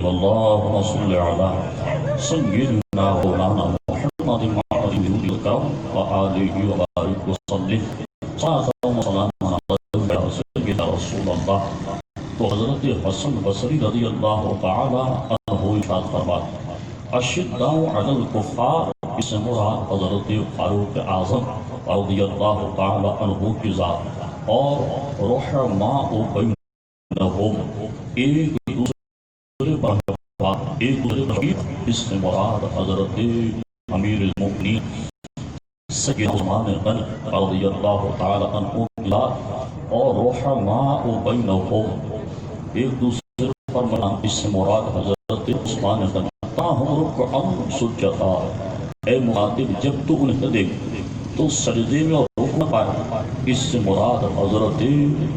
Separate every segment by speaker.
Speaker 1: اللهم صل على سيدنا مولانا محمد وعلى الكرم وآله وبارك وسلم صلاة وسلام على سيدنا رسول اللہ. تو حضرت حسن بصری رضی اللہ تعالی عنہ ارشاد فرماتے اشداء علی الکفار، اس سے مراد حضرت فاروق اعظم رضی اللہ تعالی عنہ کی ذات، اور رحماء بینہم، ایک دوسرے پر ایک دوسرے پر، اس سے مراد حضرت امیر المؤمنین سیدنا عثمان غنی رضی اللہ تعالی عنہ کی ذات، اور رحماء بینہم، ایک دوسرے پر ملان، اس سے مراد حضرت عثمان غنی. تاہم رکعا سجدا، اے مخاطب جب تو انہیں دیکھ تو سجدے میں اور رکن پائے، اس سے مراد حضرت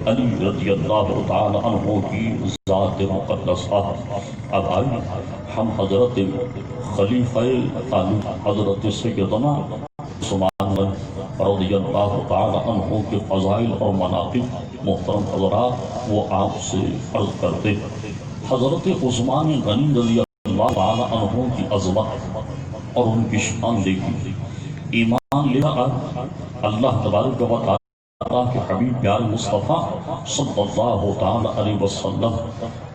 Speaker 1: علی رضی اللہ تعالی عنہ کی ذات مقدسہ. اب آئیے ہم حضرت خلیفہ ثانی حضرت سیدنا عثمان غنی رضی اللہ تعالی عنہ کے فضائل اور مناقب محترم حضرات وہ آپ سے عرض کرتے. حضرت عثمان غنی رضی اللہ تعالی عنہ کی عظمت اور ان کی شان دیکھی. ایمان لے اللہ تبارک و تعالی کے حبیب پیار مصطفیٰ صلی اللہ تعالی علیہ وسلم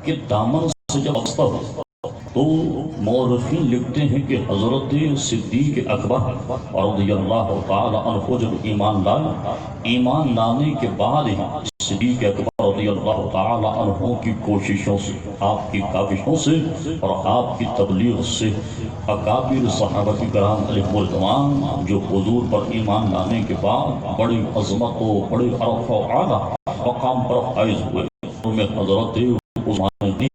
Speaker 1: کے دامن سے جب بستہ ہو تو مورخین لکھتے ہیں کہ حضرت صدیق اکبر رضی اللہ تعالی عنہ جب ایمان لانے کے بعد ہی صدیق اکبر رضی اللہ تعالی عنہ کی کوششوں سے، آپ کی کاوشوں سے اور آپ کی تبلیغ سے اکابر صحابہ کرام علیہ الرضوان جو حضور پر ایمان لانے کے بعد بڑی عظمت و بڑے عرف و اعلیٰ مقام پر فائز ہوئے، ان میں حضرت عثمان غنی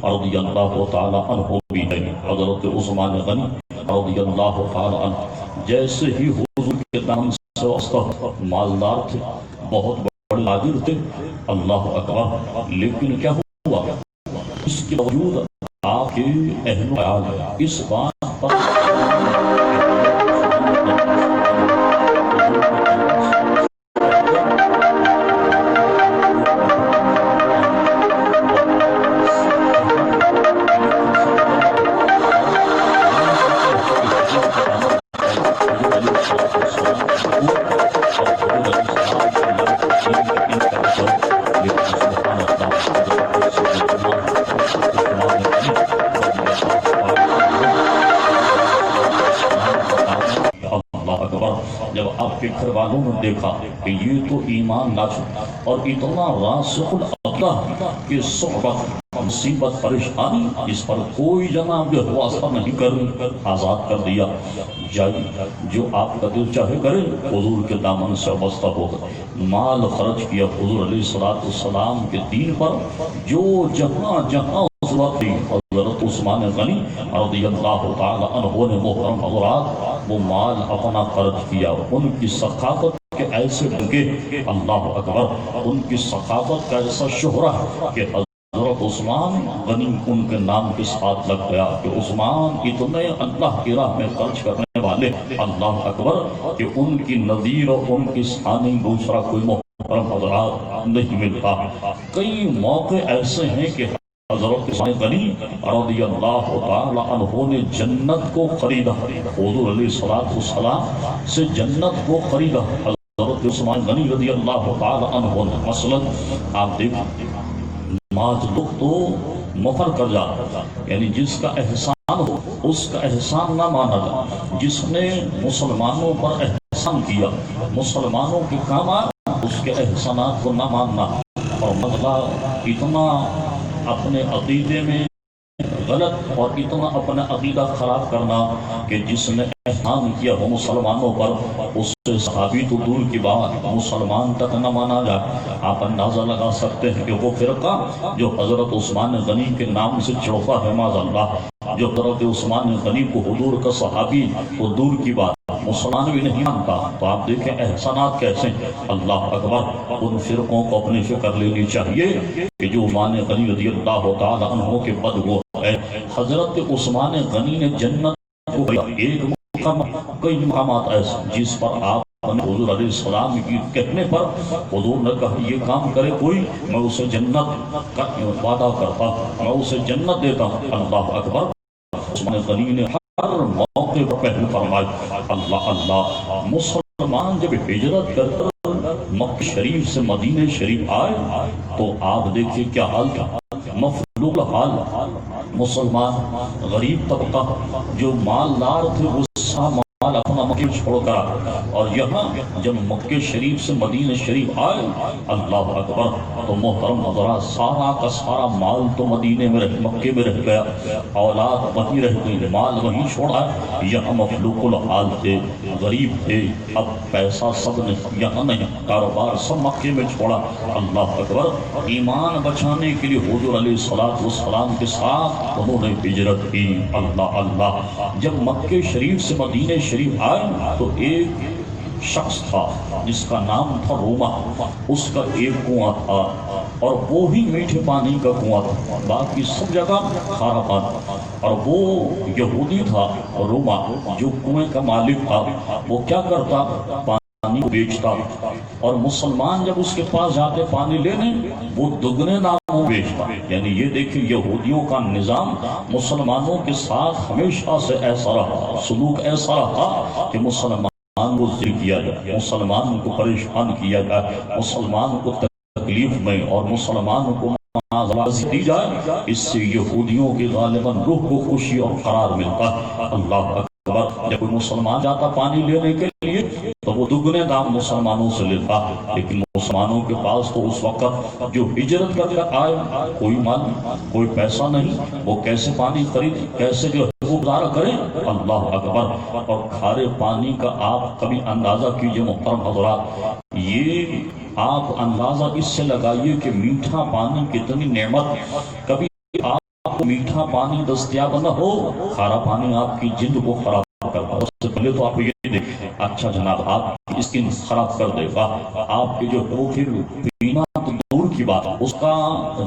Speaker 1: رضی اللہ تعالی عنہ بھی ہے. حضرت عثمان غنی رضی اللہ تعالی عنہ جیسے ہی حضور کے دامن سے واسطہ مالدار تھے، بہت بڑے قادر تھے، اللہ اکبر، لیکن کیا ہوا؟ اس کے باوجود آپ کے اہل و عیال اس بات پر جب آپ کے گھر والوں نے دیکھا کہ یہ تو ایمان لاچ اور اتنا راسخ العقیدہ کہ صحبت مصیبت پریشانی اس پر کوئی جناب جو واسطہ نہیں کر آزاد کر دیا، جائے جو آپ کا دل چاہے کرے. حضور کے دامن سے وابستہ ہو کر مال خرچ کیا حضور علیہ السلام کے دین پر، جو جہاں جہاں ضرورت تھی حضرت عثمان غنی رضی اللہ تعالی عنہ نے محترم حضرات وہ مال اپنا خرچ کیا. ان کی سخاوت کے ایسے ڈنکے، اللہ اکبر، ان کی سخاوت کا ایسا شہرہ کہ حضرت عثمان غنی ان کے نام کے ساتھ لگ گیا کہ عثمان اتنے اللہ کی راہ میں خرچ کرنے والے، اللہ اکبر، کہ ان کی نظیر اور ان کی ثانی دوسرا کوئی محترم حضرات نہیں ملتا. کئی موقع ایسے ہیں کہ حضرت عثمان غنی رضی اللہ تعالی عنہ نے جنت کو خریدا، حضور علیہ السلام سے جنت کو خریدا. حضرت عثمان غنی رضی اللہ تعالی عنہ نے مثلا آپ دیکھیں نماز لوگ تو مفر کر جاتا، یعنی جس کا احسان ہو اس کا احسان نہ مانا جائے. جس نے مسلمانوں پر احسان کیا، مسلمانوں کے کام آئے، اس کے احسانات کو نہ ماننا اور مسئلہ اتنا اپنے عقیدے میں غلط اور اتنا اپنا عقیدہ خراب کرنا کہ جس نے احسان کیا وہ مسلمانوں پر، اس سے صحابی تو دور کی بات مسلمان تک نہ مانا جائے. آپ اندازہ لگا سکتے ہیں کہ وہ فرقہ جو حضرت عثمان غنی کے نام سے چڑھتا ہے، معاذ اللہ، جو حضرت عثمان غنی کو حضور کا صحابی تو دور کی بات مسلمان بھی نہیں مانتا. تو آپ دیکھیں احسانات کیسے، اللہ اکبر. ان فرقوں کو اپنی فکر لینی چاہیے کہ جو عثمان غنی رضی اللہ تعالی عنہ کے بدگو ہے. حضرت عثمان غنی نے جنت کو ایک مقام، کئی مقامات ایسے جس پر آپ حضور علیہ السلام کی کہنے پر حضور نے کہا یہ کام کرے کوئی میں اسے جنت کا وعدہ کرتا ہوں، میں اسے جنت دیتا ہوں۔ اللہ اکبر۔ عثمان غنی نے ہر موقع پر پہلو فرمایا اللہ اللہ۔ مسلمان جب ہجرت کر مکہ شریف سے مدینہ شریف آئے تو آپ دیکھیے کیا حال تھا، مفلوق حال۔ مسلمان غریب طبقہ جو مالدار تھے وہ سامان اپنا مکہ چھوڑ کر، اور یہاں جب مکہ شریف سے مدینہ شریف آئے اللہ اکبر تو محترم حضرات سارا کا سارا مال تو مدینے میں رہ مکے میں رہ گیا، اولاد وہیں رہ گئی، مال وہیں چھوڑا، یہاں مفلوق الحال تھے، غریب تھے، اب پیسہ سب نے یہاں نہیں، کاروبار سب مکے میں چھوڑا۔ اللہ اکبر۔ ایمان بچانے کے لیے حضور علیہ السلام کے ساتھ انہوں نے ہجرت کی۔ اللہ اللہ۔ جب مکہ شریف سے مدینہ شریف آئے تو ایک شخص تھا جس کا نام تھا روما، اس کا ایک کنواں تھا اور وہ ہی میٹھے پانی کا کنواں تھا، باقی سب جگہ کھارا پانی، اور وہ یہودی تھا روما جو کنویں کا مالک تھا۔ وہ کیا کرتا، پانی کو بیچتا، اور مسلمان جب اس کے پاس جاتے پانی لینے وہ دگنے داموں بیچتا۔ یعنی یہ دیکھیں یہودیوں کا نظام مسلمانوں کے ساتھ ہمیشہ سے ایسا رہا، سلوک ایسا رہا کہ مسلمان کو ذل کیا جائے، مسلمان کو پریشان کیا جائے، مسلمان کو تکلیف میں اور مسلمان کو معاذ دی جائے، اس سے یہودیوں کے غالباً روح کو خوشی اور قرار ملتا ہے۔ اللہ اکبر۔ جب کوئی مسلمان جاتا پانی لینے کے لیے تو وہ دگنے دام مسلمانوں سے لیتا، لیکن مسلمانوں کے پاس تو اس وقت جو ہجرت کر کے آئے کوئی مال کوئی پیسہ نہیں، وہ کیسے پانی خرید کیسے جو وہ گزارا کریں۔ اللہ اکبر۔ اور کھارے پانی کا آپ کبھی اندازہ کیجئے محترم حضرات، یہ آپ اندازہ اس سے لگائیے کہ میٹھا پانی کتنی نعمت، کبھی آپ کو میٹھا پانی دستیاب نہ ہو، کھارا پانی آپ کی جلد کو خراب کرتا ہے۔ اس سے پہلے تو آپ یہ دیکھیں، اچھا جناب آپ کی اسکن خراب کر دے گا، آپ کے جو وہ پھر پینا تو دور کی بات، اس کا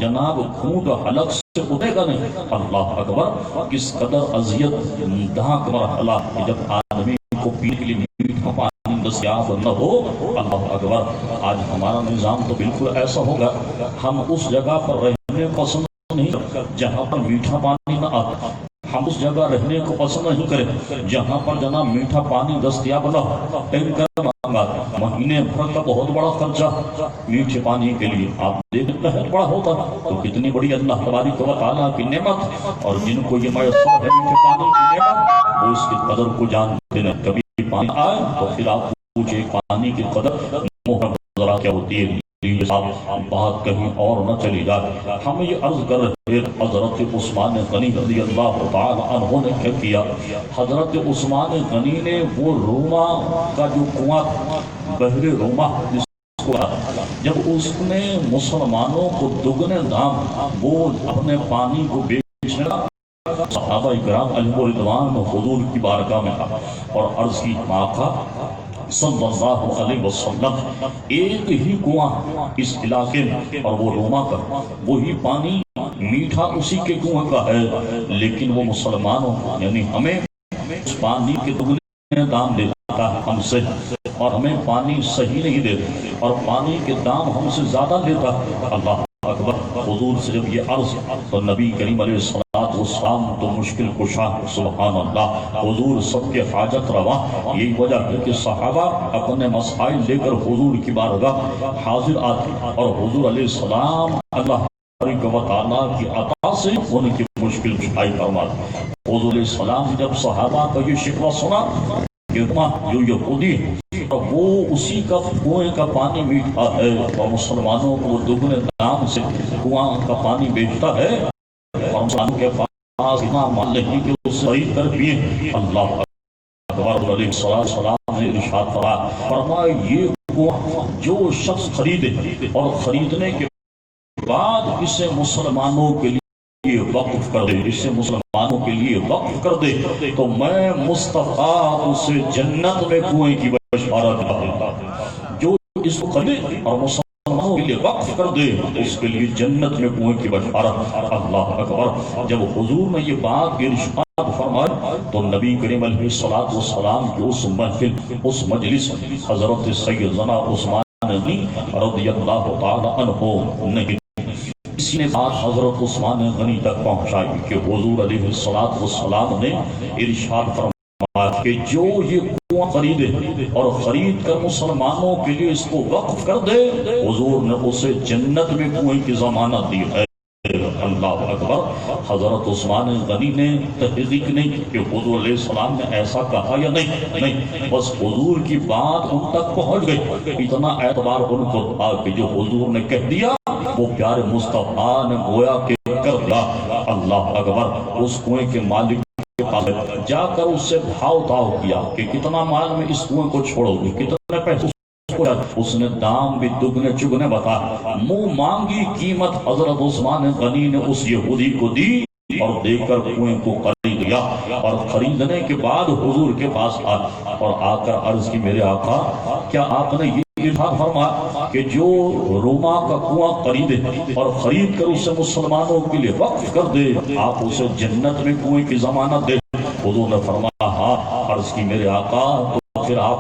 Speaker 1: جناب خون حلق سے اٹھے گا نہیں۔ اللہ اکبر۔ کس قدر اذیت دھاک مرحلہ جب آدمی کو پینے کے لیے میٹھا پانی دستیاب نہ ہو۔ اللہ اکبر۔ آج ہمارا نظام تو بالکل ایسا ہوگا، ہم اس جگہ پر رہنے پسند نہیں جہاں پر میٹھا پانی نہ آتا، ہم اس جگہ رہنے کو پسند نہیں کریں جہاں پر جناب میٹھا پانی دستیاب نہ ہو۔ ٹینکر مانگا، مہینے بھر کا بہت بڑا خرچہ میٹھے پانی کے لیے، آپ دیکھتے ہیں بڑا ہوتا تو کتنی بڑی اللہ تبارک و تعالیٰ کی نعمت، اور جن کو یہ میسر ہے میٹھے پانی کی نعمت وہ اس کی قدر کو جانتے ہیں۔ کبھی پانی آئے تو پھر آپ پوچھیں پانی کی قدر محرم ذرا کیا ہوتی ہے، بات کہیں اور نہ چلی جائے۔ ہم یہ عرض کر رہے ہیں حضرت عثمان غنی رضی اللہ تعالی عنہ نے کیا کیا، حضرت عثمان غنی نے وہ روما کا جو کنواں بحر روما جس کو جب اس نے مسلمانوں کو دگنے دام وہ اپنے پانی کو بیچنے لگا، صحابہ کرام علیہ رضوان حضور کی بارگاہ میں اور عرض کی آقا صلی اللہ علیہ وسلم ایک ہی کنواں اس علاقے میں اور وہ روما کا، وہی پانی میٹھا اسی کے کنویں کا ہے، لیکن وہ مسلمانوں یعنی ہمیں اس پانی کے دگنے دام دیتا ہے ہم سے، اور ہمیں پانی صحیح نہیں دیتا اور پانی کے دام ہم سے زیادہ دیتا۔ اللہ اکبر۔ حضور سے جب یہ عرض تو نبی کریم علیہ السلام تو مشکل کشا، سبحان اللہ، حضور سب کے حاجت روا۔ یہی وجہ ہے کہ صحابہ اپنے مسائل لے کر حضور کی بارگاہ حاضر آتے اور حضور علیہ السلام اللہ و تعالیٰ کی عطا سے ان کی مشکل کشائی فرماتے۔ حضور علیہ السلام جب صحابہ کا یہ شکوہ سنا کہ جو یہودی وہ اسی کا کنویں کا پانی میٹھا ہے اور مسلمانوں کو دگنے دام سے کنواں کا پانی بیچتا ہے اور مسلمانوں کے پاس اتنا مال نہیں کہ اس سے خرید کر پیے۔ اللہ اکبر۔ علیہ السلام نے ارشاد فرمایا یہ کنواں جو شخص خریدے اور خریدنے کے بعد اسے مسلمانوں کے لیے وقف کر دے، اسے مسلمانوں کے لیے وقف کر دے تو میں مصطفیٰ اسے جنت میں کنویں کی بشارت دیتا ہوں۔ جو اس کو خریدے اور مسلمانوں کے لیے وقف کر دے اس کے لیے جنت میں کنویں کی بشارت۔ اللہ اکبر۔ جب حضور نے یہ بات ارشاد فرمائے تو نبی کریم علیہ السلام کی اس محفل اس مجلس حضرت سیدنا عثمان غنی رضی اللہ تعالی عنہ نے کسی نے بات حضرت عثمان غنی تک پہنچائی کہ حضور علیہ السلام نے ارشاد فرمایا کہ جو یہ کنواں خریدے اور خرید کر مسلمانوں کے لیے اس کو وقف کر دے حضور نے اسے جنت میں کنویں کی ضمانت دی ہے۔ اللہ اکبر۔ حضرت عثمان غنی نے تحقیق نہیں کہ حضور علیہ السلام نے ایسا کہا یا نہیں، بس حضور کی بات ان تک پہنچ گئی، اتنا اعتبار ان کو تھا کہ جو حضور نے کہہ دیا وہ پیارے مصطفیٰ نے گویا کہ کر دیا۔ اللہ اکبر۔ اس کنویں کے مالک کے پاس جا کر اس سے بھاؤ تاؤ کیا کہ کتنا مال میں اس کنویں کو چھوڑو گے، کتنے پیسے۔ اس نے دام بھی دگنے چگنے بتا، منہ مانگی قیمت حضرت عثمان غنی نے اس یہودی کو دی اور دے کر کنویں کو خرید لیا۔ اور خریدنے کے بعد حضور کے پاس آیا اور آ کر عرض کی میرے آقا کیا آپ نے یہ ارشاد فرمایا کہ جو روما کا کنواں خریدے اور خرید کر اسے مسلمانوں کے لیے وقف کر دے آپ اسے جنت میں کنویں کی ضمانت دے؟ حضور نے فرمایا ہاں۔ عرض کی میرے آقا تو پھر آپ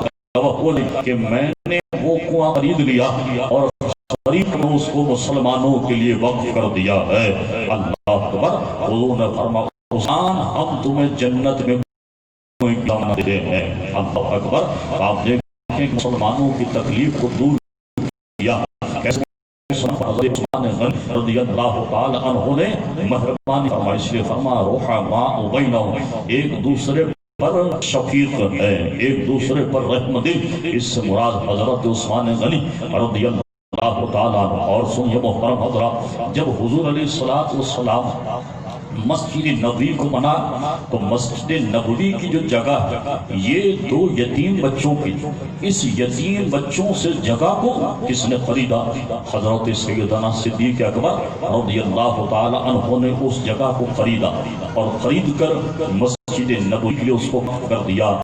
Speaker 1: کہ میں نے وہ کنواں خرید لیا اور خرید کر اس کو مسلمانوں کے لیے وقف کر دیا ہے۔ اللہ اکبر۔ حضور نے فرمایا عثمان ہم تمہیں جنت میں کنویں کی ضمانت دیتے ہیں۔ اللہ اکبر۔ آپ دیکھیں مسلمانوں کی تکلیف کو دور کیا کیسے حضرت عثمان غنی رضی اللہ تعالی عنہ نے مہربانی فرمائی، اس لیے فرمایا رحماء بینہم، ایک دوسرے پر شفیق ہے، ایک دوسرے پر رحمت۔ اس سے مراد حضرت عثمان غنی رضی اللہ تعالیٰ عنہ۔ اور سنیے محترم حضرات، جب حضور علیہ السلام مسجد نبوی کو بنا تو مسجد نبوی کی جو جگہ ہے یہ دو یتیم بچوں کی، اس یتیم بچوں سے جگہ کو کس نے خریدا؟ حضرت سیدنا صدیق اکبر رضی اللہ تعالی عنہ نے اس جگہ کو خریدا اور خرید کر مسجد نبوی کے لیے اس کو کر دیا۔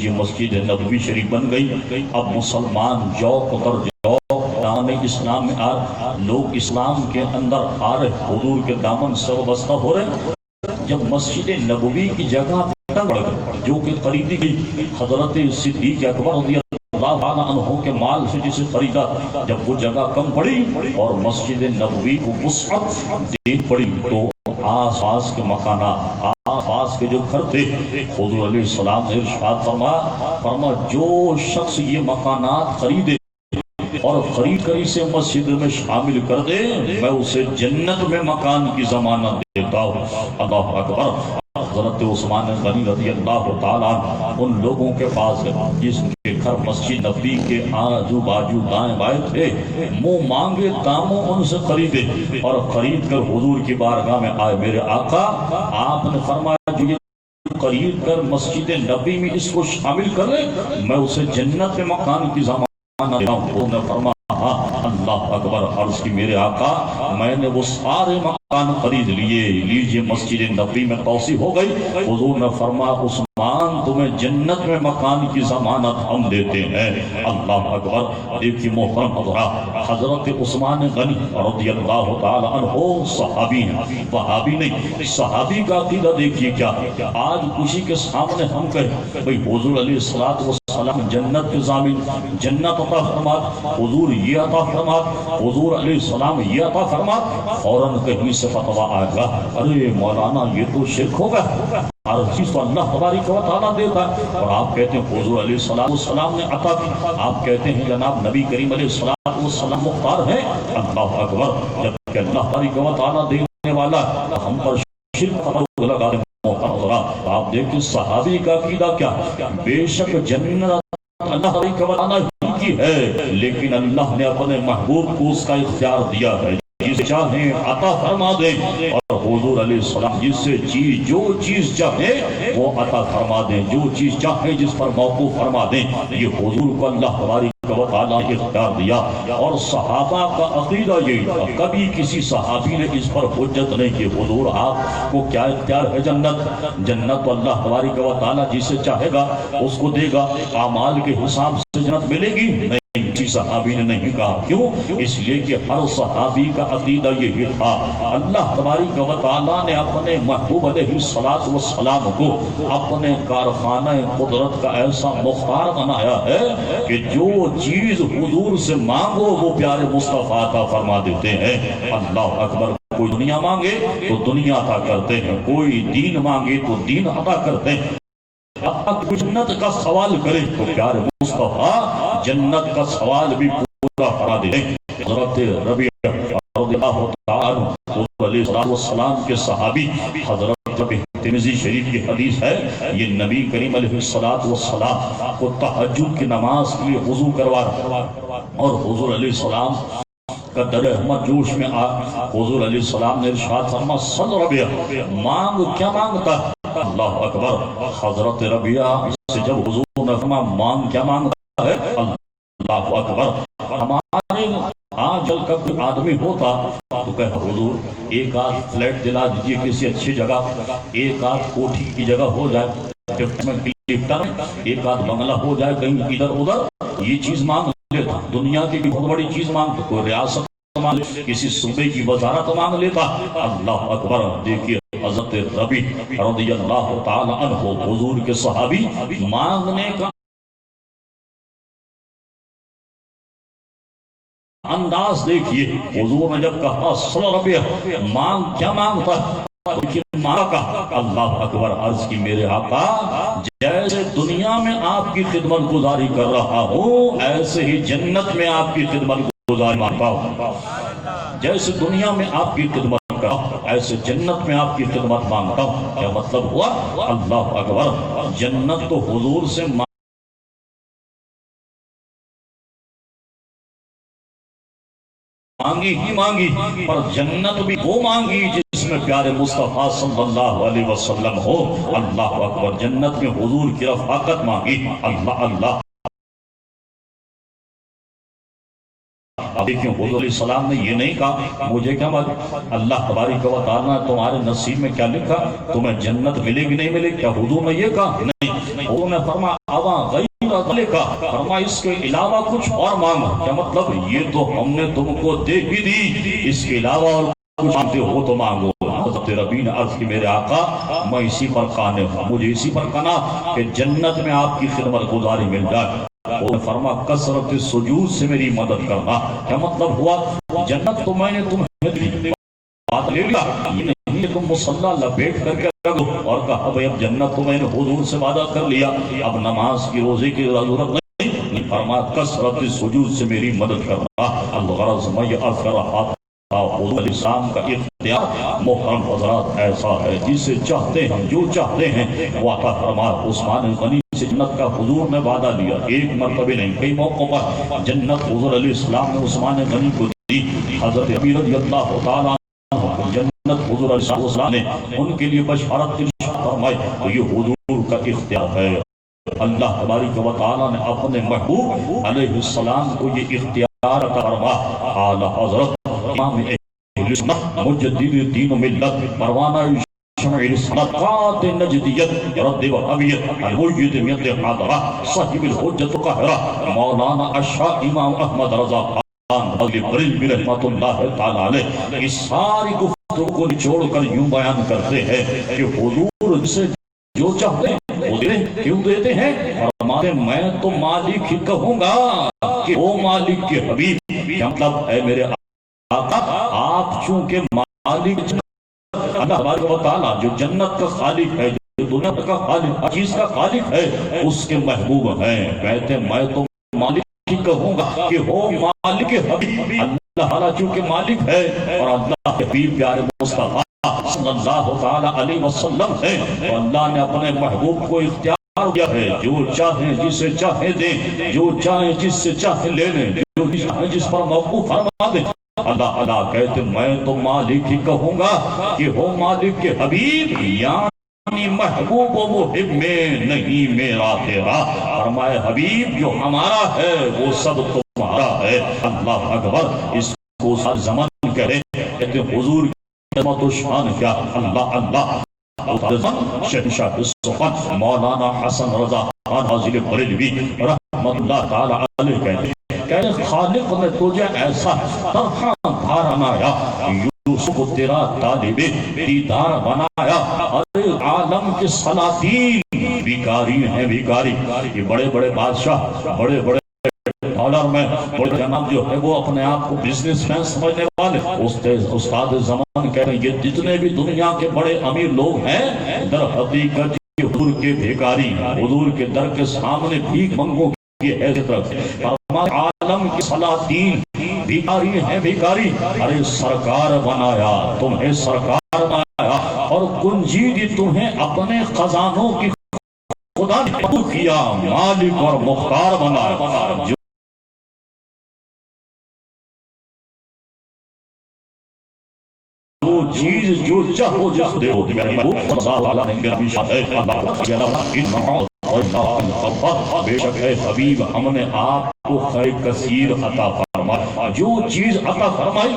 Speaker 1: یہ مسجد نبوی شریف بن گئی۔ اب مسلمان جوق پر جوق اسلام میں لوگ اسلام کے اندر آ رہے، حضور کے دامن سے وابستہ ہو رہے۔ جب مسجد نبوی کی جگہ جو کہ خریدی گئی حضرت صدیق اکبر رضی اللہ عنہ کے مال سے جسے خریدا، جب وہ جگہ کم پڑی اور مسجد نبوی کو وسعت دے پڑی تو آس پاس کے مکانات، آس پاس کے جو گھر تھے، حضور علیہ السلام نے ارشاد فرمایا جو شخص یہ مکانات خریدے اور خرید کر اسے مسجد میں شامل کر دے میں اسے جنت میں مکان کی ضمانت دیتا ہوں۔ اللہ اکبر۔ حضرت عثمان غنی رضی اللہ تعالیٰ ان لوگوں کے پاس جس کے گھر مسجد نبوی کے آجو باجو دائیں بائیں تھے، منہ مانگے داموں ان سے خریدے اور خرید کر حضور کی بارگاہ میں آئے۔ میرے آقا آپ نے فرمایا جو یہ خرید کر مسجد نبوی میں اس کو شامل کر لے میں اسے جنت میں مکان کی ضمانت دیتا ہوں۔ نے فرمایا اللہ اکبر۔ عرض کی میرے آقا میں نے وہ سارے مکان خرید لیجئے مسجد نبوی میں توسیع ہو گئی۔ حضور نے فرمایا عثمان تمہیں جنت میں مکان کی ضمانت ہم دیتے ہیں۔ اللہ اکبر۔ دیکھیے محترم حضرات، حضرت عثمان غنی رضی اللہ تعالی عنہ صحابی ہیں، وہابی نہیں، صحابی کا عقیدہ دیکھیے کیا۔ آج کسی کے سامنے ہم کہیں بھئی حضور علیہ السلام جنت کے ضامن، جنت عطا فرمات، حضور یہ عطا فرمات، حضور علیہ السلام یہ عطا فرمات، فوراً کہیں سے فتویٰ آئے گا ارے مولانا یہ تو شرک ہوگا، ہر چیز تو اللہ تبارک و تعالیٰ دیتا ہے۔ اور آپ کہتے ہیں حضور علیہ السلام نے عطا کی، آپ کہتے ہیں جناب نبی کریم علیہ السلام مختار ہے۔ اللہ اکبر۔ جب کہ اللہ تبارک و تعالیٰ دینے والا ہم پر شرک لگا دیں۔ آپ دیکھیں صحابی کا عقیدہ کیا، بے شک جنت اللہ تبارک و تعالیٰ کی ہے لیکن اللہ نے اپنے محبوب کو اس کا اختیار دیا ہے، جسے چاہیں عطا فرما دیں، اور حضور علیہ السلام جس سے جو چیز چاہے وہ عطا فرما دیں، جو چیز چاہے جس پر موقوف فرما دیں۔ یہ حضور کو اللہ تبارک و تعالیٰ نے اختیار دیا۔ اور صحابہ کا عقیدہ یہی تھا، کبھی کسی صحابی نے اس پر حجت نہیں کہ حضور آپ کو کیا اختیار ہے جنت تو اللہ تبارک و تعالیٰ جسے چاہے گا اس کو دے گا، اعمال کے حساب سے جنت ملے گی نہیں۔ کسی صحابی نے نہیں کہا. کیوں؟ اس لیے کہ ہر صحابی کا عقیدہ یہی تھا. اللہ تبارک و تعالیٰ نے اپنے محبوب علیہ السلام کو اپنے کارخانہ قدرت کا ایسا مختار بنایا ہے کہ جو چیز حضور سے مانگو وہ پیارے مصطفیٰ عطا فرما دیتے ہیں. اللہ اکبر. کوئی دنیا مانگے تو دنیا عطا کرتے ہیں, کوئی دین مانگے تو دین عطا کرتے ہیں. اب جنت کا سوال کرے تو پیارے مصطفیٰ جنت کا سوال بھی پورا فرما دے. حضرت ربیعہ رضی اللہ تعالیٰ عنہ علیہ السلام کے صحابی حضرت ترمذی شریف کی حدیث ہے, یہ نبی کریم علیہ السلام کو تہجد کی نماز کے لیے وضو کروا اور حضور علیہ السلام کا در احمد جوش میں حضور علیہ السلام نے ارشاد فرما صل ربیعہ مانگ کیا مانگتا ہے. اللہ اکبر. حضرت ربیعہ سے جب حضور نے فرما مانگ کیا مانگتا ہے, اللہ اکبر. ہمارے آج کا کوئی آدمی ہوتا تو کہ حضور ایک آدھ فلیٹ دلا دیجیے کسی اچھی جگہ, ایک آدھ کوٹھی کی جگہ ہو جائے, ایک آدھ بنگلہ ہو جائے کہیں ادھر ادھر, یہ چیز مانگ لیتا. دنیا کی بھی بہت بڑی چیز مانگتا, کوئی ریاست مانگ, کسی صوبے کی وزارت مانگ لیتا. اللہ اکبر. دیکھیے حضرت ربیعہ رضی اللہ تعالی عنہ حضور کے صحابی مانگنے کا انداز دیکھیے. حضور نے جب کہا صلی ربیعہ مانگ کیا مانگتا ہے, مانگا کہا. اللہ اکبر. عرض کی میرے آقا جیسے دنیا میں آپ کی خدمت گزاری کر رہا ہوں ایسے ہی جنت میں آپ کی خدمت گزاری مانگتا ہوں. جیسے دنیا میں آپ کی خدمت ایسے جنت میں آپ کی خدمت مانگتا ہوں. کیا مطلب ہوا؟ اللہ اکبر. جنت تو حضور سے مانگی ہی مانگی, پر جنت بھی وہ مانگی جس میں پیارے مصطفیٰ صلی اللہ علیہ وسلم ہو. اللہ اکبر. جنت میں حضور کی رفاقت مانگی. اللہ اللہ. دیکھیں حضور علیہ السلام نے یہ نہیں کہا مجھے کیا معلوم, اللہ تبارک و تعالیٰ نے تمہارے نصیب میں کیا لکھا, تمہیں جنت ملے گی نہیں ملے. کیا حضور نے یہ کہا؟ نہیں. حضور نے فرمایا اوا غیر ذالکا, فرمایا اس کے علاوہ کچھ اور مانگو. کیا مطلب؟ یہ تو ہم نے تم کو دے ہی دی, اس کے علاوہ اور کچھ مانگتے ہو تو مانگو. حضرت ربیعہ نے عرض کی میرے آقا میں اسی پر قانع ہوں, مجھے اسی پر کنا کہ جنت میں آپ کی خدمت گزاری مل جائے. وہ فرما کثرت سجود سے میری مدد کرنا. کیا مطلب ہوا؟ جنت تو میں نے تمہیں دی, بات لے لیا, یہ نہیں تم مصلی لپیٹ کر کے رکھو اور کہا بھئی اب جنت تو میں نے حضور سے وعدہ کر لیا, اب نماز کی روزے کی ضرورت نہیں. فرما کثرت سجود سے میری مدد کرنا. الغرض میں یہ عرض کر رہا تھا حضور علیہ السلام کا اختیار محترم حضرات ایسا ہے جسے چاہتے ہیں جو چاہتے ہیں وہ عطا فرما. عثمان غنی سے جنت کا حضور نے وعدہ لیا, ایک مرتبہ نہیں کئی موقعوں پر جنت حضور علیہ السلام نے عثمان غنی کو دی. حضرت علی رضی اللہ تعالیٰ عنہ جنت حضور علیہ السلام نے ان کے لیے بشارت ارشاد فرمائی. تو یہ حضور کا اختیار ہے. اللہ تبارک و تعالیٰ نے اپنے محبوب علیہ السلام کو یہ اختیار عطا فرما. اعلیٰ حضرت امام اہل سنت مجدد دین و ملت پروانہ شمع رسالات نجدیت رد وحویت المجد میت حاضرہ صاحب الحجت قاہرہ مولانا اشاہ امام احمد رضا خان بغل برج برحمت اللہ تعالیٰ علیہ اس ساری گفتگو کو نچوڑ کر یوں بیان کرتے ہیں کہ حضور سے جو چاہتے ہیں وہ دیتے. کیوں دیتے ہیں؟ فرماتے میں تو مالک ہی کہوں گا کہ وہ مالک کے حبیب. مطلب اے میرے آقا آپ چونکہ مالک اللہ تبارک و تعالیٰ جو جنت کا خالق ہے, جو دنیا کا خالق, ہر چیز کا خالق ہے, اس کے محبوب ہیں. کہتے ہیں میں تو مالک ہی کہوں گا کہ ہو مالک حبیب. اللہ تعالیٰ چونکہ مالک ہے اور اللہ کے حبیب پیارے مصطفیٰ صلی اللہ تعالیٰ علیہ وسلم ہے, اور اللہ نے اپنے محبوب کو اختیار دیا ہے. جو چاہیں جسے چاہیں دیں, جو چاہیں جس سے چاہیں لے لیں, جو چاہیں جس پر موقوف فرما دیں. اللہ اللہ کہتے میں تو مالک ہی کہوں گا کہ ہو مالک کے حبیب, یعنی محبوب و محب میں نہیں میرا تیرا. فرمائے حبیب جو ہمارا ہے وہ سب تمہارا ہے. اللہ اکبر. اس کو زمان کہتے حضور کی عظمت و شان کیا. اللہ اللہ. شہنشاہ السخن مولانا حسن رضا خان حاضر بریلوی رحمت اللہ تعالی علیہ کہتے کہ خالق نے تجھے ایسا طرح دھار بنایا، یوسف کو تیرا طالب دیدار بنایا۔ ارے عالم کے سلاطین بھیکاری ہیں، بھیکاری، یہ بڑے بڑے بادشاہ، بڑے بڑے ڈالر میں بڑے جناب جو ہے وہ اپنے آپ کو بزنس مین سمجھنے والے استاد زمان کہہ رہے ہیں یہ جتنے بھی دنیا کے بڑے امیر لوگ ہیں در حقیقت حضور کے بھیکاری، حضور کے در کے سامنے بھیک منگوں کی حیثیت رکھتے ہیں۔ عالم کی سلاطین بھیکاری ہیں، بھیکاری، ارے سرکار بنایا، تمہیں سرکار بنایا، اور گنجیدی تمہیں اپنے خزانوں کی خدا نے کیا، مالک اور مختار بنایا۔ جو چیز جو چاہو جس دے ہو بے شک ہے حبیب ہم نے آپ کو خیر کثیر عطا فرمایا، جو چیز عطا فرمائی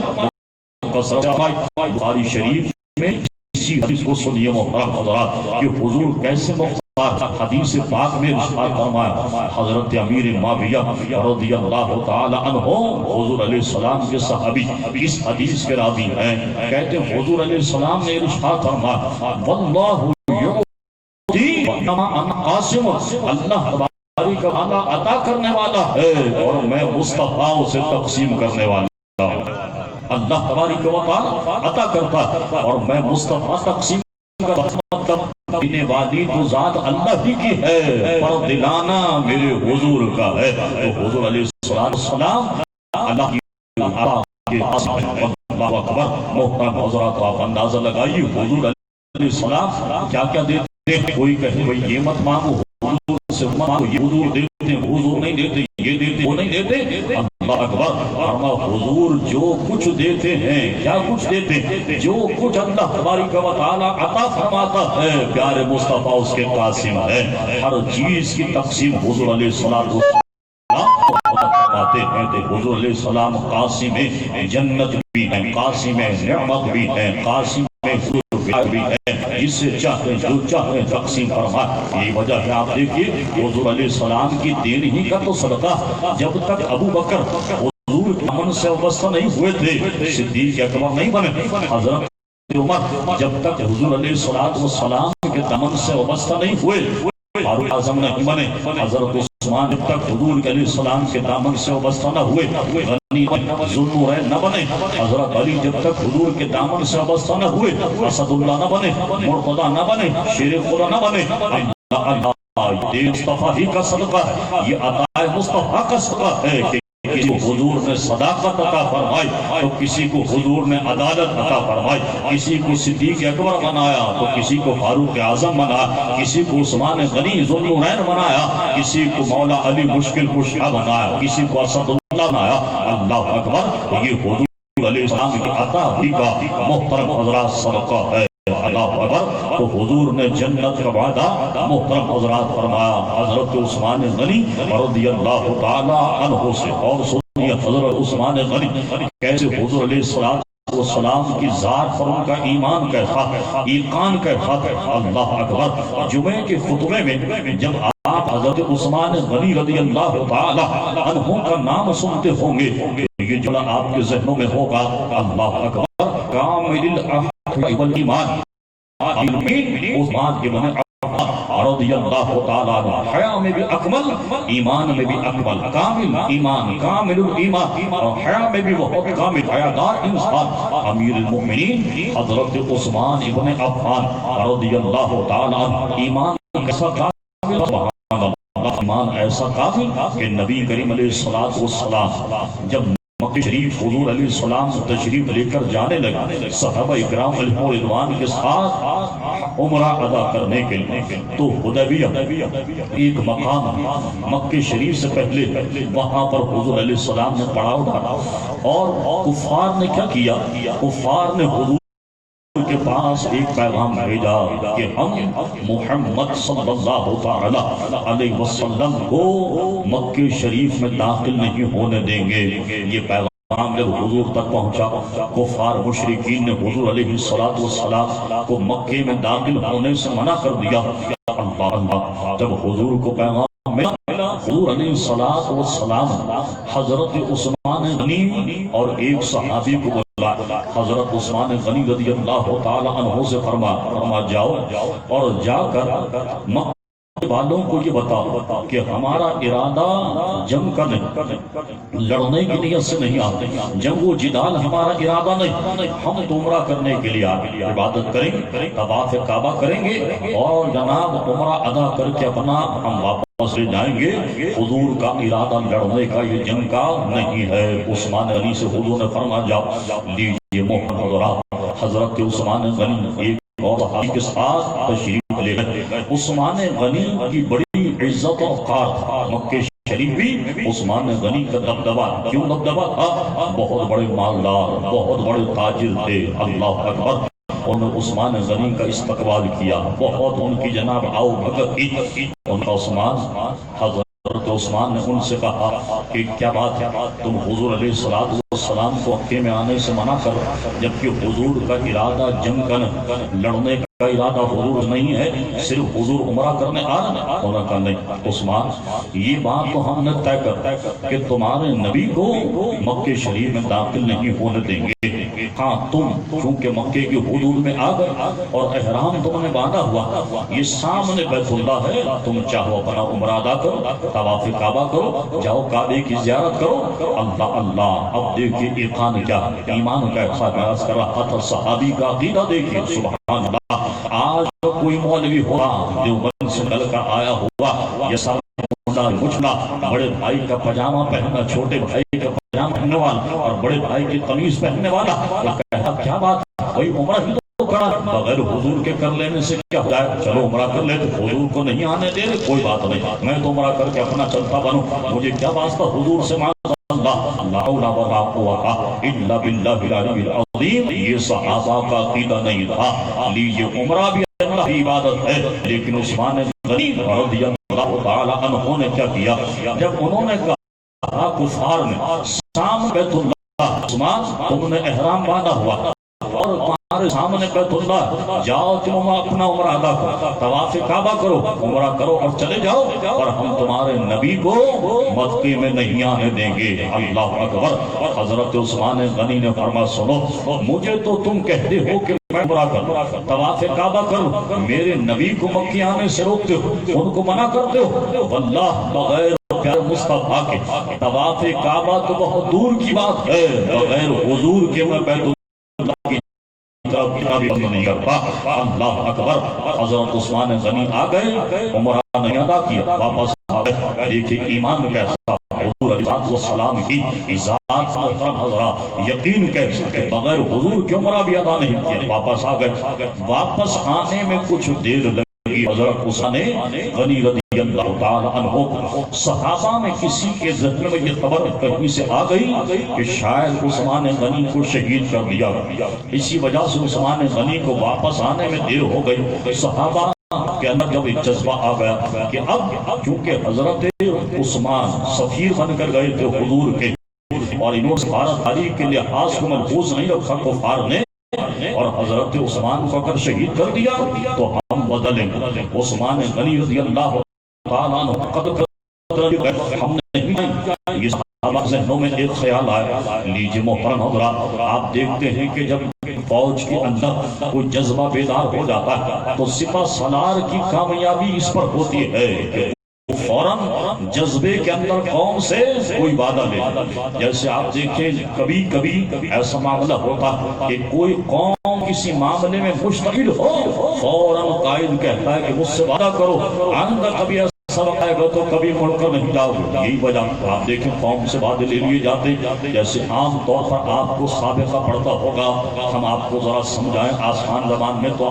Speaker 1: کثرت فرمائی۔ بخاری شریف میں اسی حدیث کو سنیے محترم حضرات کہ حضور کیسے مختار، حدیث پاک میں ارشاد فرمایا حضرت امیر معاویہ رضی اللہ تعالی عنہ حضور علیہ السلام کے صحابی اس حدیث کے راوی ہیں، کہتے ہیں حضور علیہ السلام نے ارشاد فرمایا واللہ یعطی وانما انا قاسم، اللہ تبارک و تعالی عطا کرنے والا ہے اور میں مصطفیٰ سے تقسیم کرنے والا ہوں۔ اللہ تبارک و تعالی عطا کرتا ہے اور میں مصطفیٰ تقسیم کرتا ہوں۔ دینے والی تو ذات اللہ ہی کی ہے، پر دلانا میرے حضور کا ہے۔ تو حضور علیہ السلام اللہ کی عطا کے پاس اللہ اکبر۔ محترم حضرات آپ اندازہ لگائیے حضور علیہ السلام کیا کیا دیتے ہیں۔ کوئی کہے بھئی یہ مت مانگو، حضور سے مانگو، یہ حضور دیتے ہیں، حضور نہیں دیتے، یہ دیتے وہ نہیں دیتے۔ اللہ اکبر۔ حضور جو کچھ دیتے ہیں، کیا کچھ دیتے ہیں، جو کچھ اللہ تبارک و تعالی عطا فرماتا ہے پیارے مصطفیٰ اس کے قاسم ہے۔ ہر چیز کی تقسیم حضور علیہ السلام آتے ہیں۔ حضور علیہ السلام قاسم جنت بھی ہیں، قاسم نعمت بھی ہیں، قاسم بھی ہے، جس سے چاہتے جو چاہتے تقسیم فرما۔ یہی وجہ ہے آپ دیکھیے حضور علیہ السلام کی دین ہی کا تو صدقہ جب تک ابو بکر حضور کے امن سے وابستہ نہیں ہوئے تھے، صدیق اکبر نہیں بنے، حضرت عمر جب تک حضور علیہ السلام کے دامن سے وابستہ نہیں ہوئے، فاروق اعظم نہیں بنے، حضرت عثمان جب تک حضور علیہ السلام کے دامن سے وابستہ نہ ہوئے، غنی ذوالنورین نہ بنے، حضرت علی جب تک حضور کے دامن سے وابستہ نہ ہوئے، اسد اللہ نہ بنے، مرتضیٰ نہ بنے، شیر خدا نہ بنے۔ اللہ یہ مصطفیٰ ہی کا صدقہ ہے، یہ عطا مصطفیٰ کا صدقہ ہے کہ کسی کو حضور نے صداقت عطا فرمائی تو کسی کو حضور نے عدالت عطا فرمائی، کسی کو صدیق اکبر بنایا تو کسی کو فاروق اعظم بنایا، کسی کو عثمان غنی ذوالنورین بنایا، کسی کو مولا علی مشکل کشا بنایا، کسی کو اسد اللہ بنایا۔ اللہ اکبر۔ یہ حضور علیہ السلام کی عطا بھی کا محترم حضرات صدقہ ہے۔ اللہ اکبر۔ تو حضور نے جنت کا وعدہ محترم حضرات فرمایا حضرت عثمان غنی رضی اللہ تعالی عنہ سے۔ اور سنیے حضرت عثمان غنی کیسے حضور علیہ السلام کی ذات پر ان کا ایمان کیسا ہے، ایقان کیسا ہے۔ اللہ اکبر۔ جمعے کے خطبے میں جب آپ حضرت عثمان غنی رضی اللہ تعالی عنہ کا نام سنتے ہوں گے یہ جملہ آپ کے ذہنوں میں ہوگا۔ اللہ اکبر۔ کامل الاحد والایمان، عثمان ابن عفان رضی اللہ تعالی عنہ، حیا میں بھی اکمل، ایمان میں بھی اکمل، کامل ایمان، کامل الایمان، اور حیا میں بھی بہت کامل حیادار انسان، امیر المؤمنین حضرت عثمان ابن عفان رضی اللہ تعالی عنہ۔ ایمان کیسا کامل، سبحان اللہ، ایمان ایسا کامل کہ نبی کریم علیہ السلام جب مکہ شریف حضور علیہ السلام تشریف لے کر جانے لگے صحابہ اکرام علیہ رضوان کے ساتھ عمرہ ادا کرنے کے لیے، تو حدیبیہ ایک مقام مکہ شریف سے پہلے وہاں پر حضور علیہ السلام نے پڑاؤ ڈالا، اور کفار نے کیا کیا، کفار نے حضور کے پاس ایک پیغام بھیجا کہ ہم محمد صلی اللہ تعالی علیہ وسلم کو مکہ شریف میں داخل نہیں ہونے دیں گے۔ یہ پیغام جب حضور تک پہنچا، کفار مشرکین نے حضور علیہ السلام کو مکے میں داخل ہونے سے منع کر دیا۔ اللہ جب حضور کو پیغام ملا حضور علیہ الصلوۃ والسلام حضرت عثمان غنی اور ایک صحابی کو بلا. حضرت عثمان غنی رضی اللہ تعالی عنہ سے فرما جاؤ اور جا کر مکہ والوں کو یہ بتاؤ کہ ہمارا ارادہ جنگ کا نہیں، لڑنے کی نیت سے نہیں آتے، جنگ و جدال ہمارا ارادہ نہیں، ہم عمرہ کرنے کے لیے آگے عبادت کریں گے، طواف کعبہ کریں گے اور جناب عمرہ ادا کر کے اپنا ہم واپس لے جائیں گے. حضور کا ارادہ لڑنے کا، یہ جنگ کا نہیں ہے. عثمان غنی سے حضور نے فرمایا جاؤ لیجیے محمد. حضرت عثمان غنی ایک اور صحابی کے ساتھ تشریف لے گئے. عثمان غنی کی بڑی عزت و وقار تھا. مکہ شریف بھی عثمان غنی کا دبدبا. کیوں دبدبا تھا؟ بہت بڑے مالدار، بہت بڑے تاجر تھے. اللہ اکبر. انہوں نے عثمان غنی کا استقبال کیا، بہت ان کی جناب آؤ بھگت کی. ان کا حضرت عثمان نے ان سے کہا کہ کیا بات ہے، تم حضور علیہ السلام کو مکے میں آنے سے منع کر، جبکہ حضور کا ارادہ جنگ کا لڑنے کا ارادہ حضور نہیں ہے، صرف حضور عمرہ کرنے آ رہے ہیں. انہوں نے کہا نہیں عثمان، یہ بات تو ہم نے طے کر کہ تمہارے نبی کو مکے شریف میں داخل نہیں ہونے دیں گے. ہاں تم چونکہ مکے کی حدود میں آ گئے اور احرام تم نے باندھا ہوا، یہ سامنے بیت اللہ ہے، تم چاہو اپنا عمرہ ادا کرو، طواف کعبہ کرو، جاؤ کعبے کی زیارت کرو. اللہ اللہ. اب دیکھیے ایمان کیا، ایمان کا احساس کر رہا تھا. صحابی کا عقیدہ دیکھیے سبحان اللہ. آج کوئی مولوی ہوگا جو بن سے نکل کر آیا ہوا، یہ سب مچھلا، بڑے بھائی کا پاجامہ پہننا، چھوٹے بھائی کا پاجامہ پہننے والا اور بڑے بھائی کی قمیض پہننے والا، اور کہا کیا بات ہے، کوئی عمرہ ہی تو کرا بغیر حضور کے کر لینے سے کیا ہو جائے، چلو عمرہ کر لے. تو حضور کو نہیں آنے دے رہے، کوئی بات نہیں، میں تو عمرہ کر کے اپنا چلتا بنوں، مجھے کیا واسطہ حضور سے اللہ حول ولا قوت الا باللہ العلی العظیم. یہ صحابہ کا عقیدہ نہیں تھا. لیجیے عمرہ بھی اللہ کی عبادت ہے، لیکن عثمان غنی رضی اللہ تعالی عنہ نے کیا کیا، جب انہوں نے کہا کفار نے سامنے بیت اللہ، عثمان تم نے احرام باندھا ہوا اور تمہارے سامنے بیت اللہ، جاؤ تم اپنا عمرہ ادا کرو، طواف کعبہ کرو، عمرہ کرو اور چلے جاؤ، اور ہم تمہارے نبی کو مکے میں نہیں آنے دیں گے. اللہ اکبر. حضرت عثمان غنی نے فرمایا سنو، مجھے تو تم کہتے ہو کہ میں عمرہ کروں، طواف کعبہ کروں، میرے نبی کو مکے آنے سے روکتے ہو، ان کو منع کرتے ہو. واللہ بغیر پیارے مصطفیٰ کے طواف کعبہ تو بہت دور کی بات ہے، بغیر حضور کے میں بیت اللہ کی طرف نہیں کرتا. اللہ اکبر. حضرت عثمان غنی آ گئے، عمرہ نہیں ادا کیا، واپس آ گئے. دیکھیں ایمان کیسا، حضور علیہ السلام کی ذات محترم حضرات، یقین کیسا کہ بغیر حضور کے عمرہ بھی ادا نہیں کیا. واپس آ گئے. واپس آنے میں کچھ دیر لگی. حضرت عثمان غنی رضی اللہ تعالی عنہ، صحابہ میں کسی کے ذہن میں یہ خبر کہیں سے آ گئی کہ شاید عثمان غنی کو شہید کر دیا. اسی وجہ سے عثمان غنی کو واپس آنے میں دیر ہو گئی. صحابہ کے اندر جب ایک جذبہ آ گیا کہ اب چونکہ حضرت عثمان سفیر بن کر گئے تھے حضور کے، اور انہوں نے سفارتداری کے لحاظ کو محفوظ نہیں رکھا کفار نے، اور حضرت عثمان کو اگر شہید کر دیا تو ہم بدلیں. عثمان غنی رضی اللہ تعالیٰ عنہ قدر ہم نہیں. یہ صحابہ ذہنوں میں ایک خیال آیا. لیجیے محترم حضرات، آپ دیکھتے ہیں کہ جب فوج کے اندر کوئی جذبہ بیدار ہو جاتا ہے تو سپہ سالار کی کامیابی اس پر ہوتی ہے کہ فوراً جذبے کے اندر قوم سے کوئی وعدہ لے. جیسے آپ دیکھیں کبھی کبھی ایسا معاملہ ہوتا کہ کوئی قوم کسی معاملے میں مشتعل ہو، فوراً قائد کہتا ہے کہ مجھ سے وعدہ کرو، آئندہ کبھی ایسا وقت آئے گا تو کبھی مڑ کر نہیں جاؤ. یہی وجہ آپ دیکھیں قوم سے وعدے لے لیے جاتے. جیسے عام طور پر آپ کو سابقہ پڑھتا ہوگا، ہم آپ کو ذرا سمجھائیں آسان زبان میں تو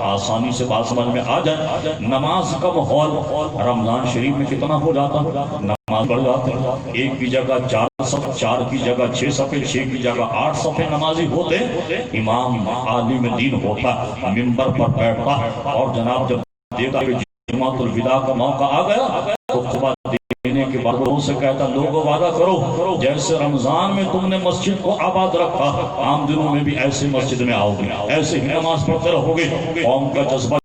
Speaker 1: آسانی سے بات سمجھ میں آ جائے. نماز کا ماحول رمضان شریف میں کتنا ہو جاتا، نماز پڑھ جاتے ہیں، ایک کی جگہ 4 صف، 4 کی جگہ 6 صفحے، 6 کی جگہ 8 صفحے نمازی ہوتے. امام عالم دین ہوتا، منبر پر بیٹھتا اور جناب جب دیکھا کہ جمعۃ الوداع کا موقع آ گیا تو خطبہ دینے کے بعد لوگوں سے کہتا لوگوں وعدہ کرو جیسے رمضان میں تم نے مسجد کو آباد رکھا، عام دنوں میں بھی ایسے مسجد میں آؤ گے، ایسے ہی نماز پڑھتے رہو گے. قوم کا جذبہ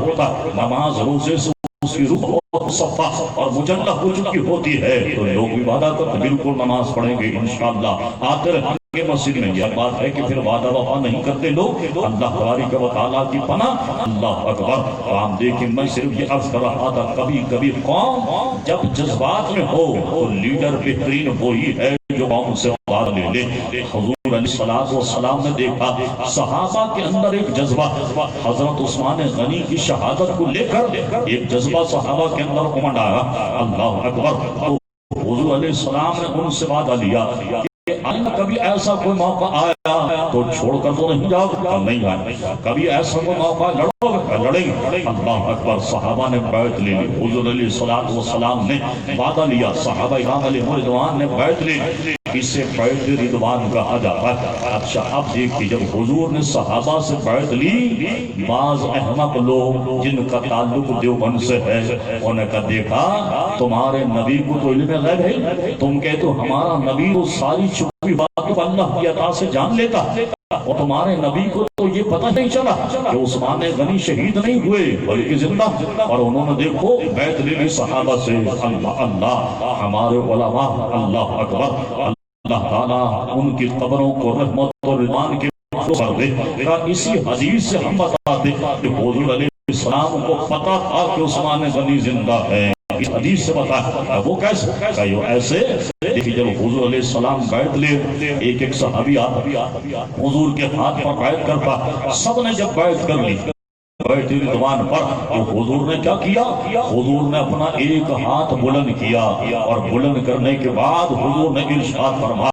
Speaker 1: ہوتا، نماز روزے سے اس کی روح اور صفا اور مجلہ ہو چکی ہوتی ہے تو لوگ بھی وعدہ کرتے بالکل نماز پڑھیں گے انشاءاللہ، آتے رہیں گے مسجد میں۔ یہ بات ہے کہ پھر وعدہ وفا نہیں کرتے لوگ، اللہ تبارک و تعالیٰ کی پناہ۔ اللہ اکبر۔ تو آپ دیکھیں، میں صرف یہ عرض کر رہا تھا، کبھی کبھی قوم جب جذبات میں ہو تو لیڈر بہترین وہی ہے جو قوم سے بات لے لے۔ حضور علیہ السلام نے دیکھا صحابہ کے اندر ایک جذبہ، حضرت عثمان غنی کی شہادت کو لے کر ایک جذبہ صحابہ کے اندر امنڈ آیا۔ اللہ اکبر۔ تو حضور علیہ السلام نے ان سے وعدہ لیا کہ کبھی ایسا کوئی موقع آیا تو چھوڑ کر تو نہیں جاؤ، نہیں آئے، کبھی ایسا کوئی موقع لڑیں گے۔ اللہ اکبر۔ صحابہ نے بیعت لے لی، حضور علیہ السلام نے وعدہ لیا، صحابہ اکرام علیہ رضوان نے بیعت لی، اسے بیعت رضوان کہا جاتا ہے۔ اچھا اب دیکھیے، جب حضور نے صحابہ سے بیعت لی، بعض احمق لوگ جن کا تعلق دیوبند سے ہے انہوں نے کہا دیکھا تمہارے نبی کو تو علم غیب ہے، تم کہتے ہو ہمارا نبی وہ ساری چھپی باتوں کو اللہ کی عطا سے جان لیتا، اور تمہارے نبی کو تو یہ پتہ نہیں چلا کہ عثمان غنی شہید نہیں ہوئے بلکہ زندہ۔ اور انہوں نے دیکھو بیعت لے لی صحابہ سے۔ اللہ اللہ، ہمارے علماء، اللہ اکبر، اللہ تعالیٰ ان کی قبروں کو رحمت اور رضوان کے کر دے۔ اسی حدیث سے ہم بتاتے کہ حضور علیہ السلام کو پتہ تھا کہ عثمان غنی زندہ ہے، اس حدیث سے بتا۔ وہ کیسے؟ ایسے دیکھیے، جب حضور علیہ السلام بیعت لے، ایک صحابی حضور کے ہاتھ پر بیعت کرتا، سب نے جب بیعت کر لی بیعت رضوان پر، تو حضور نے کیا کیا؟ حضور نے اپنا ایک ہاتھ بلند کیا، اور بلند کرنے کے بعد حضور نے ارشاد فرمایا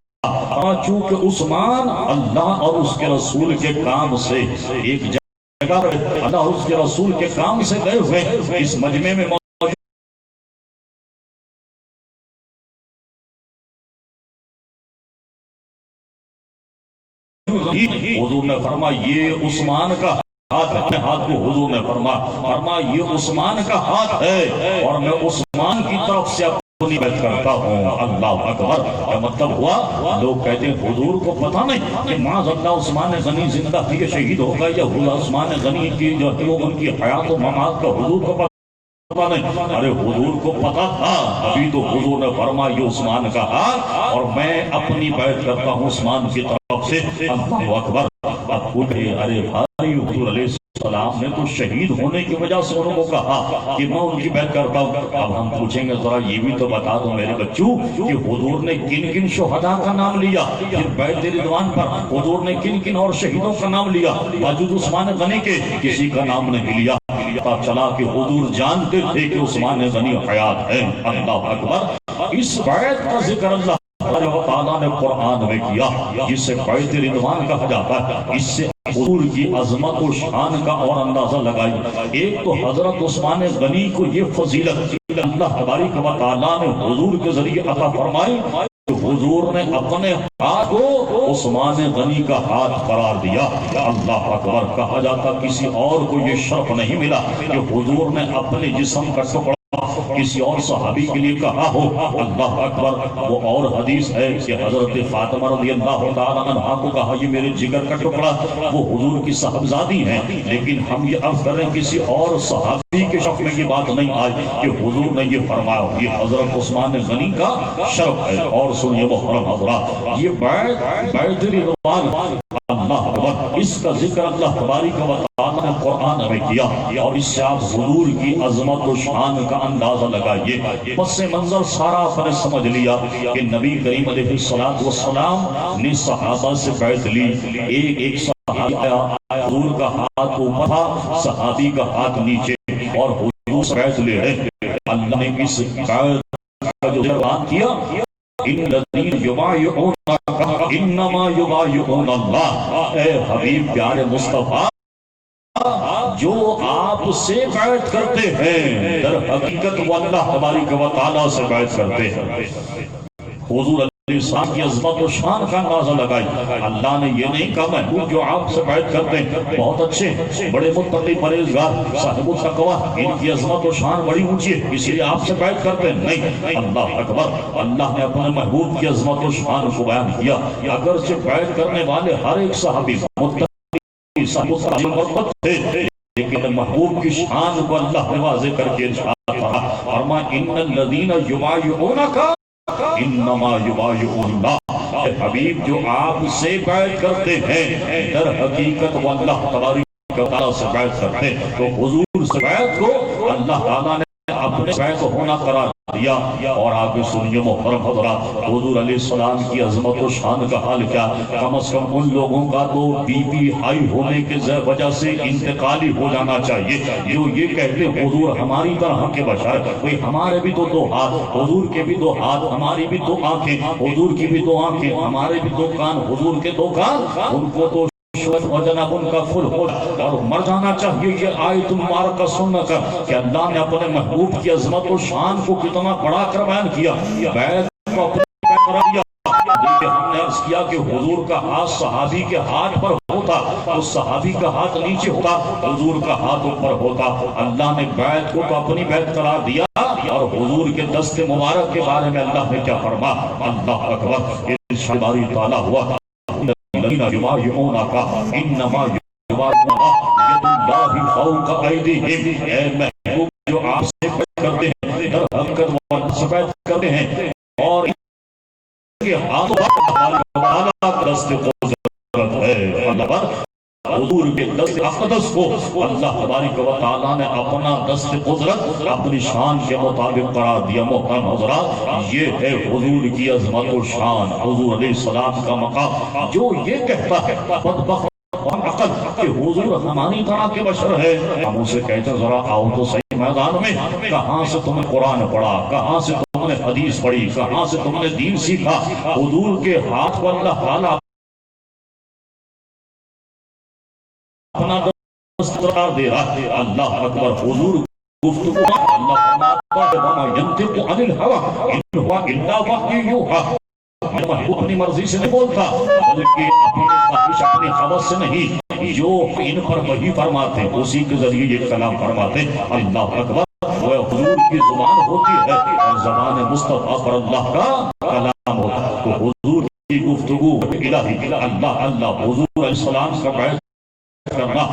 Speaker 1: چونکہ عثمان اللہ اور اس کے رسول کے کام سے ایک جگہ اللہ اور اس کے رسول کے کام سے گئے ہوئے اس مجمع میں حضور نے فرمایا یہ عثمان کا ہاتھ ہے۔ اپنے ہاتھ کو حضور نے فرمایا یہ عثمان کا ہاتھ ہے، اور میں عثمان کی طرف سے اپنی بیعت کرتا ہوں۔ اللہ اکبر۔ کیا مطلب ہوا؟ لوگ کہتے ہیں حضور کو پتہ نہیں کہ معاذ اللہ عثمان غنی زندہ تھی یا شہید ہوگا، یا عثمان غنی کی جو ان کی حیات و ممات کا حضور کو پتہ نہیں؟ ارے حضور کو پتہ تھا، ابھی تو حضور نے فرمایا یہ عثمان کا ہاتھ، اور میں اپنی بیعت کرتا ہوں عثمان کی طرف سے۔ اللہ اکبر۔ اب پوچھے ارے بھائی، حضور علیہ السلام نے تو شہید ہونے کی وجہ سے انہوں کو کہا کہ میں ان کی بیعت کرتا ہوں۔ اب ہم پوچھیں گے ذرا یہ بھی تو بتا دو میرے بچوں کہ حضور نے کن کن شہداء کا نام لیا؟ پھر بیعت رضوان پر حضور نے کن کن اور شہیدوں کا نام لیا؟ باوجود عثمان غنی کے کسی کا نام نہیں لیا۔ پتا چلا کہ حضور جانتے تھے کہ عثمان غنی حیات ہے۔ اللہ اکبر۔ اس بیعت کا ذکر اللہ تعالیٰ نے قرآن میں کیا، جسے بیعت رضوان کہا جاتا ہے۔ اس سے حضور کی عظمت و شان کا اور اندازہ لگائی۔ ایک تو حضرت عثمان غنی کو یہ فضیلت اللہ تبارک و تعالیٰ نے حضور کے ذریعے عطا فرمائی کہ حضور نے اپنے ہاتھ کو عثمان غنی کا ہاتھ قرار دیا۔ اللہ اکبر۔ کہا جاتا کسی اور کو یہ شرف نہیں ملا کہ حضور نے اپنے جسم کا ٹکڑا کسی اور صحابی کے لیے کہا ہو۔ اللہ اکبر۔ وہ اور حدیث ہے کہ حضرت فاطمہ رضی اللہ تعالیٰ عنہا کو کہا یہ میرے جگر کا ٹکڑا، وہ حضور کی صاحبزادی ہیں، لیکن ہم یہ عرض کریں کسی اور صحابی کے شرف میں یہ بات نہیں آئی کہ حضور نے یہ فرمایا۔ یہ حضرت عثمان غنی کا شرف ہے۔ اور سنیے محترم حضرات، یہ بیعت رضوان، اللہ اکبر، اس کا ذکر اللہ تبارک و تعالیٰ نے قرآن میں کیا، اور اس سے آپ حضور کی عظمت و شان کا اندازہ لگائیے۔ پس منظر سارا آپ نے سمجھ لیا کہ نبی کریم علیہ السلام نے صحابہ سے بیعت لی۔ ایک صحابی آیا، حضور کا ہاتھ اوپر تھا، صحابی کا ہاتھ نیچے، اور حضور سے بیعت لے رہے۔ اللہ نے اس بیعت کا جو اعلان کیا، ان الذین یبایعونک انما یبایعون اللہ، اے حبیب پیارے مصطفیٰ، جو آپ سے بیعت کرتے ہیں در حقیقت وہ اللہ تبارک و تعالیٰ سے بیعت کرتے ہیں۔ حضور علیہ السلام کی عظمت و شان کا اندازہ لگائی۔ اللہ نے یہ نہیں کہا محبوب جو آپ سے بیعت کرتے ہیں بہت اچھے، بڑے متقی پرہیزگار صاحب التقویٰ، ان کی عظمت و شان بڑی اونچی ہے اسی لیے آپ سے بیعت کرتے ہیں، نہیں۔ اللہ اکبر۔ اللہ نے اپنے محبوب کی عظمت و شان کو بیان کیا۔ اگرچہ بیعت کرنے والے ہر ایک صحابی متقی صاحب التقویٰ تھے، لیکن محبوب کی شان کو اللہ نے واضح کر کے ارشاد ان الذین یبایعونک انما یبایعون اللہ، حبیب جو آپ سے بیعت کرتے ہیں در حقیقت وہ اللہ تبارک و تعالیٰ سے بیعت کرتے ہیں۔ تو حضور سے بیعت کو اللہ تعالیٰ نے اپنے بیعت ہونا قرار دیا۔ اور آگے سنیے محترم حضرات، حضور علیہ السلام کی عظمت و شان کا حال کیا، کم از کم ان لوگوں کا تو بی پی ہائی ہونے کے وجہ سے انتقالی ہو جانا چاہیے جو یہ کہتے حضور ہماری طرح کے بشر، کوئی ہمارے بھی تو دو ہاتھ، حضور کے بھی دو ہاتھ، ہماری بھی دو آنکھیں، حضور کی بھی دو آنکھیں، ہمارے بھی دو کان، حضور کے دو کان، ان کو تو اور جناب ان کا فل ہو اور مر جانا چاہیے۔ یہ آیت مبارکہ سننا کر کہ اللہ نے اپنے محبوب کی عظمت و شان کو کتنا بڑا کر بیان کیا، بیعت کو اپنے بیعت کرا دیا۔ دیکھیں ہم نے عرض کیا کہ حضور کا ہاتھ صحابی کے ہاتھ پر ہوتا تو صحابی کا ہاتھ نیچے ہوتا، حضور کا ہاتھ اوپر ہوتا۔ اللہ نے بیعت کو تو اپنی بیعت قرار دیا، اور حضور کے دست مبارک کے بارے میں اللہ نے کیا فرما، اللہ اکبر، ارشاد باری تعالیٰ ہوا الذین یبایعونک انما یبایعون اللہ ید اللہ فوق ایدیہم، اے محبوب جو آپ سے بیعت کرتے ہیں در حقیقت وہ اللہ سے بیعت کرتے ہیں، اور ان کے ہاتھوں پر دست قدرت ہے۔ اللہ حضور کے دست اقدس کو اللہ تبارک و تعالیٰ نے اپنا دست قدرت اپنی شان کے مطابق قرار دیا۔ محترم حضرات، یہ ہے حضور کی عظمت و شان، حضور علیہ السلام کا مقام۔ جو یہ کہتا ہے بدبخت عقل کہ حضور ہماری طرح کے بشر ہے، ہم اسے کہتے ذرا آؤ تو صحیح میدان میں، کہاں سے تم نے قرآن پڑھا، کہاں سے تم نے حدیث پڑھی، کہاں سے تم نے دین سیکھا؟ حضور کے ہاتھ پر اللہ تعالیٰ اپنا دست قرار دے رہا ہے۔ اللہ اکبر، حضور گفتگو اللہ فرماتا ہے وما ینطق عن الہوی ان ہوا الا وحی یوحی، محبوب اپنی مرضی سے نہیں بولتا بلکہ اپنی خواہش اپنی حوث سے نہیں، جو ان پر وحی فرماتے ہیں اسی کے ذریعے یہ کلام فرماتے ہیں۔ اللہ اکبر، وہ حضور کی زبان ہوتی ہے اور زبان مصطفیٰ پر اللہ کا کلام ہوتا ہے۔ تو حضور کی گفتگو الہی، اللہ اللہ، حضور علیہ السلام کا بیعت کرنا،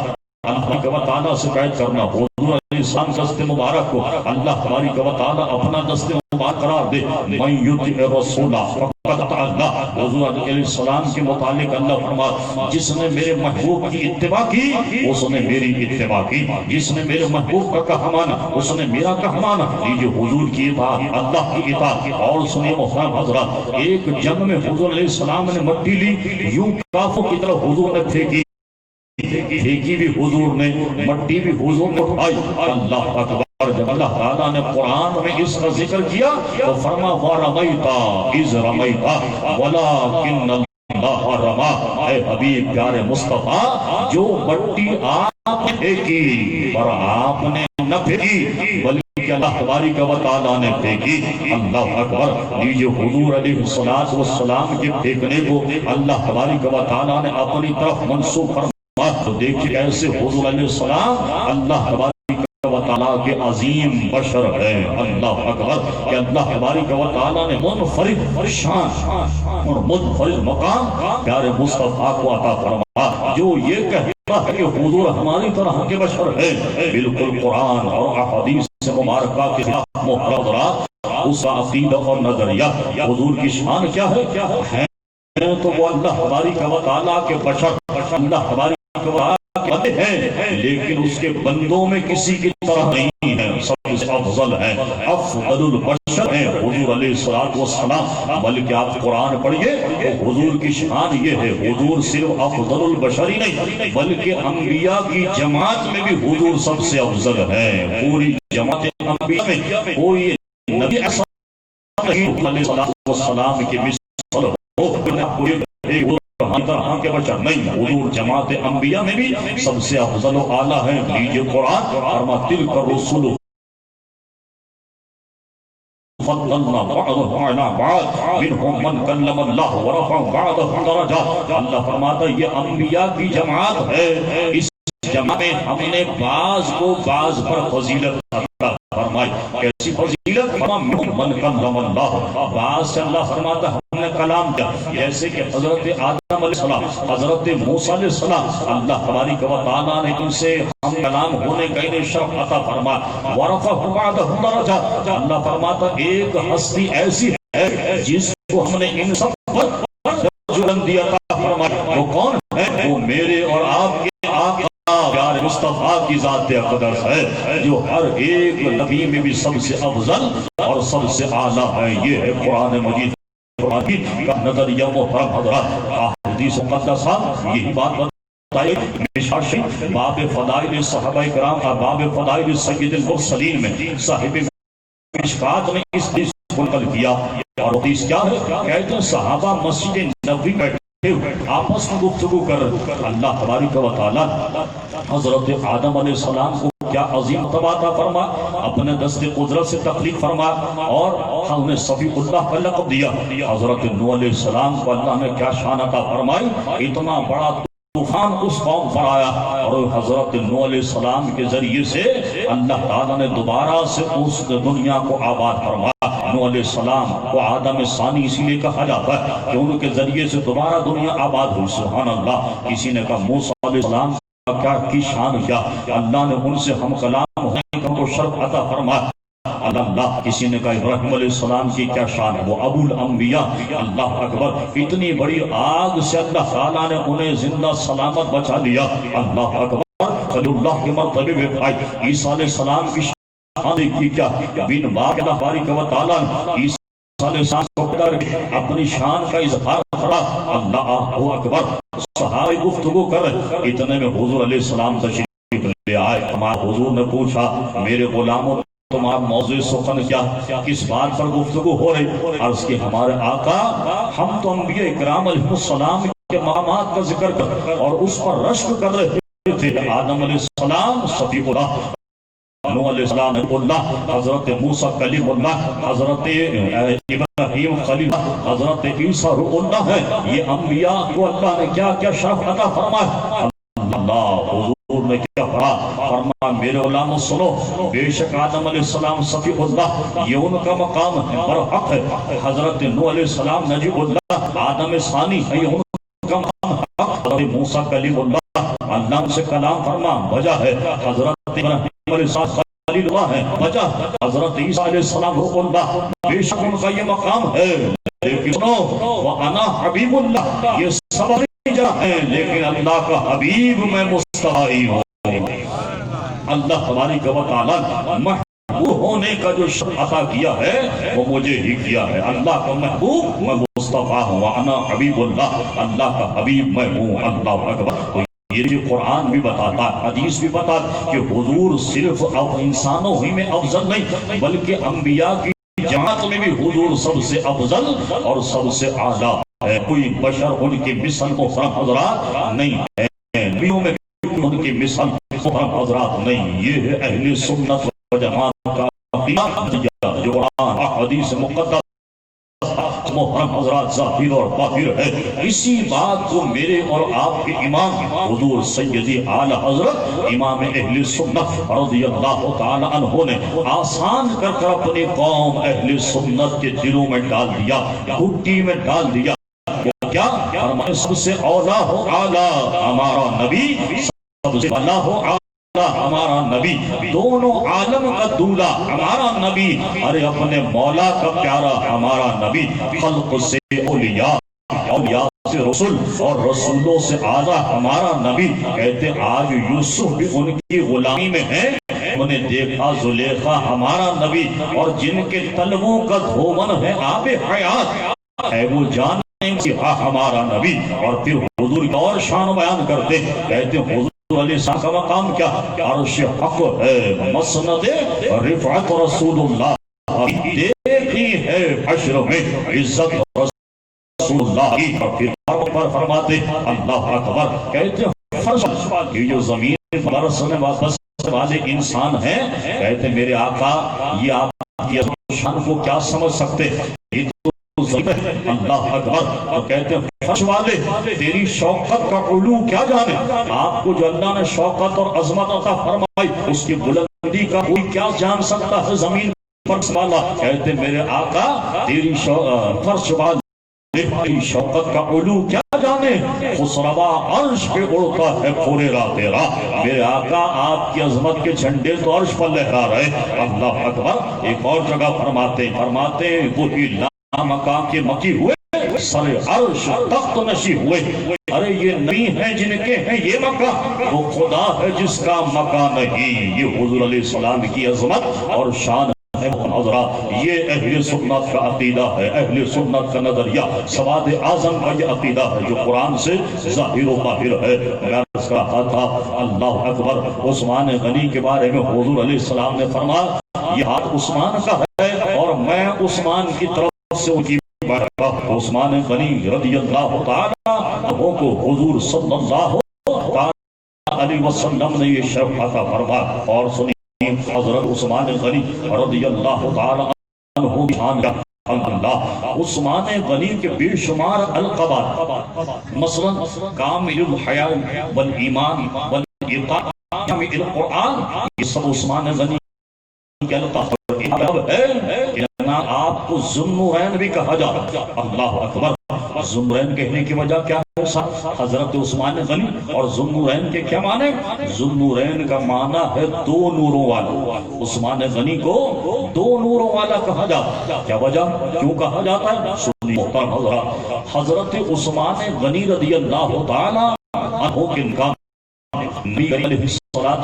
Speaker 1: اللہ و تعالیٰ سے بیعت کرنا، حضور علیہ السلام دست مبارک کو اللہ تبارک و تعالیٰ اپنا دست مبارک قرار دے۔ من یطع الرسول فقد اطاع اللہ، حضور علیہ السلام کے متعلق اللہ فرما جس نے میرے محبوب کی اتباع کی اس نے میری اتباع کی، جس نے میرے محبوب کا کہا مانا اس نے میرا کہا مانا۔ یہ حضور کی اطاعت، اللہ کی اطاعت۔ اور سنیے محترم حضرات، ایک جنگ میں حضور علیہ السلام نے مٹی لی، یوں کافوں کی طرف حضور نے پھینکی، پھینکی بھی حضور نے، مٹی بھی حضور نے اٹھائی۔ اللہ اکبر، جب اللہ تعالیٰ نے قرآن میں اس کا ذکر کیا تو فرما وَرَمَيْتَ إِذْ رَمَيْتَ وَلَكِنَّ اللَّهَ رَمَى، اے حبیب پیارے مصطفیٰ، جو مٹی آپ نے پھینکی پر آپ نے نہ پھینکی بلکہ اللہ تبارک و تعالیٰ نے پھینکی۔ اللہ اکبر، یہ حضور علیہ السلام کے پھینکنے کو اللہ تبارک و تعالیٰ نے اپنی طرف منسوخ فرمایا۔ تو دیکھیے ایسے حضور علیہ السلام اللہ تبارک و تعالیٰ کے عظیم بشر ہے۔ اللہ اکبر، کہ اللہ تبارک و تعالیٰ نے منفرد شان اور منفرد مقام پیارے مصطفیٰ کو عطا فرمایا۔ جو یہ کہتا ہے کہ حضور ہماری طرح کے بشر ہے، بالکل قرآن اور احادیث سے مبارکہ کے خلاف محرضات، اس کا عقیدہ اور نظریہ۔ حضور کی شان کیا ہے تو وہ اللہ تبارک و تعالیٰ کے بشر، اللہ تبارک بندے ہیں، لیکن اس کے بندوں میں کسی کی طرح نہیں ہے، سب سے افضل ہے، افضل البشر ہیں حضور علیہ السلام۔ بلکہ آپ قرآن پڑھیے تو حضور کی شان یہ ہے، حضور صرف افضل البشر ہی نہیں بلکہ انبیاء کی جماعت میں بھی حضور سب سے افضل ہے۔ پوری جماعت انبیاء میں کوئی نبی ایسا نہیں علیہ السلام کی مثل ہو طرح کے بشر نہیں، حضور جماعت انبیاء میں بھی سب سے افضل و اعلیٰ ہے۔ لیجئے قرآن فرما تلک الرسل فضلنا بعضهم على بعض منهم من کلم اللہ ورفع بعضهم درجات۔ اللہ فرماتا ہے یہ انبیاء کی جماعت ہے، اس جماعت میں ہم نے بعض کو بعض پر فضیلت عطا فرمائی۔ کیسی فضیلت؟ من کلم اللہ، بعض سے اللہ فرماتا ہم نے کلام کیا، جیسے کہ حضرت آدم علیہ السلام، حضرت موسیٰ علیہ السلام، اللہ تبارک و تعالیٰ نے ان سے ہم کلام ہونے کا انہیں شرف عطا فرمایا۔ وَرَفَعَ بَعْضَهُمْ دَرَجَاتٍ، اللہ فرماتا ایک ہستی ایسی ہے جس کو ہم نے ان سب پر بلندی عطا فرمائی۔ وہ کون ہے؟ وہ میرے اور آپ کے آقا پیارے مصطفیٰ کی ذات اقدس ہے، جو ہر ایک نبی میں بھی سب سے افضل اور سب سے اعلیٰ ہے۔ یہ ہے قرآن مجید کا نظریہ محترم حضرات۔ حدیث مقدسہ یہی بات باب فضائل صحابہ کرام کا باب فضائل سید المرسلین میں صاحب مشکات نے اس حدیث کو نقل کیا، اور حدیث کیا ہے؟ کہتے ہیں صحابہ مسجد نبوی بیٹھے ہوئے آپس میں گفتگو کر اللہ تبارک و تعالیٰ حضرت آدم علیہ السلام کو کیا عظیم عطا فرما، اپنے دست قدرت سے تخلیق فرما، اور ہم نے صفی اللہ کا لقب دیا۔ حضرت نوح علیہ السلام کو اللہ نے کیا شان عطا فرمائی، اتنا بڑا طوفان اس قوم پر آیا، اور حضرت نوح علیہ السلام کے ذریعے سے اللہ تعالیٰ نے دوبارہ سے اس دنیا کو آباد فرمایا۔ نوح علیہ السلام کو آدم ثانی اسی لیے کہا جاتا ہے کہ ان کے ذریعے سے دوبارہ دنیا آباد ہوئی۔ سبحان اللہ۔ کسی نے کہا موسیٰ علیہ السلام کیا کی شان کیا، اللہ نے ان سے ہم کلام ہونے کا کو شرف عطا فرمایا۔ اللہ کسی نے کہا ابراہیم علیہ السلام کی کیا شان ہے، وہ ابو الانبیاء۔ اللہ اکبر، اتنی بڑی آگ سے اللہ تعالیٰ نے انہیں زندہ سلامت بچا لیا۔ اللہ اکبر، خلیل اللہ کے مرتبے میں آئی۔ عیسیٰ علیہ السلام کی شان کی کیا، بن باق اللہ بارک و تعالیٰ عیسیٰ علیہ السلام کو کر اپنی شان کا اظہار کرا۔ اللہ اکبر، صحابہ گفتگو کر رہے، اتنے میں حضور علیہ السلام تشریف لے آئے۔ ہمارے حضور نے پوچھا میرے غلاموں تمہارا موضوع سخن کیا، کس بات پر گفتگو ہو رہی؟ عرض کی ہمارے آقا ہم تو انبیاء اکرام علیہ السلام کے مقامات کا ذکر کر اور اس پر رشک کر رہے تھے۔ آدم علیہ السلام صفی اللہ، نوح علیہ السلام اللہ، حضرت موسیٰ کلیم اللہ، حضرت ابراہیم خلیل اللہ، حضرت عیسیٰ روح اللہ ہے۔ یہ انبیاء کو اللہ نے کیا کیا شرف عطا فرمایا۔ اللہ حضور نے کیا فرمایا، میرے غلاموں سنو، بے شک آدم علیہ السلام صفی اللہ یہ ان کا مقام ہے برحق ہے، حضرت نوح علیہ السلام نجیب اللہ آدم ثانی ہے، یہ ان کا مقام ہے حق، حضرت موسیٰ کلیم اللہ اللہ سے کلام فرما بجا ہے، حضرت ابراہیم علیہ السلام خلیل اللہ ہے بجا، حضرت عیسیٰ علیہ السلام روح اللہ بے شک ان کا یہ مقام ہے۔ لیکن سنو، وَأَنَا حَبِيبُ اللَّهِ، یہ سب ہے لیکن اللہ کا حبیب میں مصطفی ہوں۔ اللہ تبارک و تعالیٰ محبوب ہونے کا جو شرف عطا کیا ہے وہ مجھے ہی کیا ہے۔ اللہ کا محبوب میں مصطفی ہوں، وَأَنَا حَبِيبُ اللَّهِ، اللہ کا حبیب میں ہوں۔ اللہ اکبر۔ یہ قرآن بھی بتاتا ہے، حدیث بھی بتاتا کہ حضور صرف اب انسانوں ہی میں افضل نہیں بلکہ انبیاء کی جماعت میں بھی حضور سب سے افضل اور سب سے اعلیٰ ہے۔ کوئی بشر ان کی مثل محترم حضرات نہیں ہے، نبیوں میں ان کی مثل محترم حضرات نہیں۔ یہ ہے اہل سنت و جماعت کا عقیدہ جو قرآن حدیث مقدس محترم حضرات ظاہر اور باطن ہے۔ اسی بات کو میرے اور آپ کے امام حضور سیدی اعلی حضرت امام اہل سنت رضی اللہ تعالی عنہ نے آسان کر کر اپنی قوم اہل سنت کے دلوں میں ڈال دیا، گھٹی میں ڈال دیا۔ کیا فرمایا؟ سب سے اولا ہو اعلیٰ ہمارا نبی، سب سے اولا ہو ہمارا نبی، دونوں عالم کا دولہ ہمارا نبی، ارے اپنے مولا کا پیارا ہمارا نبی، خلق سے اولیاء، اولیاء سے رسول اور رسولوں سے اعلیٰ ہمارا نبی۔ کہتے آج یوسف بھی ان کی غلامی میں ہیں، انہیں دیکھا زلیخا ہمارا نبی، اور جن کے تلووں کا دھومن ہے آب حیات ہے وہ جان ہمارا نبی۔ اور پھر حضور کا اور شان بیان کرتے، کہتے حضور علیہ السلام کا مقام کیا، عرش حق ہے، مسند رفعت رسول اللہ، دیکھی ہے حشر میں عزت رسول اللہ کی۔ اور پھر پر فرماتے اللہ اکبر، کہتے فرش یہ جو زمین پر رسنے واپس والے انسان ہیں، کہتے میرے آقا یہ آپ کی شان کو کیا سمجھ سکتے، یہ تو اللہ اکبر۔ اور کہتے ہیں فرش والے تیری شوقت کا علو کیا جانے، آپ کو جو اللہ نے شوقت اور عظمت عطا فرمائی اس کی بلندی کا کوئی کیا جان سکتا ہے زمین فرش والا۔ کہتے میرے آقا تیری فرش والے شوقت کا علو کیا جانے، خسروا عرش پہ اڑتا ہے پھریرا تیرا، میرے آقا آپ کی عظمت کے جھنڈے تو عرش پر لہرا رہے۔ اللہ اکبر۔ ایک اور جگہ فرماتے وہی لامکان کے مکی ہوئے، سر عرش تخت نشی ہوئے۔ ارے یہ نبی ہیں جن کے ہیں یہ مکہ، وہ خدا ہے جس کا مکہ نہیں۔ یہ حضور علیہ السلام کی عظمت اور شان ہے۔ یہ اہل سنت کا عقیدہ ہے، اہل سنت کا نظریہ، سواد اعظم کا یہ عقیدہ ہے جو قرآن سے ظاہر و باہر ہے۔ میں اس کا ہاتھ اللہ اکبر۔ عثمان غنی کے بارے میں حضور علیہ السلام نے فرمایا یہ ہاتھ عثمان کا ہے اور میں عثمان کی طرف سے ان کی عثمان غنی رضی اللہ تعالی عنہ کو حضور صلی اللہ علیہ وسلم نے یہ شرف عطا فرمایا۔ اور سنی حضرت عثمان غنی رضی اللہ تعالی عنہ شان کا اللہ، عثمان غنی کے بے شمار القابات، مثلا کامل الحیاء والایمان والاتقان کامل القرآن، یہ سب عثمان غنی کے القاب ہے۔ آپ کو ذوالنورین بھی کہا جاتا۔ اللہ اکبر۔ ذوالنورین کہنے کی وجہ کیا ہے؟ حضرت عثمان غنی اور ذوالنورین کے کیا معنی؟ ذوالنورین کا معنی ہے دو نوروں والا۔ عثمان غنی کو دو نوروں والا کہا جاتا۔ کیا وجہ؟ کیوں کہا جاتا ہے؟ سنی محترم حضرات، حضرت عثمان غنی رضی اللہ تعالی عنہ کے نکاح نبی علیہ السلام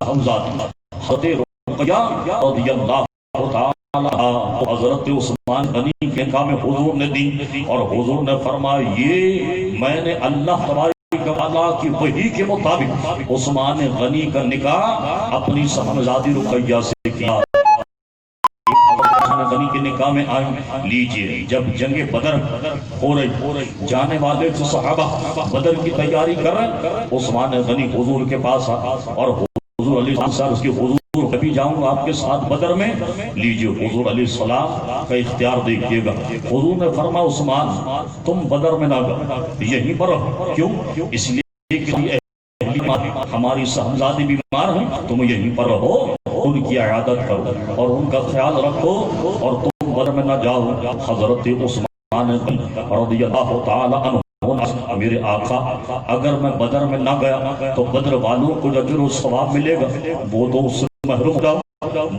Speaker 1: حمزات حضرت رقیہ رضی اللہ تعالی حضرت عثمان غنی کے نکاح میں حضور نے دی، اور حضور نے فرمایا یہ میں نے اللہ تبارک و تعالیٰ کی وحی کے مطابق عثمان غنی کا نکاح اپنی صاحبزادی رقیہ سے کیا۔ عثمان غنی کے نکاح میں آئیں لیجئے، جب جنگ بدر ہو رہی، جانے والے جو صحابہ بدر کی تیاری کر رہے، عثمان غنی حضور کے پاس اور حضور علیہ السلام اس کی حضور کبھی جاؤں گا آپ کے ساتھ بدر میں، لیجئے حضور علیہ السلام کا اختیار دیکھیے گا۔ حضور نے فرمایا عثمان تم بدر میں نہ گا، یہیں پر رہو۔ کیوں؟ اس لیے کہ ہماری صاحبزادی بیمار ہیں، تم یہیں پر رہو، ان کی عیادت کرو اور ان کا خیال رکھو اور تم بدر میں نہ جاؤ۔ حضرت عثمان رضی اللہ تعالی عنہ میرے آقا اگر میں بدر میں نہ گیا تو بدر والوں کو جو اجر و ثواب ملے گا وہ تو اس سے محروم ہو جاؤں،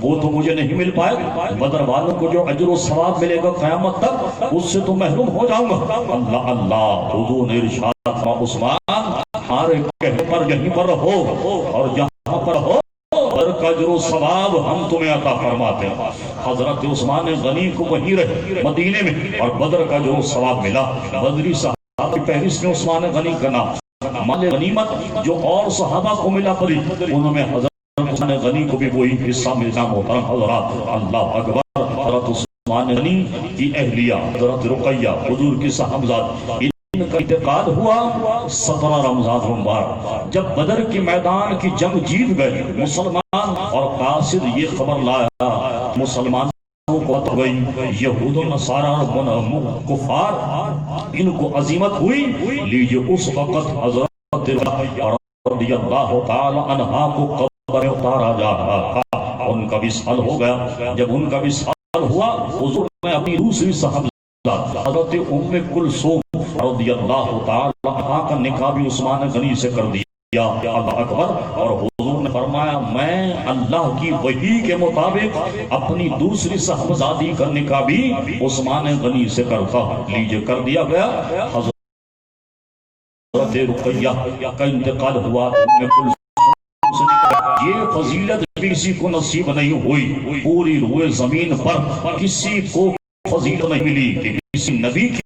Speaker 1: وہ تو مجھے نہیں مل پائے گا۔ بدر والوں کو جو اجر و ثواب ملے گا قیامت تک اس سے تو محروم ہو جاؤں گا۔ اللہ اللہ، حضور نے ارشاد فرمایا عثمان ہمارے کہنے پر یہیں پر رہو اور یہاں پر رہو، بدر کا اجر و ثواب ہم تمہیں عطا فرماتے ہیں۔ حضرت عثمان غنی کو وہیں رہے مدینے میں اور بدر کا اجر و ثواب ملا۔ بدری صاحب کی فہرست میں عثمان غنی کا نام، مال غنیمت جو اور صحابہ کو ملا پڑی انہوں میں حضرت عثمان غنی کو بھی وہی حصہ ملتا۔ محترم حضرات، اللہ اکبر۔ حضرت عثمان غنی کی اہلیہ حضرت رقیہ حضور کی صاحبزاد، ان کا انتقال ہوا 17 رمضان مبارک جب بدر کے میدان کی جنگ جیت گئے مسلمان، اور قاصد یہ خبر لایا مسلمان کو گئی یہود و نصارہ کفار ان کو عظیمت ہوئی، لیجئے اس وقت حضرت رضی اللہ تعالی عنہ کو قبر اتارا جا رہا تھا، ان کا وصال ہو گیا۔ جب ان کا وصال ہوا حضور نے اپنی دوسری صاحبزاد حضرت ام کلثوم رضی اللہ تعالی عنہ کا نکاح بھی عثمان غنی سے کر دیا۔ اللہ اکبر۔ اور حضور نے فرمایا میں اللہ کی وحی کے مطابق اپنی دوسری صاحبزادی کا نکاح بھی عثمان غنی سے کرتا، لیجئے کر دیا گیا۔ حضرت رقیہ کا انتقال ہوا، یہ فضیلت کسی کو نصیب نہیں ہوئی، پوری روئے زمین پر کسی کو فضیلت نہیں ملی کہ کسی نبی کی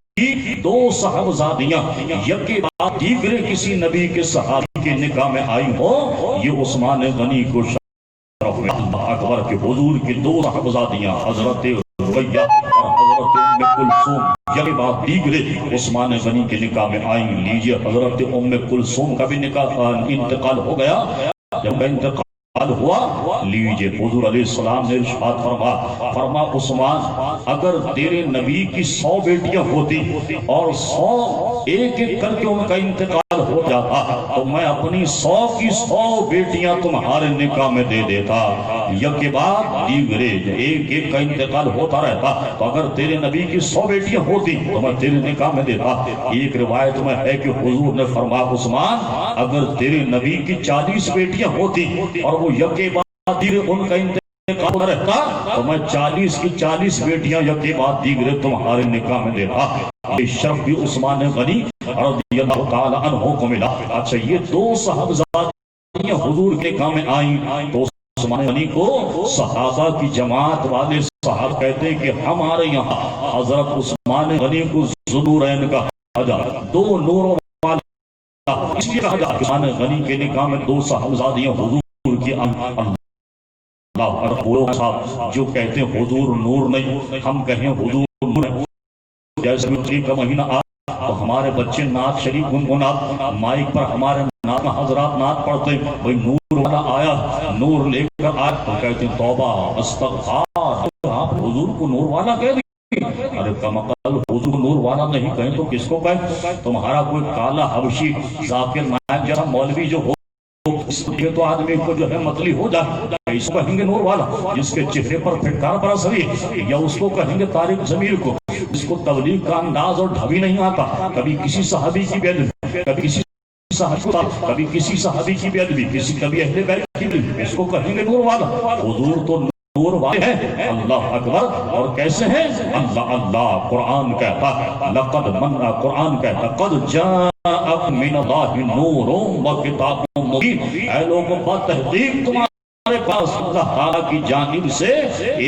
Speaker 1: دو صاحبزادیاں یکے بعد دیگرے کسی نبی کے صحابی کے نکاح میں آئی ہو، یہ عثمان غنی کو شرف ہے۔ اللہ اکبر کہ حضور کی دو صاحبزادیاں حضرت رقیہ اور حضرت ام کلثوم یکے بعد دیگرے عثمان غنی کے نکاح میں آئیں، لیجئے حضرت ام کلثوم کا بھی نکاح انتقال ہو گیا۔ جب انتقال ہوا لیجئے حضور علیہ السلام نے ارشاد فرما عثمان اگر تیرے نبی کی 100 بیٹیاں ہوتی اور 100 ایک ایک کر کے ان کا انتقال ہو جاتا تو تو میں اپنی 100 کی 100 بیٹیاں تمہارے نکاح میں دے دیتا، یک بعد دیگرے، ایک ایک کا انتقال ہوتا رہتا، تو اگر تیرے نبی کی 100 بیٹیاں ہوتی تو میں تیرے نکاح میں دیتا۔ ایک روایت میں ہے کہ حضور نے فرمایا عثمان اگر تیرے نبی کی 40 بیٹیاں ہوتی اور وہ یک بعد دیگرے ان کا انتقال رہتا تو میں 40 کی 40 بیٹیاں یک بعد دیگرے تمہارے نکاح میں دیتا۔ یہ شرف بھی عثمان غنی رضی اللہ تعالی عنہ کو ملا۔ اچھا یہ 2 صحابزادیاں حضور کے نکاح میں آئیں تو عثمان غنی کو صحابہ کی جماعت والے صحابہ کہتے ہیں کہ ہمارے یہاں حضرت عثمان غنی کو ذوالنورین کہا جاتا، 2 نوروں والا اس لیے کہا جاتا۔ عثمان غنی کے نکاح میں 2 صحابزادیاں حضور کی اللہ صاحب جو کہتے ہیں حضور نور نہیں، ہم کہیں حضور نور ہے۔ جیسے مٹری کا مہینہ آ تو ہمارے بچے نعت شریف گنگنات مائک پر ہمارے نعت حضرات نعت پڑھتے ہیں، بھئی نور والا آیا، نور لے کر آیا تو کہتے ہیں توبہ استغفار، آپ حضور کو نور والا کہہ دیں۔ ارے کمقل حضور کو نور والا نہیں کہیں تو کس کو کہیں؟ تمہارا کوئی کالا حبشی ذاکر نائک جیسا مولوی جو ہو یہ تو آدمی کو جو ہے مطلی ہو جائے، اس کو کہیں گے نور والا جس کے چہرے پر پھٹکار برس رہی ہے، یا اس کو کہیں گے طارق ضمیر کو جس کو تبلیغ کا انداز اور ڈھبی نہیں آتا، کبھی کسی صحابی کی بے ادبی، کبھی کسی کبھی کسی صحابی کی بے ادبی، کبھی اہل بیت کی بے ادبی، اس کو کہیں گے نور والا۔ حضور تو نور والے ہیں، اللہ اکبر۔ اور کیسے ہیں؟ اللہ اللہ قرآن کہتا ہے لقد من، قرآن کہتا ہے قد جاءکم من اللہ نور و کتاب مبین، اے لوگوں بتحقیق تمہارے پاس اللہ تعالیٰ کی جانب سے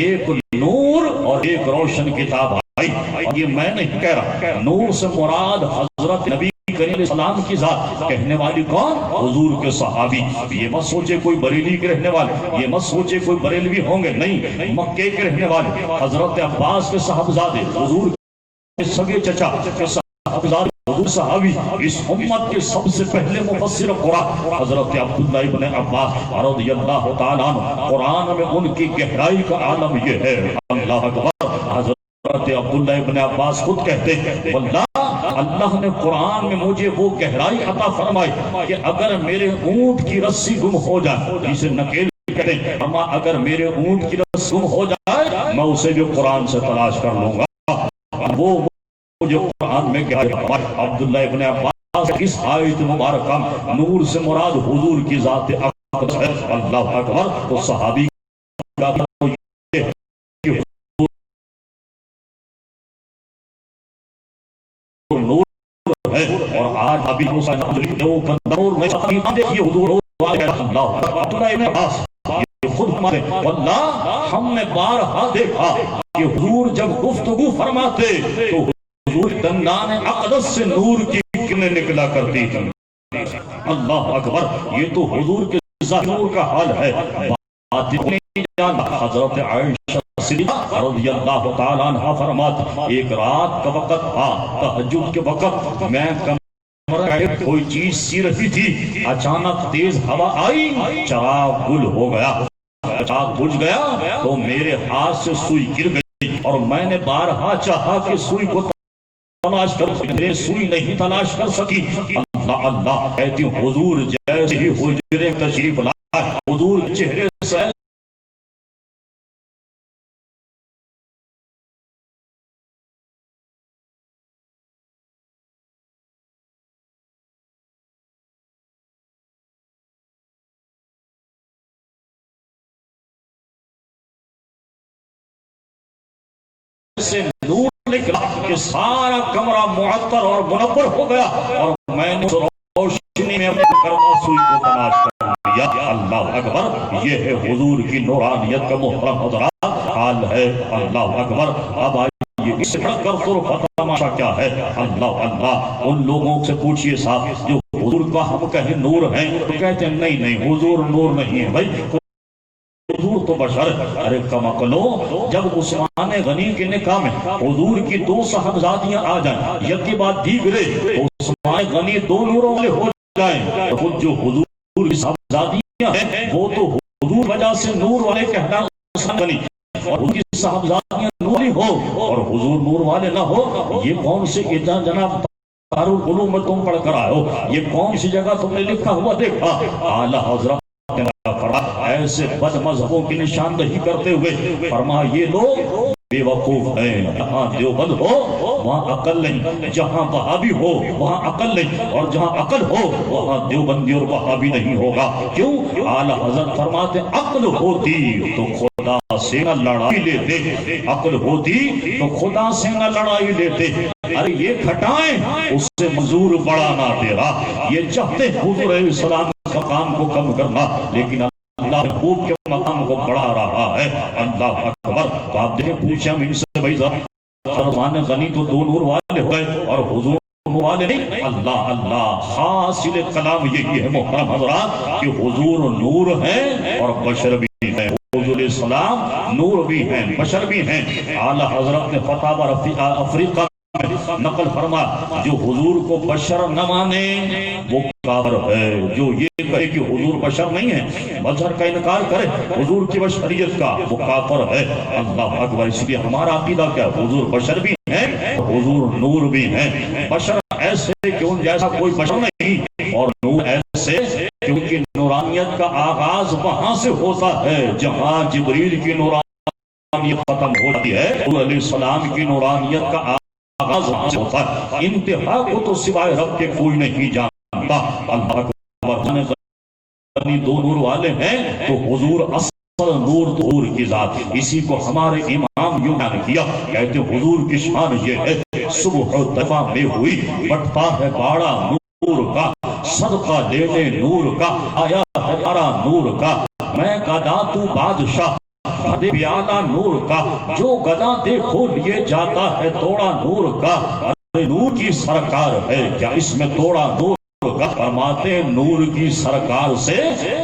Speaker 1: ایک نور اور ایک روشن کتاب آئی۔ اور یہ میں نہیں کہہ رہا، نور سے مراد حضرت نبی کریم علیہ السلام کی ذات، کہنے والی کون؟ حضور کے صحابی۔ یہ مت سوچے کوئی بریلی کے رہنے والے، یہ مت سوچے کوئی بریلوی ہوں گے، نہیں، مکے کے رہنے والے حضرت عباس کے صاحبزادے، حضور کے سگے چچا کے صاحبزادے، حضور صحابی، اس امت کے سب سے پہلے مفسر قرآن حضرت عبداللہ ابن عباس رضی اللہ تعالیٰ عنہ۔ قرآن میں ان کی گہرائی کا عالم یہ ہے، اللہ اکبر۔ حضرت عبداللہ ابن عباس خود کہتے ہیں واللہ اللہ نے قرآن میں مجھے وہ گہرائی عطا فرمائی کہ اگر میرے اونٹ کی رسی گم ہو جائے، جسے نکیل کہتے ہیں، اما اگر میرے اونٹ کی رسی گم ہو جائے میں اسے بھی قرآن سے تلاش کر لوں گا۔ وہ جو قرآن میں گہرائی فرمائی عبداللہ ابن عباس اس آیت مبارکہ نور سے مراد حضور کی ذات اقدس ہے، اللہ اکبر۔ تو صحابی کا نور ہے، اور آج ابھی نور میں دیکھیے حضور خود ہمارے واللہ ہم نے بارہا دیکھا کہ حضور جب گفتگو فرماتے تو حضور دندان اقدس سے نور کی کرنیں نکلا کرتی تھی، اللہ اکبر۔ یہ تو حضور کے ظاہر کا حال ہے، باطن نہیں جانا۔ حضرت عائشہ صدیقہ رضی اللہ تعالیٰ عنہ فرماتی ایک رات کا وقت تھا، تہجد کے وقت، میں کمرہ میں کوئی چیز سی رہی تھی، اچانک تیز ہوا آئی، چراغ گل ہو گیا، چراغ بجھ گیا تو میرے ہاتھ سے سوئی گر گئی، اور میں نے بارہا چاہا کہ سوئی کو تلاش کر سکے، سوئی نہیں تلاش کر سکی۔ اللہ اللہ کہتی ہوں حضور جیسے ہی حجرے تشریف لائے، حضور چہرے سے سے نور نکلا کہ سارا کمرہ معطر اور منور ہو گیا، اور میں نے روشنی میں اپنے کردہ سوئی کو تلاش کر لیا، اللہ اکبر۔ یہ ہے حضور کی نورانیت کا محترم حضرات حال ہے، اللہ اکبر۔ اب آئیے اس سے کر طرف تماشا کیا ہے، اللہ اللہ۔ ان لوگوں سے پوچھئے صاحب جو حضور کا ہم کہیں نور ہیں تو کہتے ہیں نہیں نہیں حضور نور نہیں ہے، بھائی حضور تو بشر۔ ارے کمقلو، جب عثمان غنی کے نکاح میں حضور کی 2 صاحبزادیاں آ جائیں یک کے بعد دیگرے، تو عثمان غنی 2 نوروں والے ہو جائیں، خود جو حضور کی صاحبزادیاں ہیں وہ تو حضور وجہ سے نور والے کہنا عثمان غنی، اور ان کی صاحبزادیاں نور والی ہو اور حضور نور والے نہ ہو، یہ کون سے جناب دارالعلوم میں تم پڑھ کر آئے ہو، یہ کون سی جگہ تم نے لکھا ہوا دیکھا؟ اعلیٰ حضرت نے فرمایا ایسے بد مذہبوں کی نشاندہی کرتے ہوئے فرمایا یہ لوگ بے وقوف ہیں، جہاں دیوبند ہو وہاں عقل نہیں، جہاں وہابی ہو وہاں عقل نہیں، اور جہاں عقل ہو وہاں دیوبندی اور وہابی نہیں ہوگا۔ کیوں؟ اعلیٰ حضرت فرماتے عقل ہوتی تو خدا سے نہ لڑائی لیتے، عقل ہوتی تو خدا سے نہ لڑائی لیتے۔ ارے یہ گھٹائیں اس سے منظور بڑھانا تیرا، یہ چاہتے حضور علیہ السلام کے مقام کو کم کرنا، لیکن اللہ محبوب کے مقام کو بڑھا رہا ہے۔ اللہ اکبر۔ تو آپ دیکھیں پوچھا ہم ان سے بھائی سلمان غنی تو دو نور والے ہوئے اور حضور نور والے نہیں؟ اللہ اللہ، حاصل کلام یہی ہے محترم حضرات کہ حضور نور ہیں اور بشر بھی ہیں، حضور علیہ السلام نور بھی ہیں بشر بھی ہیں۔ اعلیٰ حضرت نے فتاوی افریقہ نقل فرما جو حضور کو بشر نہ مانے وہ کافر ہے، جو یہ کہے کہ حضور بشر نہیں ہے، مظہر کا انکار کرے حضور کی بشریت کا، وہ کافر ہے۔ اللہ اکبر۔ اس لیے ہمارا عقیدہ کیا؟ حضور بشر بھی ہیں حضور نور بھی ہیں۔ بشر ایسے کہ ان جیسا کوئی بشر نہیں، اور نور ایسے کیونکہ نورانیت کا آغاز وہاں سے ہوتا ہے جہاں جبریل کی نورانیت ختم ہوتی ہے، حضور علیہ السلام کی نورانیت کا آغاز ہوتا ہے۔ انتہا کو تو سوائے رب کے کوئی نہیں جانتا۔ اللہ اکبر۔ دو نور والے ہیں تو حضور اصل نور تو حضور کی ذات، اسی کو ہمارے امام یوں بیان کیا، کہتے حضور کی شان یہ ہے صبح دفع میں ہوئی بٹتا ہے باڑا نور کا، صدقہ لینے نور کا آیا ہے بارہ نور کا، میں گدا تو بادشاہ دے پیالہ نور کا، جو گدا دیکھو لیے جاتا ہے توڑا نور کا، نور کی سرکار ہے کیا اس میں توڑا نور کا؟ فرماتے نور کی سرکار سے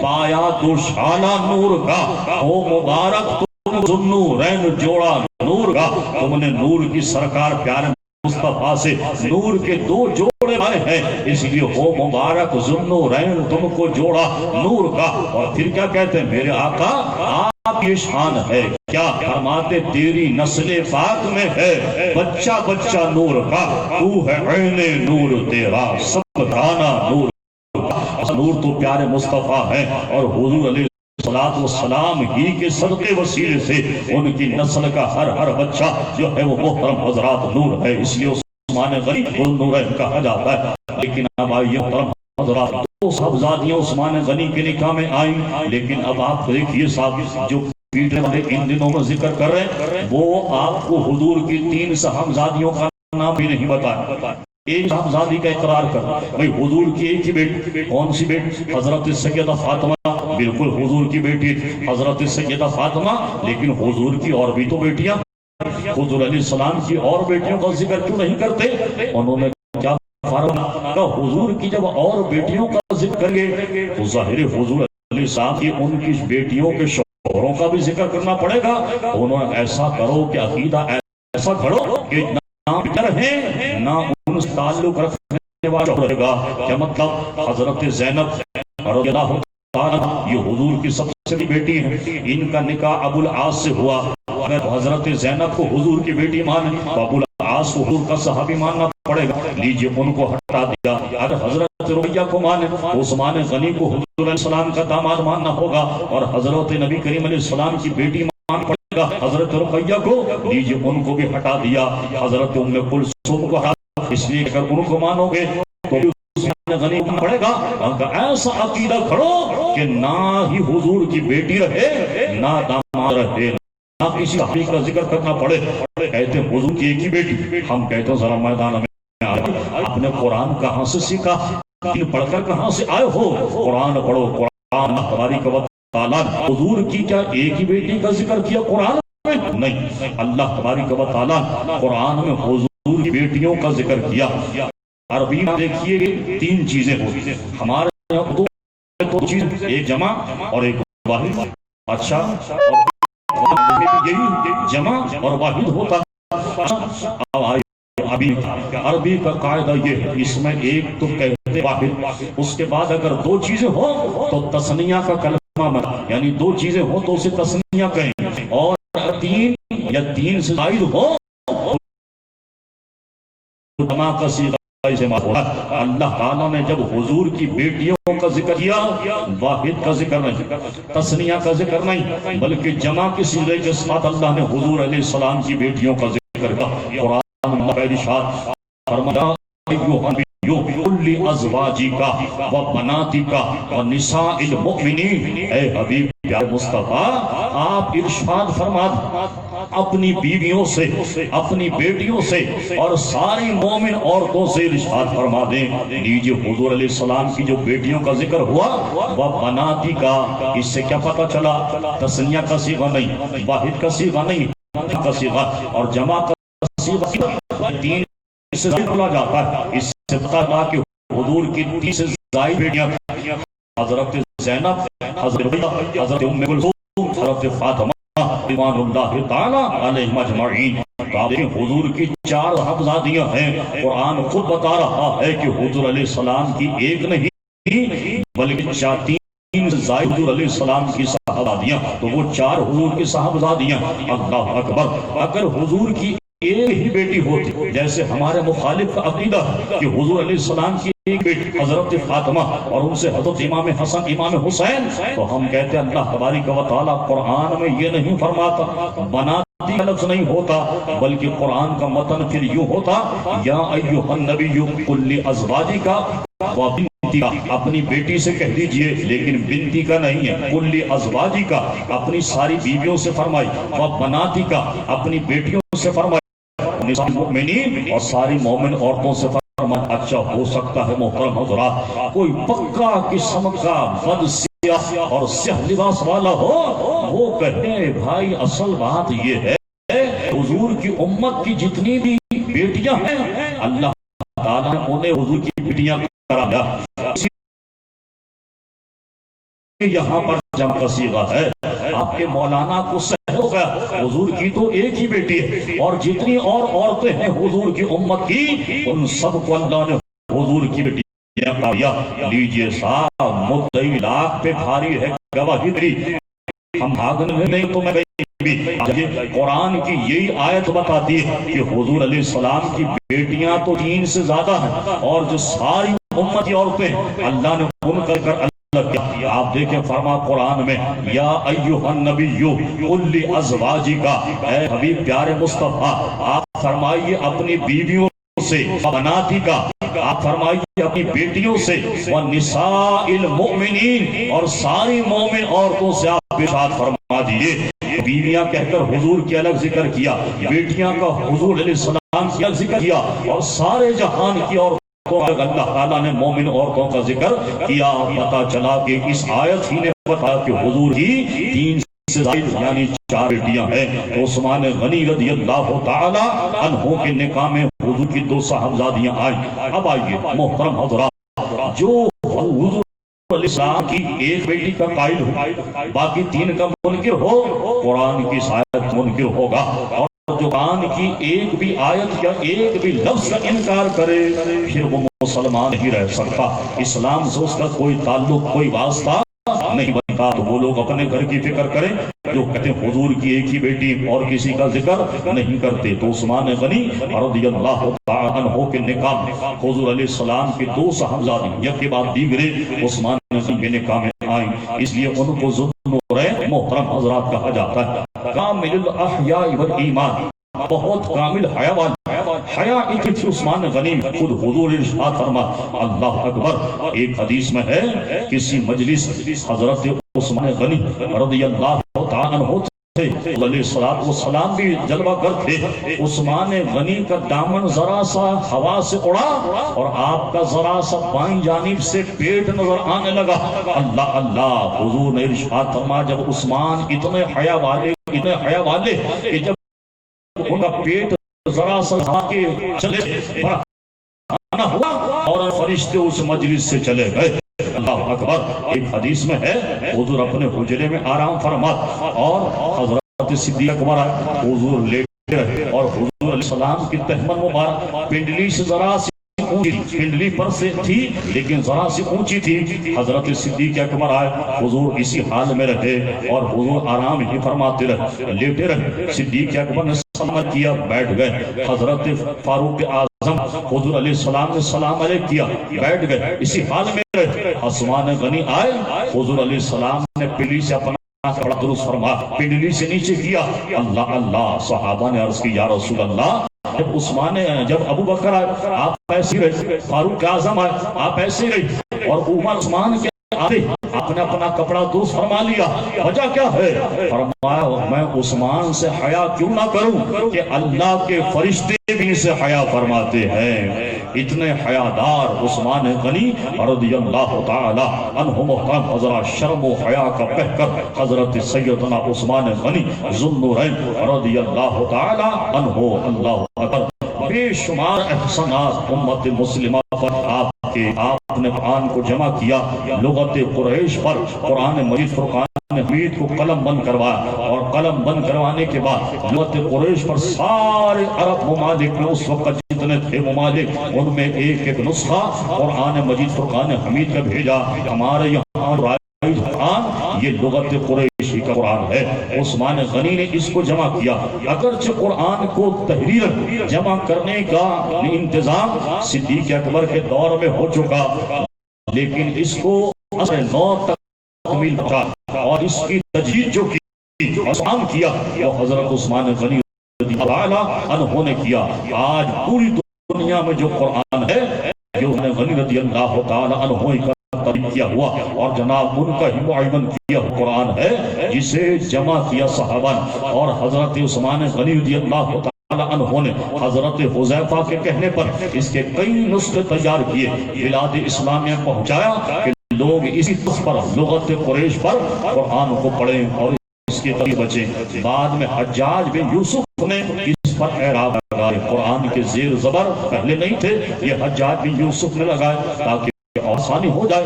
Speaker 1: پایا تو شالہ نور کا، او مبارک تم ذوالنورین جوڑا نور کا۔ تم نے نور کی سرکار پیارے مصطفیٰ سے نور کے دو جوڑے آئے ہیں، اس لیے ہو مبارک ذوالنورین تم کو جوڑا نور کا۔ اور پھر کیا کہتے ہیں میرے آقا آپ یہ شان ہے کیا؟ فرماتے تیری نسل پاک میں ہے بچہ بچہ نور کا، تو ہے عین نور تیرا سب گانا نور کا۔ نور تو پیارے مصطفیٰ ہیں اور حضور علیہ السلام ہی کے صدقے وسیلے سے ان کی نسل کا ہر بچہ جو ہے وہ محترم حضرات نور ہے، اس لیے عثمان غنی ذوالنورین کہا جاتا ہے۔ لیکن اب آئیے محترم حضرات، دو صاحبزادیاں عثمان غنی کے نکاح میں آئیں، لیکن اب آپ دیکھیے صاحب جو پیٹنے والے ان دنوں میں ذکر کر رہے ہیں وہ آپ کو حضور کی 3 صاحبزادیوں کا نام بھی نہیں بتایا۔ ایک صاحبزادی کا اقرار کر بھئی حضور کی ایک ہی بیٹی، کون سی بیٹی؟ حضرت سیدہ فاطمہ، بالکل حضور کی بیٹی حضرت سیدہ فاطمہ، لیکن حضور کی اور بھی تو بیٹیاں، حضور علیہ السلام کی اور بیٹیوں کا ذکر کیوں نہیں کرتے؟ انہوں نے کیا فرمایا؟ حضور کی جب اور بیٹیوں کا ذکر کریں تو ظاہر حضور علیہ السلام کی ان کی بیٹیوں کے شوہروں کا بھی ذکر کرنا پڑے گا۔ انہوں نے ایسا کرو کہ عقیدہ ایسا کھڑو کہ نہ بیٹر ہیں نہ ان سے تعلق رکھنے والا رہے گا۔ کیا مطلب؟ حضرت زینب رضی اللہ تعالیٰ یہ حضور کی سب سے بڑی بیٹی ہیں، ان کا نکاح ابو العاص سے ہوا۔ اگر حضرت زینب کو حضور کی بیٹی مانے تو ابو العاص کو حضور کا صحابی ماننا پڑے گا، لیجئے ان کو ہٹا دیا۔ اگر حضرت رقیہ کو مانے تو عثمان غنی کو حضور علیہ السلام کا داماد ماننا ہوگا، اور حضرت نبی کریم علیہ السلام کی بیٹی ماننا پڑے گا حضرت رقیہ کو، لیجئے ان کو بھی ہٹا دیا۔ حضرت ام کلثوم کو ہٹا، اس لیے اگر ان کو مانو گے تو عثمان غنی کو پڑے گا۔ ایسا عقیدہ کھڑو کہ نہ ہی حضور کی بیٹی رہے نہ داماد رہے، نہ کسی صحابی کا ذکر کرنا پڑے۔ کہتے ہیں حضور کی ایک ہی بیٹی، ہم کہتے ہیں ذرا میدان میں آپ نے قرآن کہاں سے سیکھا؟ دین پڑھ کر کہاں سے آئے ہو؟ قرآن پڑھو، قرآن تبارک و تعالیٰ حضور کی کیا ایک ہی بیٹی کا ذکر کیا قرآن میں؟ نہیں، اللہ تبارک و تعالیٰ قرآن میں حضور کی بیٹیوں کا ذکر کیا۔ عربی میں دیکھیے 3 چیزیں ہوتی ہیں، ہمارے یہاں اردو میں 2 چیز، ایک جمع اور ایک واحد۔ اچھا، یہی جمع اور واحد ہوتا۔ اب آئے عربی کا قاعدہ یہ ہے، اس میں ایک تو کہتے واحد، اس کے بعد اگر 2 چیزیں ہو تو تثنیہ کا کلمہ، یعنی 2 چیزیں ہو تو اسے تثنیہ کہیں، اور 3 یا 3 سے زائد ہو جمع کا صیغہ سے اللہ تعالیٰ نے جب حضور کی بیٹیوں کا ذکر کیا، واحد کا ذکر نہیں، تثنیہ کا ذکر نہیں، بلکہ جمع کی صیغے کے ساتھ اللہ نے حضور علیہ السلام کی بیٹیوں کا ذکر کیا۔ قرآن اللہ کا ارشاد فرمایا ایھا النبی قل لازواجک وبناتک ونساء المؤمنین، اے حبیب پیارے مصطفیٰ آپ ارشاد فرما اپنی بیویوں سے، اپنی بیٹیوں سے اور ساری مومن عورتوں سے ارشاد فرما دیں۔ لیجیے حضور علیہ السلام کی جو بیٹیوں کا ذکر ہوا وہ بناتی کا، اس سے کیا پتہ چلا؟ تثنیہ کا صیغہ نہیں، واحد کا صیغہ نہیں، کا صیغہ اور جمع کا صیغہ تین سے زائد بولا جاتا ہے۔ اس سے پتہ چلا کہ حضور کی 30 سے زائد بیٹیاں، حضرت زینب، حضرت حضرت ام کلثوم، حضرت فاطمہ رضوان اللہ تعالی علیہم اجمعین۔ حضور کی 4 صاحبزادیاں ہیں۔ قرآن خود بتا رہا ہے کہ حضور علیہ السلام کی ایک نہیں بلکہ 3 سے زائد حضور علیہ السلام کی صاحبزادیاں، تو وہ 4 حضور کی صاحبزادیاں۔ اللہ اکبر! اگر حضور کی ایک ہی بیٹی ہوتی، جیسے ہمارے مخالف کا عقیدہ کہ حضور علیہ السلام کی ایک بیٹی حضرت فاطمہ اور ان سے حضرت امام حسن امام حسین، تو ہم کہتے ہیں اللہ تبارک و تعالیٰ قرآن میں یہ نہیں فرماتا، بناتی کا لفظ نہیں ہوتا، بلکہ قرآن کا متن پھر یوں ہوتا یا ایھا النبی قل لازواجک وبناتک، اپنی بیٹی سے کہہ دیجئے، لیکن بنتی کا نہیں ہے، قل لازواجک اپنی ساری بیویوں سے فرمائی، وبناتک اپنی بیٹیوں سے فرمائی، نساء المؤمنین اور ساری مومن عورتوں سے فرمایا۔ اچھا ہو سکتا ہے محترم حضرات کوئی پکا قسم کا بد سیاہ اور سیاہ لباس والا ہو، وہ کہے بھائی اصل بات یہ ہے حضور کی امت کی جتنی بھی بیٹیاں ہیں اللہ تعالیٰ نے انہیں حضور کی بیٹیاں قرار دیا۔ یہاں پر جمع کا صیغہ ہے، آپ کے مولانا کو سہل ہو گیا، حضور کی تو ایک ہی بیٹی ہے اور جتنی اور عورتیں ہیں حضور کی امت کی ان سب کو اللہ نے حضور کی بیٹیاں قرار دیا۔ لیجئے صاحب مدعی لاکھ پہ بھاری ہے گواہی میری، ہم بھاگنے میں نہیں تو میں بھی قرآن کی یہی آیت بتاتی ہے کہ حضور علیہ السلام کی بیٹیاں تو 3 سے زیادہ ہیں اور جو ساری امت کی عورتیں اللہ نے ان کا ذکر آپ دیکھیں فرما قرآن میں یا ایھا النبی قل لازواجک، اے حبیب پیارے مصطفیٰ آپ فرمائیے اپنی بیویوں سے، بناتک آپ فرمائیے اپنی بیٹیوں سے، ونساء المؤمنین اور ساری مومن عورتوں سے آپ ارشاد فرما دیجئے۔ بیویاں کہہ کر حضور کی الگ ذکر کیا، بیٹیاں کا حضور علیہ السلام کی الگ ذکر کیا اور سارے جہان کی عورتوں اللہ تعالیٰ نے مومن عورتوں کا ذکر کیا۔ پتا چلا کہ اس آیت ہی نے بتایا کہ حضور کی 3 سے زائد یعنی 4 بیٹیاں ہیں۔ تو عثمان غنی رضی اللہ تعالی عنہ کے نکاح میں حضور کی 2 صاحبزادیاں آئیں۔ اب آئیے محترم حضرات، جو حضور علیہ السلام کی ایک بیٹی کا قائل ہو باقی 3 کا منکر ہو، قرآن کی آیت منکر ہوگا، اور جو قرآن کی ایک بھی آیت یا ایک بھی لفظ کا انکار کرے پھر وہ مسلمان نہیں رہ سکتا، اسلام سے اس کا کوئی تعلق کوئی واسطہ نہیں بنتا۔ تو وہ لوگ اپنے گھر کی فکر کریں جو کہتے ہیں حضور کی ایک ہی بیٹی اور کسی کا ذکر نہیں کرتے۔ تو عثمان غنی رضی اللہ تعالی عنہ کے نکاح میں حضور علیہ السلام کی 2 صاحبزادی یک کے بعد دیگرے عثمان غنی کے نکاح میں آئیں، اس لیے ان کو ذوالنورین محترم حضرات کہا جاتا ہے۔ کامل الاحیاء والایمان، بہت کامل حیا والے، حیا ایک تھی عثمان غنی، خود حضور ارشاد فرما اللہ اکبر۔ ایک حدیث میں ہے کسی مجلس حضرت عثمان غنی رضی اللہ تعالی عنہ تھے، علیہ السلام بھی جلوہ گر تھے۔ عثمان غنی کا دامن ذرا سا ہوا سے اڑا اور آپ کا ذرا سا بائیں جانب سے پیٹ نظر آنے لگا۔ اللہ اللہ، حضور نے ارشاد فرما جب عثمان اتنے حیا والے کہ جب ان کا پیٹ ذرا سا ہوا کے چلے بڑا ہوا اور فرشتے اس مجلس سے چلے گئے۔ اللہ اکبر۔ ایک حدیث میں ہے حضور اپنے حجرے میں آرام فرما اور حضرت صدیق اکبر حضور لیٹے رہے اور حضور علیہ السلام کی تہمن مبارک پنڈلی سے ذرا سی پنڈلی پر سے تھی لیکن ذرا سی اونچی تھی۔ حضرت صدیق اکبر آئے، حضور اسی حال میں رہے اور حضور آرام ہی فرماتے رہے، لیٹے رہے۔ صدیق اکبر نے سلام کیا، بیٹھ گئے۔ حضرت فاروق اعظم حضور علیہ السلام نے سلام علیہ کیا، بیٹھ گئے، اسی حال میں رہے۔ عثمان غنی آئے، حضور علیہ السلام نے پنڈلی سے اپنا کپڑا درست فرما پنڈلی سے نیچے کیا۔ اللہ اللہ، صحابہ نے عرض کی یا رسول اللہ، جب ابو بکر آئے آپ ایسے رہے، فاروق اعظم آئے آپ ایسے رہے، اور عمر عثمان کے آئے آپ نے اپنا کپڑا درست فرما لیا، وجہ کیا ہے؟ فرمایا میں عثمان سے حیا کیوں نہ کروں کہ اللہ کے فرشتے بھی سے حیا فرماتے ہیں۔ اتنے حیادار عثمان غنی رضی اللہ تعالی عنہ محترم حضرات، شرم و حیا کا بہکر حضرت سیدنا عثمان غنی ذو النورین رضی اللہ تعالی عنہ، اللہ اکبر۔ بے شمار احسانات امت مسلمہ پر آپ نے قرآن کو جمع کیا، لغت قریش پر قرآن مجید فرقان حمید کو قلم بند کروایا، اور قلم بند کروانے کے بعد لغت قریش پر سارے عرب ممالک میں اس وقت جتنے تھے ممالک، ان میں ایک ایک نسخہ قرآن مجید فرقان حمید کا بھیجا۔ ہمارے یہاں قرآن یہ لغت قریشی کا قرآن ہے، عثمان غنی نے اس کو جمع کیا۔ اگرچہ قرآن کو تحریر جمع کرنے کا انتظام صدیق اکبر کے دور میں ہو چکا، لیکن اس کو عصر نو تک تکمیل پہنچا، اور اس کی تجدید جو کی عثمان کیا وہ حضرت عثمان غنی رضی اللہ عنہ نے کیا۔ آج پوری دنیا میں جو قرآن ہے جو غنی رضی اللہ تعالی عنہ کا کیا ہوا، اور جناب ان کا ہی معین کیا قرآن ہے، جسے جمع کیا صحابہ، اور حضرت عثمان غنی رضی اللہ تعالی عنہ نے حضرت حذیفہ کے کہنے پر اس کے کئی نسخے تیار کیے، بلاد اسلامیہ پہنچایا کہ لوگ اسی پر لغت قریش پر قرآن کو پڑھیں اور اس کے طریق بچیں۔ بعد میں حجاج بن یوسف نے اس پر اعراب لگائے، قرآن کے زیر زبر پہلے نہیں تھے، یہ حجاج بن یوسف نے لگائے تاکہ آسانی ہو جائے،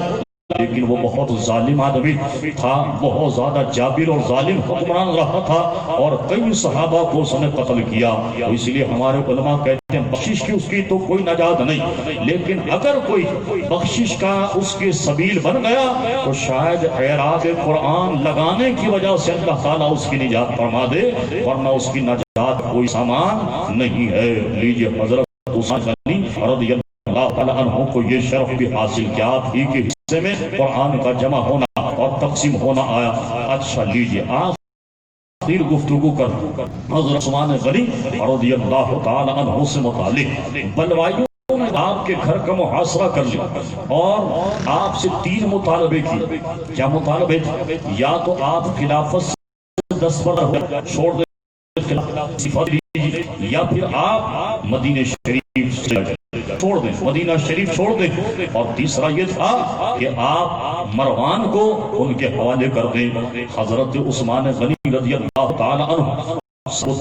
Speaker 1: لیکن وہ بہت ظالم آدمی تھا، بہت زیادہ جابر اور ظالم حکمران رہا تھا، اور کئی صحابہ کو اس نے قتل کیا۔ تو اس لیے ہمارے علماء کہتے ہیں بخشش کی اس کی تو کوئی نجات نہیں، لیکن اگر کوئی بخشش کا اس کے سبیل بن گیا تو شاید اعراب قرآن لگانے کی وجہ سے اللہ تعالیٰ اس کی نجات فرما دے، ورنہ اس کی نجات کوئی سامان نہیں ہے۔ لیجیے حضرت عثمان غنی رضی اللہ تعالیٰ عنہ کو یہ شرف بھی حاصل کیا، آپ ہی کے حصے میں قرآن کا جمع ہونا اور تقسیم ہونا آیا۔ اچھا لیجیے آخر گفتگو کر حضرت عثمان غنی رضی اللہ تعالیٰ عنہ سے متعلق بلوائیوں نے آپ کے گھر کا محاصرہ کر لیا، اور آپ سے 3 مطالبے کی۔ کیا مطالبے؟ یا تو آپ خلافت سے دستبردار چھوڑ دیں، یا پھر آپ مدینہ شریف چھوڑ دیں، مدینہ شریف چھوڑ دیں، اور تیسرا یہ تھا کہ آپ مروان کو ان کے حوالے کر دیں۔ حضرت عثمان غنی رضی اللہ تعالی عنہ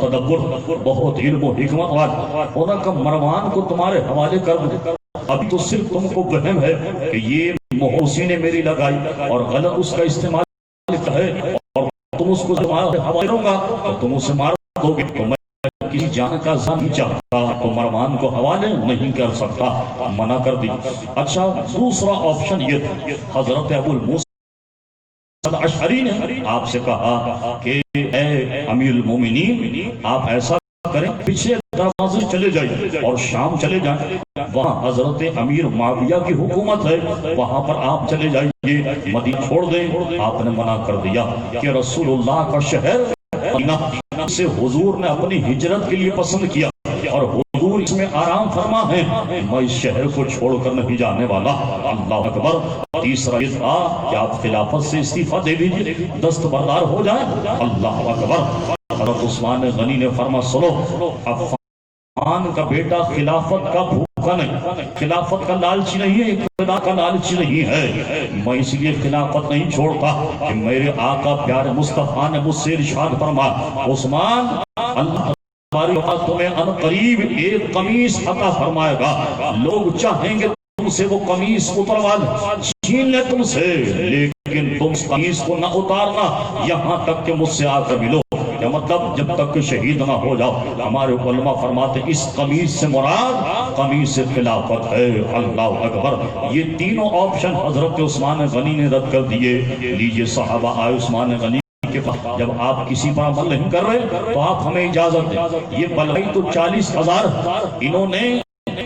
Speaker 1: تدبر، بہت علم و حکمت والا، انہوں نے مروان کو تمہارے حوالے کر دیں، ابھی تو صرف تم کو وہم ہے کہ یہ محوسی نے میری لگائی اور غلط اس کا استعمال ہے، اور تم اس کو تمہارے حوالے کروں گا تو تم اسے مار دو گے، تو میں کسی جان کا زن نہیں چاہتا تو مروان کو حوالے نہیں کر سکتا، منع کر دی۔ اچھا دوسرا آپشن یہ تھا، حضرت ابو الموسیٰ اشعری نے آپ سے کہا کہ اے امیر المومنین آپ ایسا کریں، پچھلے دروازے چلے جائیں اور شام چلے جائیں، وہاں حضرت امیر معاویہ کی حکومت ہے، وہاں پر آپ چلے جائیے، مدینہ چھوڑ دیں۔ آپ نے منع کر دیا کہ رسول اللہ کا شہر مدینہ سے حضور نے اپنی ہجرت کے لیے پسند کیا، اور حضور اس میں آرام فرما ہے، میں اس شہر کو چھوڑ کر نہیں جانے والا۔ اللہ اکبر۔ تیسرا یہ تھا کہ آپ خلافت سے استعفیٰ دے دیجیے، دستبردار ہو جائیں۔ اللہ اکبر۔ حضرت عثمان غنی نے فرما سنو، عفان کا بیٹا خلافت کا بھوکا نہیں، خلافت کا لالچی نہیں ہے، اقتدار کا لالچی نہیں ہے، میں اس لیے خلافت نہیں چھوڑتا کہ میرے آقا پیارے مصطفیٰ نے مجھ سے ارشاد فرمایا عثمان اللہ تمہیں ان قریب ایک قمیص عطا فرمائے گا، لوگ چاہیں گے تم سے وہ قمیص اتروا چھین لے تم سے، لیکن تم اس قمیص کو نہ اتارنا یہاں تک کہ مجھ سے آ کر ملو۔ کیا مطلب؟ جب تک کہ شہید نہ ہو جاؤ۔ ہمارے علماء فرماتے اس قمیص سے مراد قمیص خلافت ہے۔ اللہ اکبر۔ یہ تینوں آپشن حضرت عثمان غنی نے رد کر دیے۔ لیجیے صحابہ آئے عثمان غنی کے پاس جب آپ کسی پر عمل نہیں کر رہے تو آپ ہمیں اجازت دیں. یہ بلوائی تو 40,000 انہوں نے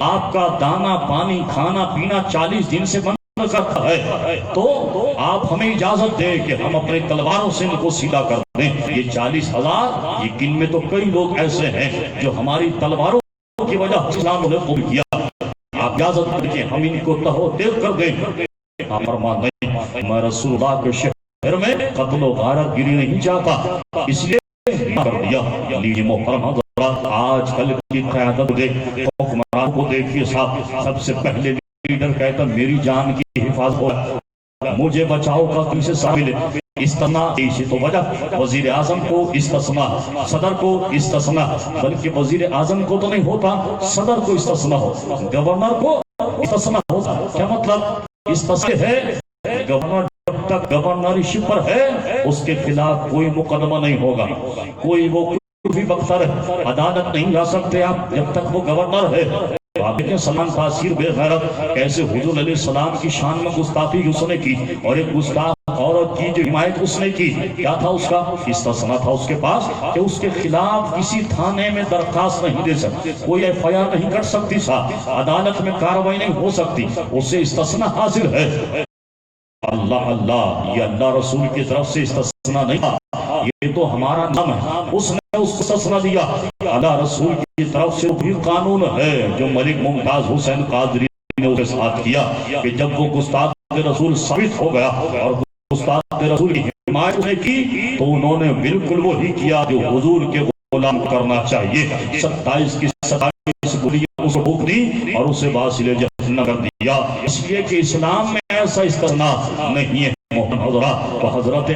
Speaker 1: آپ کا دانا پانی کھانا پینا 40 دن سے بند کرتا ہے, تو آپ ہمیں اجازت دیں کہ ہم اپنے تلواروں سے ان کو سیدھا کر دیں. یہ 40,000 یہ ان میں تو کئی لوگ ایسے ہیں جو ہماری تلواروں کی وجہ اسلام نے قبول کیا. آپ اجازت دیں کہ ہم ان کو تہو تیل کر دیں. فرمان نہیں, میں رسول اللہ کے شہر میں قتل و غارت گیری نہیں چاہتا, اس لیے کر دیا. لیجیے محترم حضرات, آج کل کی قیادت دیکھ, حکمران کو دیکھیے صاحب, سب سے پہلے لیڈر کہتا میری جان کی حفاظت ہو, مجھے بچاؤ کا کسی سے سامل ہے. استثناء اسی تو وجہ وزیر اعظم کو استثناء, صدر کو استثناء, بلکہ وزیر اعظم کو تو نہیں ہوتا, صدر کو استثناء ہو, گورنر کو استثناء ہوتا. کیا مطلب استثناء ہے؟ گورنر جب تک گورنرشپ پر ہے اس کے خلاف کوئی مقدمہ نہیں ہوگا, کوئی وہ بھی بختر ہے, عدالت نہیں جا سکتے آپ جب تک وہ گورنر ہے. آپ دیکھیں سلمان تاثیر بے غیرت کیسے حضور علیہ السلام کی شان میں گستاخی اس نے کی, اور ایک گستاخ عورت کی جو حمایت اس نے کی, کیا تھا اس کا استثناء تھا اس کے پاس کہ اس کے خلاف کسی تھانے میں درخواست نہیں دے سکتی, کوئی ایف آئی آر نہیں کر سکتی, صاحب عدالت میں کارروائی نہیں ہو سکتی, اسے استثناء حاصل ہے. اللہ اللہ, یہ اللہ رسول کی طرف سے استثناء نہیں تھا, یہ تو ہمارا نام ہے, اس نے اس کو استثناء دیا. اللہ رسول کی طرف سے بھی قانون ہے جو ملک ممتاز حسین قادری نے اس کے ساتھ کیا کہ جب وہ گستاخ رسول ثابت ہو گیا اور گستاخ رسول کی حمایت نے کی تو انہوں نے بالکل وہی کیا جو حضور کے غلام کرنا چاہیے. 27 کی 27 گولیاں اس کو بھوک دی اور اسے باصل جہنم کر دیا, اس لیے کہ اسلام میں ایسا استثناء نہیں ہے. محمد حضرت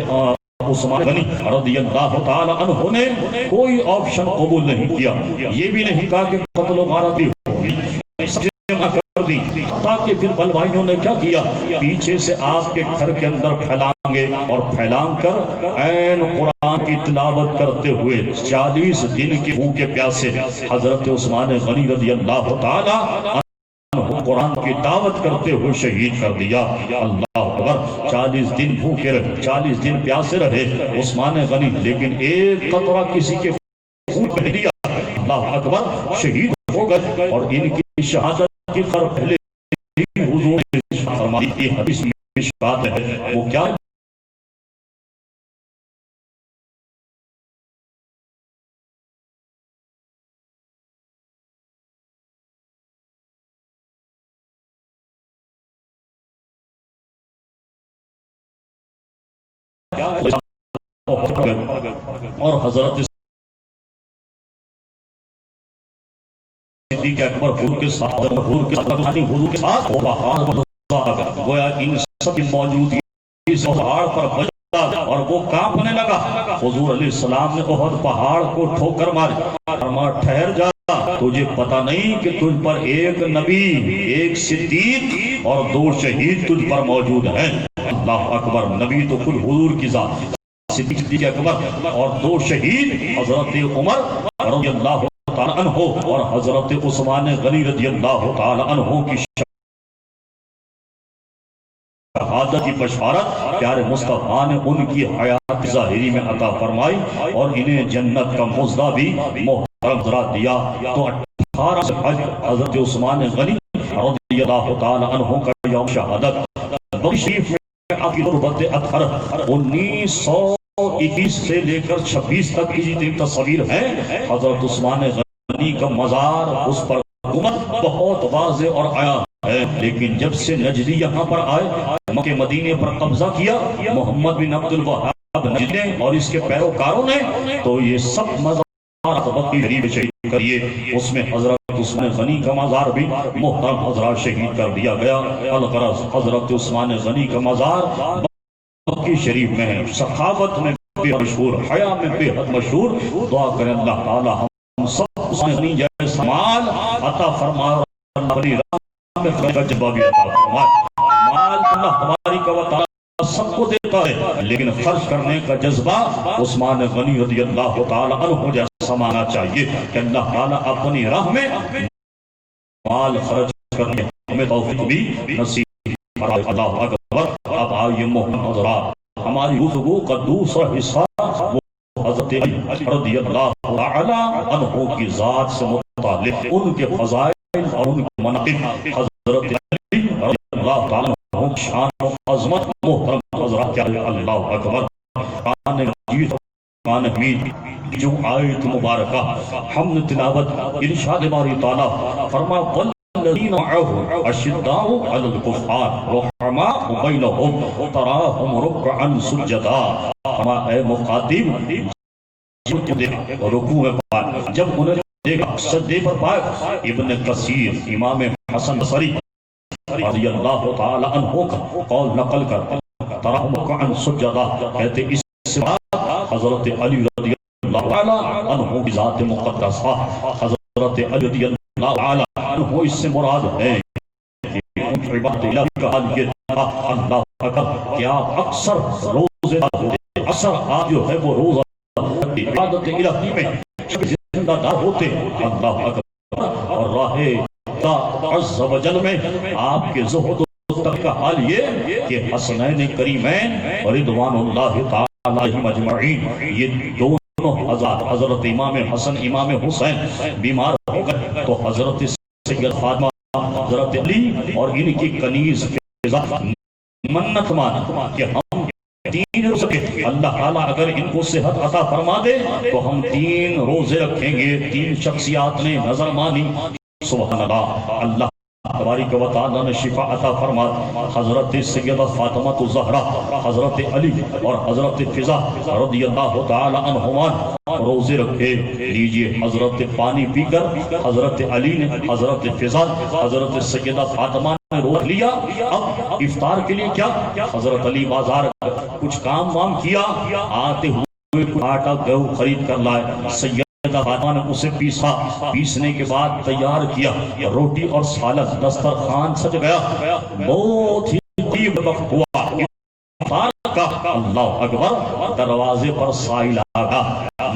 Speaker 1: عثمان غنی رضی اللہ تعالی عنہ نے کوئی آپشن قبول نہیں کیا, یہ بھی نہیں کہا کہ قتل و غارت بھی ہوگی, کر دی. تاکہ پھر بلوائیوں نے کیا کیا, پیچھے سے آپ کے گھر کے اندر پھیلائیں گے اور پھیلان کر عین قرآن کی تلاوت کرتے ہوئے 40 دن کی بھوکے پیاسے حضرت عثمان غنی رضی اللہ تعالی قرآن کی دعوت کرتے ہوئے شہید کر دیا. اللہ اکبر, 40 دن بھوکے رہے, 40 دن پیاسے رہے عثمان غنی, لیکن ایک قطرہ کسی کے خون پہ نہیں دیا. اللہ اکبر, شہید ہو گئے. اور ان کی شہادت کی خبر پہلے حضور نے فرمائی کی حدیث میں شہادت ہے, وہ کیا ہے؟ اور حضرت صدیق اکبر حضور کے ساتھ حضور کے ساتھ گویا ان سب کی موجودگی اس پہاڑ پر بجا اور وہ کانپنے لگا. حضور علیہ السلام نے احد پہاڑ کو ٹھوکر ماری, فرمایا ٹھہر جا, تجھے پتہ نہیں کہ تجھ پر ایک نبی, ایک صدیق اور 2 شہید تجھ پر موجود ہیں. اللہ اکبر, نبی تو کل حضور کی ذات, صدیق اکبر اور 2 شہید حضرت عمر رضی اللہ تعالی عنہ اور حضرت عثمان غنی رضی اللہ تعالی عنہ کی شہادت کی بشارت پیارے مصطفیٰ نے ان کی حیات ظاہری میں عطا فرمائی اور انہیں جنت کا مزدہ بھی محترم حضرات دیا. تو 18 سے حضرت عثمان غنی رضی اللہ تعالی عنہ کا یوم شہادت بخاری شریف میں آپ کی غربت اطہر 1921 سے لے کر 26 تک کی جتنی تصویر ہیں, حضرت عثمان غنی کا مزار اس پر بہت واضح اور عیاں ہے. لیکن جب سے نجدی یہاں پر آئے, مکہ مدینے پر قبضہ کیا محمد بن عبد الوہاب نجدی اور اس کے پیروکاروں نے, تو یہ سب مزار بقی شریف شہید کریے. اس میں حضرت عثمان غنی کا مزار بھی محترم حضرات شہید کر دیا گیا. الغرض حضرت عثمان غنی کا مزار بقی شریف میں ہے, سخاوت میں بے حد مشہور, حیا میں بے حد مشہور. دعا کریں اللہ تعالی ہم سب عثمان غنی جیسا مال عطا فرمائے اور اللہ بنی راہ میں کا جذبہ بھی عطا فرمائے. مال اللہ ہماری کا وطالعہ سب کو دیتا ہے, لیکن خرچ کرنے کا جذبہ عثمان غنی رضی اللہ تعالی عنہ جیسا مانا چاہیے کہ اللہ تعالی اپنی راہ میں مال خرچ کرنے ہمیں توفیق بھی نصیب فرمائے. اللہ اکبر. اب آئیے محترم حضرات, ہماری گفتگو کا دوسرا حصہ وہ حضرت علی رضی اللہ تعالی عنہ کی ذات سے متعلق، ان کے فضائل اور ان کے مناقب۔ حضرت علی رضی اللہ تعالی عنہ کی شان و عظمت محترم حضرات، اللہ اکبر۔ قرآن مجید، قرآن حمید جو آیت مبارکہ ہم نے تلاوت، ارشاد باری تعالیٰ فرما والذین معه اشداء علی الکفار رحماء بینہم تراہم رکعا سجدا۔ فرما اے مخاطب، رکوع میں پائے، جب انہیں دیکھا سجدے پر پائے۔ ابن کثیر امام حسن بصری رضی اللہ تعالی عنہ کا قول نقل کر تراہم رکعا سجدا کہتے، اس سے حضرت علی رضی اللہ تعالی عنہ کی ذات مقدسہ، حضرت علی رضی اللہ تعالی عنہ اس سے مراد ہے کہ ان کی عبادت الہی کا حال یہ تھا۔ اللہ اکبر، کیا اکثر روزے ہوتے، اکثر آپ جو ہے وہ روزہ عبادت الہی میں زندہ دار ہوتے۔ اللہ اکبر، اور راہ عز و جل میں آپ کے زہد و تقوی کا حال یہ کہ حسنین کریمین رضوان اللہ تعالی مجمعین، یہ دونوں حضرت امام حسن امام حسین بیمار ہو گئے تو حضرت سید فاطمہ حضرت علی اور ان کی کنیز منت مان کہ ہم تین روزے، اللہ تعالیٰ اگر ان کو صحت عطا فرما دے تو ہم 3 روزے رکھیں گے۔ 3 شخصیات نے نظر مانی، سبحان اللہ۔ اللہ تبارک و تعالیٰ نے شفا عطا فرما، حضرت سیدہ فاطمہ الزہرا، حضرت علی اور حضرت فضا رضی اللہ تعالی عنہما روزے رکھے۔ لیجئے، حضرت پانی پی کر حضرت علی نے، حضرت فضا، حضرت سیدہ فاطمہ نے روک لیا۔ اب افطار کے لیے کیا؟ حضرت علی بازار کچھ کام وام کیا، آتے ہوئے آٹا گیہوں خرید کر لائے۔ سیدہ فاطمہ نے اسے پیسا، پیسنے کے بعد تیار کیا، روٹی اور سالن، دسترخوان سج گیا، بہت ہی قریب وقت ہوا افطار کا۔ اللہ اکبر، دروازے پر سائل آگا،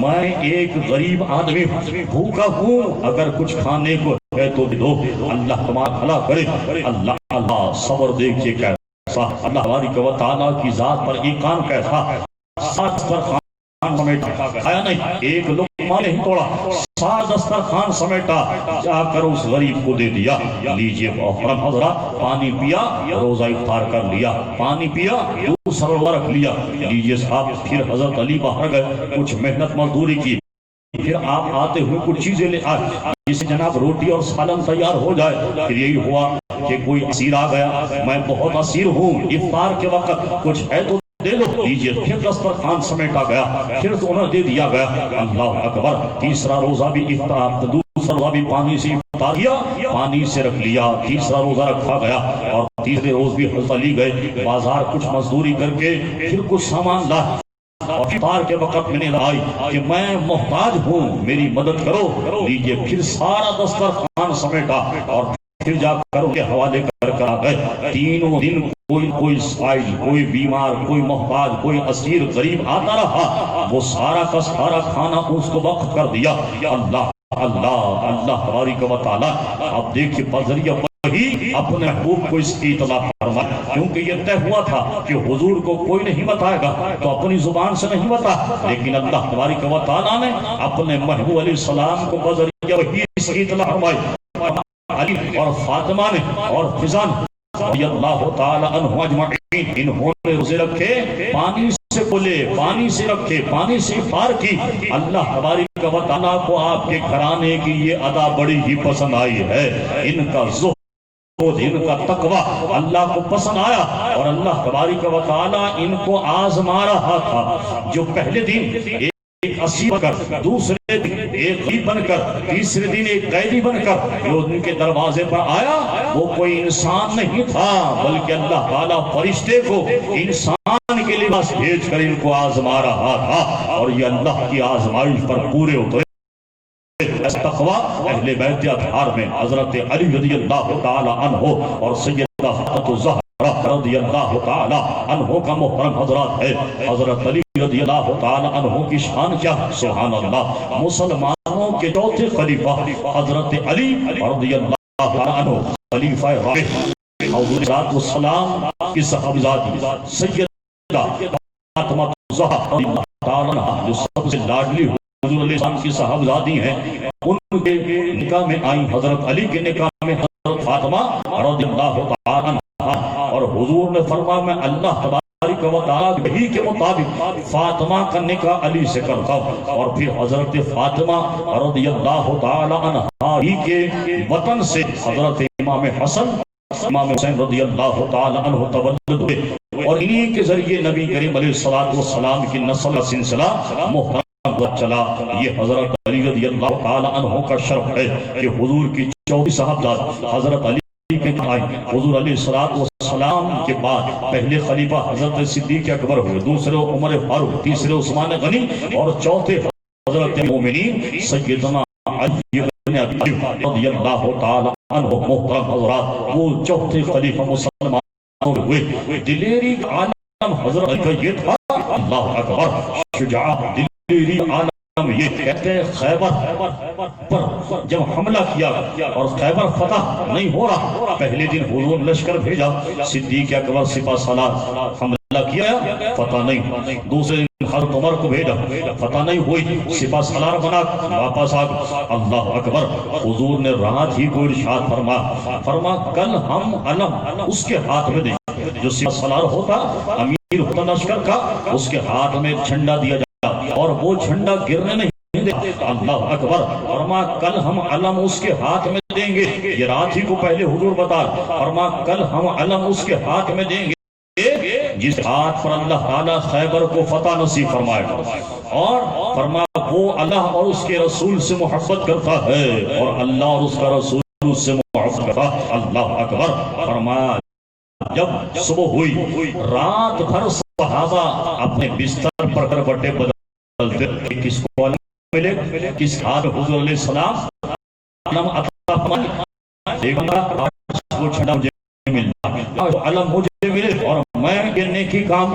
Speaker 1: میں ایک غریب آدمی بھوکا ہوں، اگر کچھ کھانے کو ہے تو دو، اللہ تمہارا بھلا کرے۔ اللہ صبر دیکھیے کیسا، اللہ تبارک و تعالیٰ کی ذات پر ایقان کیسا۔ دسترخوان سمیٹا، کھایا نہیں، ایک لقمہ نہیں توڑا، سارا دسترخوان سمیٹا، جا کر اس غریب کو دے دیا۔ لیجئے محترم حضرات، پانی پیا، روزہ افطار کر لیا، پانی پیا، دوسرا روزہ رکھ لیا۔ لیجئے صاحب، پھر حضرت علی باہر گئے، کچھ محنت مزدوری کی، پھر آپ آتے ہوئے کچھ چیزیں لے آئے، جس سے جناب روٹی اور سالن تیار ہو جائے۔ پھر یہی ہوا کہ کوئی اسیر آ گیا، میں بہت اسیر ہوں، افطار کے وقت کچھ ہے تو دے دو۔ لیجئے، پھر دسترخوان سمیٹا گیا، پھر تو انہیں دے دیا گیا۔ اللہ اکبر، تیسرا روزہ بھی افطار، دوسرا روزہ بھی پانی سے افطار کیا، پانی سے رکھ لیا، تیسرا روزہ رکھا گیا، اور تیسرے روز بھی حضرت علی گئے بازار کچھ مزدوری کر کے، پھر کچھ سامان لائے، اور افطار کے وقت میں نے لائی کہ میں محتاج ہوں، میری مدد کرو۔ لیجئے، پھر سارا دسترخوان سمیٹا اور پھر جا کر ان کے حوالے کر آ گئے۔ تینوں دن کوئی سائل، کوئی بیمار، کوئی محتاج، کوئی اسیر غریب آتا رہا، وہ سارا کا سارا کھانا اس کو وقف کر دیا۔ اللہ اللہ اللہ تبارک و تعالیٰ، اب دیکھیے بذریعہ وحی اپنے محبوب کو اس کی اطلاع فرمائے، کیونکہ یہ طے ہوا تھا کہ حضور کو کوئی نہیں بتائے گا تو اپنی زبان سے نہیں بتا، لیکن اللہ تبارک و تعالیٰ نے اپنے محبوب علیہ السلام کو بذریعہ وحی اس کی اطلاع فرمائی۔ علی اور فاطمہ نے اور فضا رضی اللہ تعالی عنہ اجمعین، انہوں نے روزے رکھے، پانی سے کھولے، پانی سے رکھے، پانی سے افطار کی۔ اللہ تبارک و تعالیٰ کو آپ کے گھرانے کی یہ ادا بڑی ہی پسند آئی ہے، ان کا زہد، ان کا تقوی اللہ کو پسند آیا، اور اللہ تبارک و تعالیٰ ان کو آزما رہا تھا۔ جو پہلے دن ایک اسیر بن کر، دوسرے دن ایک غریب بن کر، تیسرے دن ایک قیدی بن کر جو ان کے دروازے پر آیا، وہ کوئی انسان نہیں تھا، بلکہ اللہ تعالیٰ فرشتے کو انسان کے لباس بھیج کر ان کو آزما رہا تھا، اور یہ اللہ کی آزمائش پر پورے اترے۔ تقوی اہل بیت اطہار میں حضرت علی رضی اللہ تعالی عنہ اور سیدہ فاطمہ الزہرا رضی اللہ تعالی عنہ کا محترم حضرات ہے۔ حضرت علی رضی اللہ تعالی عنہ کی شان کیا، سبحان اللہ، مسلمانوں کے چوتھے خلیفہ حضرت علی رضی اللہ تعالی عنہ، خلیفہ راشد، حضور صلی اللہ علیہ وسلم کی صحابیات سیدہ فاطمہ زہرا رضی اللہ تعالیٰ عنہ جو سب سے لاڈلی حضور علیہ السلام کی صاحبزادی ہیں، ان کے نکاح میں آئی حضرت علی کے نکاح میں حضرت فاطمہ رضی اللہ تعالیٰ عنہ، اور حضور نے فرمایا میں اللہ تبارک و تعالیٰ ہی کے مطابق فاطمہ کا نکاح علی سے کرتا ہوں۔ اور پھر حضرت فاطمہ رضی اللہ تعالیٰ عنہ ہی کے وطن سے حضرت امام حسن امام حسین رضی اللہ تعالیٰ عنہ تولد ہوئے، اور انہی کے ذریعے نبی کریم علیہ السلام کی نسل کا سلسلہ محترم چلا۔ یہ حضرت علی رضی اللہ تعالیٰ عنہ کا شرف ہے کہ حضور کی 24 صاحبزاد حضرت علی کے آئے۔ حضور علیہ السلام کے بعد پہلے خلیفہ حضرت صدیق اکبر ہوئے، دوسرے عمر فاروق، تیسرے عثمان غنی، اور چوتھے حضرت مومنین سیدنا علی بن ابی طالب رضی اللہ تعالیٰ عنہ۔ محترم حضرات، وہ چوتھے خلیفہ مسلمان ہوئے۔ دلیری عالم حضرت علی کا یہ تھا، اللہ اکبر، شجاع دلیری عالم، یہ کہتے ہیں خیبر پر جب حملہ کیا اور خیبر فتح نہیں ہو رہا، پہلے دن حضور لشکر بھیجا، صدیق اکبر سپہ سالار، حملہ کیا فتح نہیں، دوسرے دن حضرت عمر کو بھیجا، فتح نہیں ہوئی، سپہ سالار بنا واپس آ گئے۔ اللہ اکبر، حضور نے رات ہی کو ارشاد فرما کل ہم علم اس کے ہاتھ میں دیں جو سپہ سالار ہوتا، امیر ہوتا لشکر کا، اس کے ہاتھ میں جھنڈا دیا جائے اور وہ جھنڈا گرنے نہیں دیتا۔ اللہ اکبر، فرما کل ہم علم اس کے ہاتھ میں دیں گے، یہ رات ہی کو پہلے حضور بتا، فرما کل ہم علم اس کے ہاتھ میں دیں گے جس ہاتھ پر اللہ تعالیٰ خیبر کو فتح نصیب فرمائے گا، اور فرما وہ اللہ اور اس کے رسول سے محبت کرتا ہے اور اللہ اور اس کا رسول سے محبت کرتا ہے۔ اللہ اکبر، فرمایا جب صبح ہوئی، رات بھر صحابہ اپنے بستر پر کروٹیں بدلتے، کس کو علم ملے، کس ہاتھ حضور علیہ السلام علم عطا فرمائے، ایک وہ چھڑا مجھے ملتا، علم مجھے ملے اور میں یہ نیکی کام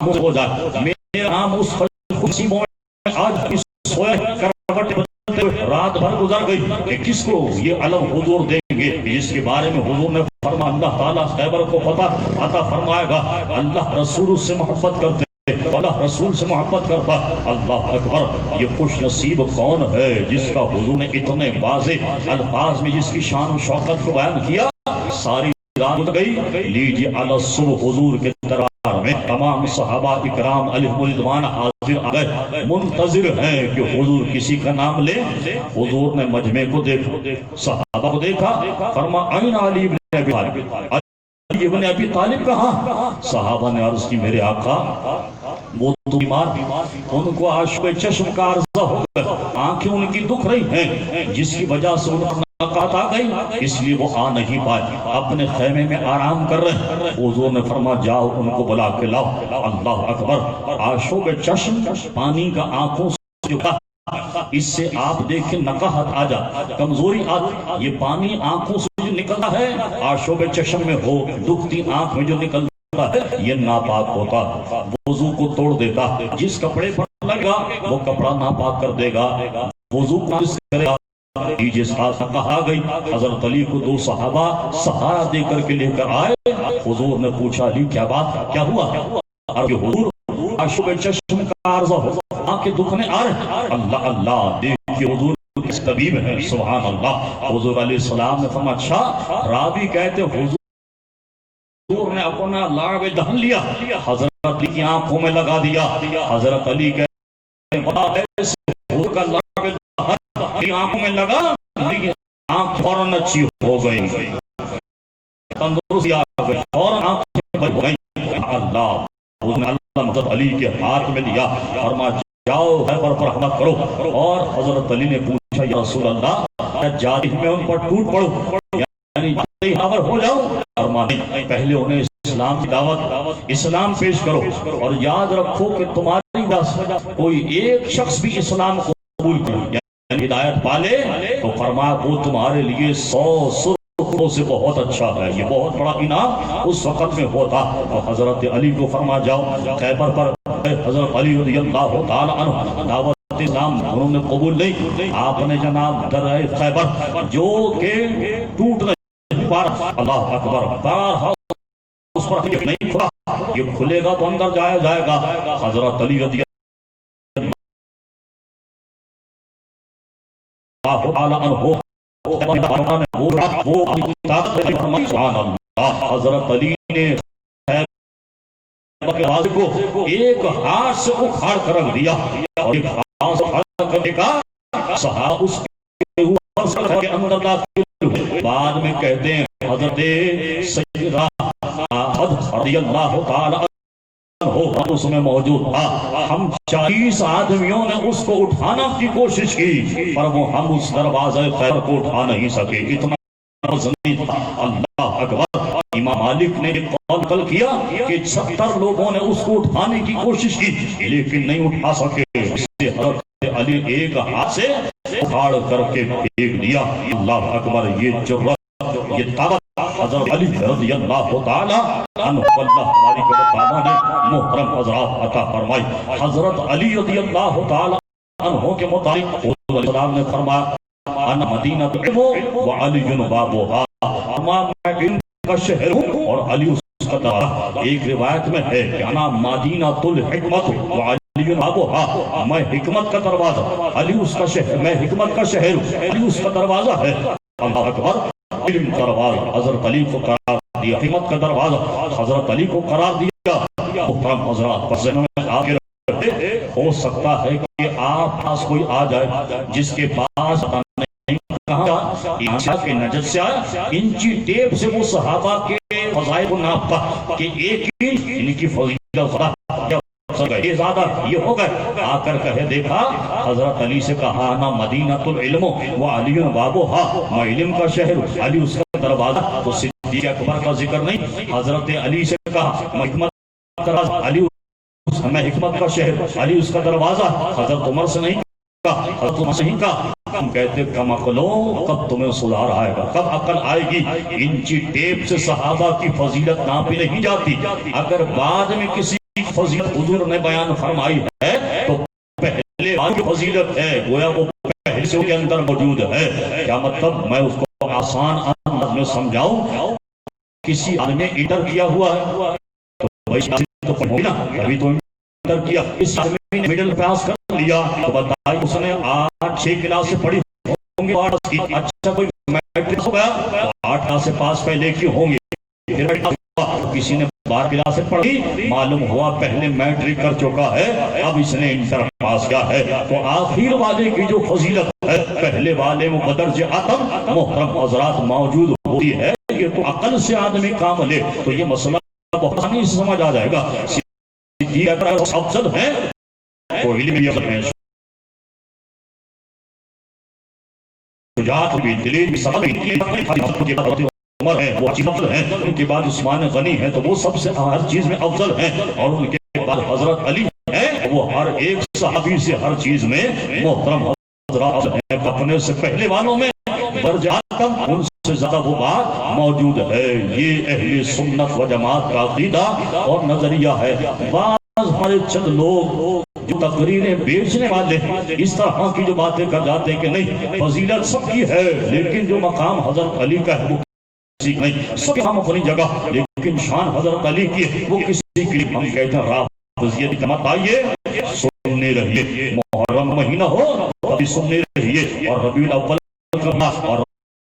Speaker 1: ہو جائے، میرا نام اس خوشی میں آج بھی سویا کروٹ بدلتے ہوئے رات بھر گزر گئی کہ کس کو یہ علم حضور دیں گے، جس کے بارے میں حضور نے فرما اللہ تعالیٰ خیبر کو فتح عطا فرمائے گا۔ اللہ رسول سے محبت کرتے، اللہ رسول سے محبت کرتا۔ اللہ اکبر، یہ خوش نصیب کون ہے جس کا حضور نے اتنے واضح الفاظ میں جس کی شان و شوکت کو بیان کیا۔ ساری رات گئی، لیجیے علی الصبح حضور کے دربار میں تمام صحابہ اکرام علیہم الرضوان حاضر آ گئے، منتظر ہیں کہ حضور کسی کا نام لے۔ حضور نے مجمع کو دیکھا، صحابہ کو دیکھا، فرما این علی بن ابی طالب، علی بن ابی طالب کہاں؟ صحابہ نے عرض کی میرے آقا وہ تو بیمار، ان کو عاشق چشم کا عرضہ ہو گیا، آنکھیں ان کی دکھ رہی ہیں جس کی وجہ سے ان پر نقاہت آ گئی، اس لیے وہ آ نہیں پائے، اپنے خیمے میں آرام کر رہے ہیں۔ حضور نے فرما جاؤ ان کو بلا کے لاؤ۔ اللہ اکبر، عاشق چشم پانی کا آنکھوں سے جو اس سے آپ دیکھیں نقاہت آ جا، کمزوری آ، یہ پانی آنکھوں سے جو نکلتا ہے عاشق چشم میں ہو، دکھتی آنکھ میں جو نکلتا یہ ناپاک ہوتا، وضو کو توڑ دیتا، جس کپڑے پر لگا وہ کپڑا ناپاک کر دے گا، وضو کو کرے گا۔ جس آسا کہا گئی، حضرت علی کو دو صحابہ سہارا دے کر کے لے کر آئے۔ حضور نے پوچھا علی کیا بات، کیا ہوا؟ حضور عاشق چشم کا عرضہ ہو، آنکھیں دکھنے آ رہے۔ اللہ اللہ، دیکھیے حضور کس طبیب ہے، سبحان اللہ۔ حضور علیہ السلام نے فرمایا اچھا، راوی کہتے حضور نے اپنا لاغ دہن لیا، حضرت علی کی آنکھوں میں لگا دیا۔ حضرت علی کہتے حضور کا لاغ دہن آنکھوں میں لگا، آنکھ فوراً اچھی ہو گئی، تندرستی آ گئی، فوراً آنکھیں بچ گئی۔ اللہ حضرت علی کے ہاتھ میں لیا اور جاؤ خیبر پر حملہ کرو۔ اور حضرت علی نے پوچھا یا رسول اللہ کیا جاری میں ان پر ٹوٹ پڑو، یعنی حاضر ہو جاؤ؟ فرمایا پہلے انہیں اسلام کی دعوت، اسلام پیش کرو، اور یاد رکھو کہ تمہاری وجہ سے کوئی ایک شخص بھی اسلام کو قبول کرے یعنی ہدایت پالے تو فرمایا وہ تمہارے لیے 100 سرخوں سے بہت اچھا ہے، یہ بہت بڑا انعام اس وقت میں ہوتا۔ اور حضرت علی کو فرما جاؤ خیبر پر۔ حضرت علی رضی اللہ تعالی عنہ دعوت اسلام انہوں نے قبول نہیں، آپ نے جناب درائے خیبر جو کہ ٹوٹ نہیں پا رہا، اللہ اکبر، بارہا اس پر نہیں کھلا، یہ کھلے گا تو اندر جائے گا. حضرت علی رضی اللہ تعالی عنہ حضرت علی نے کو ایک ہاتھ سے اکھاڑ کر رکھ دیا، اور ایک ہاتھ سے اکھاڑ کرنے کا صحابہ اس کے اندر داخل ہوئے. بعد میں کہتے ہیں حضرت سیدہ رضی اللہ تعالی عنہ اس میں موجود تھا. ہم 40 آدمیوں نے اس کو اٹھانا کی کوشش کی، پر وہ ہم اس دروازے خیر کو اٹھا نہیں سکے، اتنا زمین تھا. اللہ اکبر. امام مالک نے ایک قول نقل کیا کہ 70 لوگوں نے اس کو اٹھانے کی کوشش کی لیکن نہیں اٹھا سکے. اس سے حضرت علی ایک ہاتھ سے اکھاڑ کر کے پھینک دیا. اللہ اکبر. یہ جرأت، یہ طاقت حضرت علی رضی اللہ تعالی عنہ اللہ تبارک و تعالی نے محترم حضرات عطا فرمائی. حضرت علی رضی اللہ تعالی عنہ کے متعلق حضور علیہ السلام نے فرمایا انا مدینہ وعلی بابها، میں علم کا شہر ہوں اور علی اس کا دروازہ. ایک روایت میں ہے کہ انا مدینہ الحکمت وعلی بابها، میں حکمت کا دروازہ، علی اس کا شہر، میں حکمت کا شہر ہوں، علی اس کا دروازہ ہے. اللہ اکبر. علم کا دروازہ حضرت علی کو قرار دیا، حکمت کا دروازہ حضرت علی کو قرار دیا. محترم حضرات ذہن میں آ کے رکھے، ہو سکتا ہے کہ آپ پاس کوئی آ جائے جس کے پاس کہاں کے نجد سے آیا، انچی ٹیپ سے وہ صحابہ کے فضائل کو ناپا کہ ایک ان کی فضیلت یہ زیادہ یہ ہو گئے. آ کر کہے دیکھا حضرت علی سے کہا انا مدینہ العلم وعلی بابها، میں علم کا شہر، علی اس کا دروازہ. تو صدیق اکبر کا ذکر نہیں، حضرت علی سے کہا میں حکمت کا دروازہ، علی میں حکمت کا شہر، علی اس کا دروازہ. حضرت عمر سے نہیں کہا، حضرت عمر سے نہیں کہا. ہم کہتے کم عقلوں، کب تمہیں سدھار آئے گا، کب عقل آئے گی. انچی ٹیپ سے صحابہ کی فضیلت ناپی نہیں جاتی. اگر بعد میں کسی فضیلت حضور نے بیان فرمائی ہے تو پہلے کی فضیلت ہے، گویا وہ پہلے سے کے اندر موجود ہے. کیا مطلب؟ میں اس کو آسان انداز میں سمجھاؤں. کسی آدمی نے انٹر کیا ہوا ہے تو ابھی تو انٹر کیا، اس آدمی نے مڈل پاس کر لیا تو بتائیں اس نے 8-6 کلاسیں پڑھی ہوں گی. اچھا کوئی میٹرک ہو گیا تو 8 کلاسیں پاس پہلے کی ہوں گی. کسی نے 12 کلاسیں پڑھی، معلوم ہوا پہلے میٹرک کر چکا ہے، اب اس نے انٹر پاس کیا ہے. تو آخر والے کی جو فضیلت ہے پہلے والے میں بدرج عتم محترم حضرات موجود ہوتی ہے. یہ تو عقل سے آدمی کام لے تو یہ مسئلہ بہت آسانی سے سمجھ آ جائے گا. افضل ہیں تو علم بھی افضل ہیں، شجاعت بھی، دلیل بھی، سبب بھی. عمر ہیں وہ چیز افضل ہیں، ان کے بعد عثمان غنی ہیں تو وہ سب سے ہر چیز میں افضل ہیں، اور ان کے بعد حضرت علی ہیں وہ ہر ایک صحابی سے ہر چیز میں محترم حضرات ہیں. اپنے سے پہلے والوں میں برجاتم ان سے زیادہ وہ بات موجود ہے. یہ اہل سنت و جماعت کا عقیدہ اور نظریہ ہے. بعض ہمارے چند لوگ جو تقریریں بیچنے والے اس طرح کی جو باتیں کر جاتے کہ نہیں فضیلت سب کی ہے لیکن جو مقام حضرت علی کا ہے وہ نہیں، سب ہم اپنی جگہ، لیکن شان حضرت علی کی وہ کسی کے لیے. ہم کہتے ہیں رافضیت جماعت آئیے سننے رہیے، محرم مہینہ ہو ابھی سننے رہیے، اور ربیع الاول کرنا اور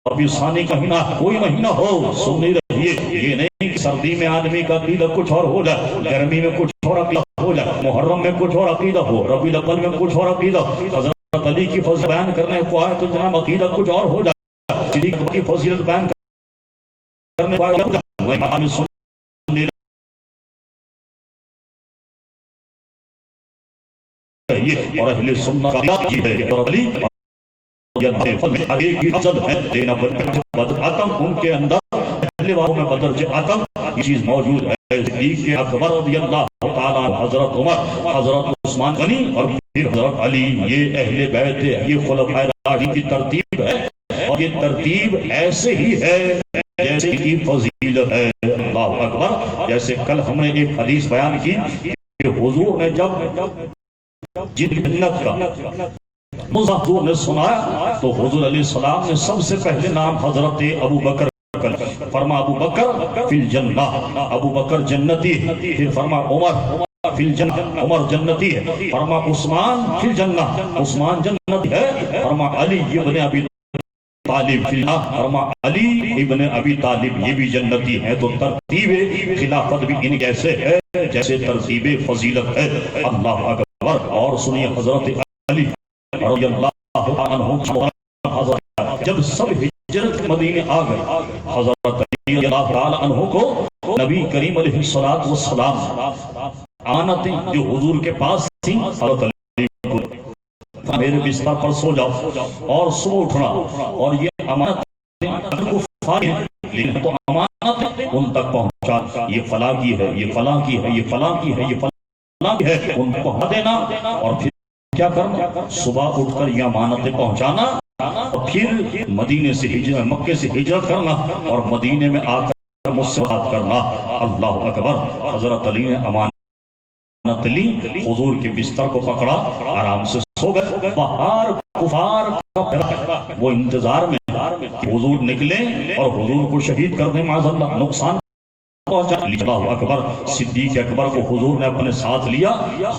Speaker 1: ربیع ثانی کا مہینہ کوئی مہینہ ہو سننے رہیے. یہ نہیں کہ سردی میں آدمی کا عقیدہ کچھ اور ہو جائے، گرمی میں کچھ اور عقیدہ ہو جائے، محرم میں کچھ اور عقیدہ ہو، ربیع الاول میں کچھ اور عقیدہ. حضرت علی کی فضیلت بیان کرنے کو آئے تو جناب عقیدہ کچھ اور ہو جائے. صدیق کی فضیلت بیان کرنے والے اور اہل سنت کا یہ ہے کہ علی ان کے اندر پہلے والوں میں بدرج عتم یہ چیز موجود ہے. صدیق اکبر رضی اللہ تعالیٰ، حضرت عمر، حضرت عثمان غنی اور پھر حضرت علی، یہ اہل بیت ہے، یہ خلفائے راشدین کی ترتیب ہے، اور یہ ترتیب ایسے ہی ہے جیسے کی فضیلت ہے. اللہ اکبر. جیسے کل ہم نے ایک حدیث بیان کی کہ حضور نے جب جنت کا حضور نے سنایا تو حضور علیہ السلام نے سب سے پہلے نام حضرت ابو بکر فرما ابو بکر فی الجنہ، ابو بکر جنتی ہے، پھر فرما عمر فی الجنہ، عمر جنتی ہے، فرما عثمان فی الجنہ، عثمان جنتی ہے، فرما علی ابن ابی طالب فی الجنہ، فرما علی ابن ابی طالب یہ بھی جنتی ہے۔ تو ترتیب خلافت بھی ان کیسے ہے جیسے ترتیب فضیلت ہے۔ اللہ اکبر۔ اور سنیے حضرت علی رضی اللہ عنہ، حضرت جب سب ہجرت مدینے آ گئے، حضرت علی رضی اللہ تعالی عنہ کو نبی کریم علیہ الصلوۃ والسلام امانتیں جو حضور کے پاس تھیں، حضرت علی کو میرے بستر پر سو جاؤ اور صبح اٹھنا، اور یہ امانتیں اگر کو فارغ ہیں لیکن تو امانتیں ان تک پہنچا، یہ فلاں کی ہے، یہ فلاں کی ہے، یہ فلاں کی ہے، یہ فلاں کی ہے، ان کو پہنچا دینا، اور پھر کیا کرنا، صبح اٹھ کر یہ امانتیں پہنچانا، اور پھر مدینے سے ہجرت، مکے سے ہجرت کرنا، اور مدینے میں آ کر مجھ سے بات کرنا۔ اللہ اکبر۔ حضرت علی نے امانت لی، حضور کے بستر کو پکڑا، آرام سے سو گئے۔ باہر کفار کا وہ انتظار میں کہ حضور نکلیں اور حضور کو شہید کر دیں، معاذ اللہ، نقصان پہنچا۔ اللہ اکبر۔ صدیق اکبر کو حضور نے اپنے ساتھ لیا،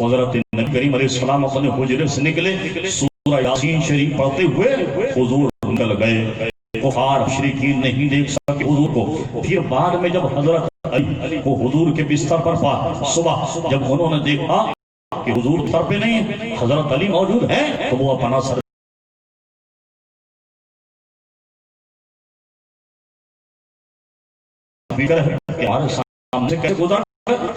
Speaker 1: حضرت نبی کریم علیہ السلام اپنے حجرے سے نکلے، سورہ یاسین شریف پڑھتے ہوئے حضور نکل گئے۔ کفار مشرکین نہیں دیکھ سکے حضور کو۔ پھر بعد میں جب حضرت علی کو حضور کے بستر پر پا، صبح جب انہوں نے دیکھا کہ حضور سر پہ نہیں، حضرت علی موجود ہیں، تو وہ اپنا سر ہمارے سامنے سے کیسے گزر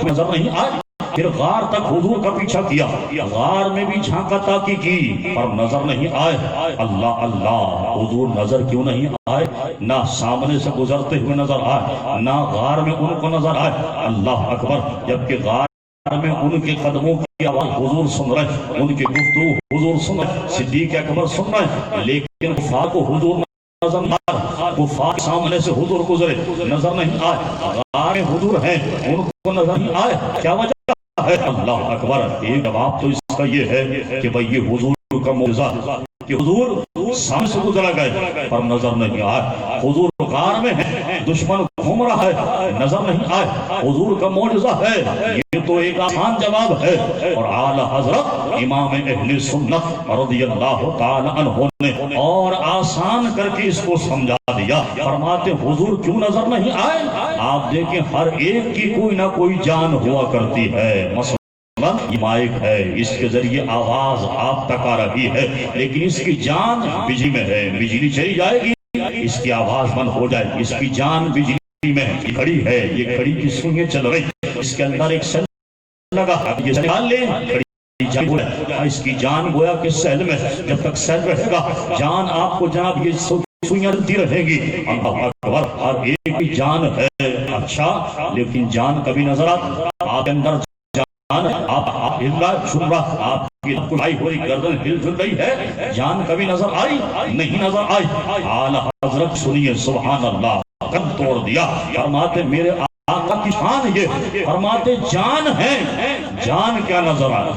Speaker 1: نظر نہیں آئے۔ پھر غار تک حضور کا پیچھا کیا، غار میں بھی جھانکا تاکی کی پر نظر نہیں آئے۔ اللہ اللہ، حضور نظر کیوں نہیں آئے؟ نہ سامنے سے گزرتے ہوئے نظر آئے، نہ غار میں ان کو نظر آئے۔ اللہ اکبر۔ جبکہ غار میں ان کے قدموں کی آواز حضور سن رہے، ان کی گفتگو حضور سن رہے، صدیق اکبر سن رہے، لیکن کفار کو حضور نظر نہیں آئے۔ کفار سامنے سے حضور گزرے، نظر نہیں آئے، غار میں حضور ہیں، ان کو نظر نہیں آئے۔ کیا وجہ ہے؟ اللہ اکبر۔ ایک جواب تو اس کا یہ ہے کہ بھئی یہ حضور کا معجزہ کہ حضور سامنے سے گزرا گئے پر نظر نہیں آئے۔ حضور غار میں ہیں، دشمن گھوم رہا ہے، نظر نہیں آئے، حضور کا معجزہ ہے۔ یہ تو ایک آسان جواب ہے، اور اعلی حضرت امام اہل سنت رضی اللہ تعالی عنہ نے اور آسان کر کے اس کو سمجھا دیا۔ فرماتے حضور کیوں نظر نہیں آئے؟ آپ دیکھیں ہر ایک کی کوئی نہ کوئی جان ہوا کرتی ہے۔ مثلا یہ مائک ہے، اس کے ذریعے آواز آپ تک آ رہی ہے، لیکن اس کی جان بجلی میں ہے، بجلی چلی جائے گی اس کی آواز بند ہو جائے گی۔ اس کی جان بجلی میں ہے، یہ کھڑی ہے، یہ کھڑی کی سوئیں چل رہی، اس کے اندر ایک سیل لگا، یہ سیل نکال لیں، اس کی جان گویا کہ سیل میں، جب تک سیل رہے گا جان آپ کو جناب یہ سوئیاں چلتی رہے گی۔ اللہ اکبر۔ ہر ایک کی جان ہے، اچھا لیکن جان کبھی نظر آپ کے اندر جان آپ ہل رہا چھن رہا، آپ کی کلائی ہو رہی، گردن ہل جل رہی ہے، جان کبھی نظر آئی نہیں نظر آئی۔ اعلی حضرت سنیے سبحان اللہ، قد توڑ دیا۔ فرماتے میرے آقا کی شان یہ، فرماتے جان ہے، جان کیا نظر آئے؟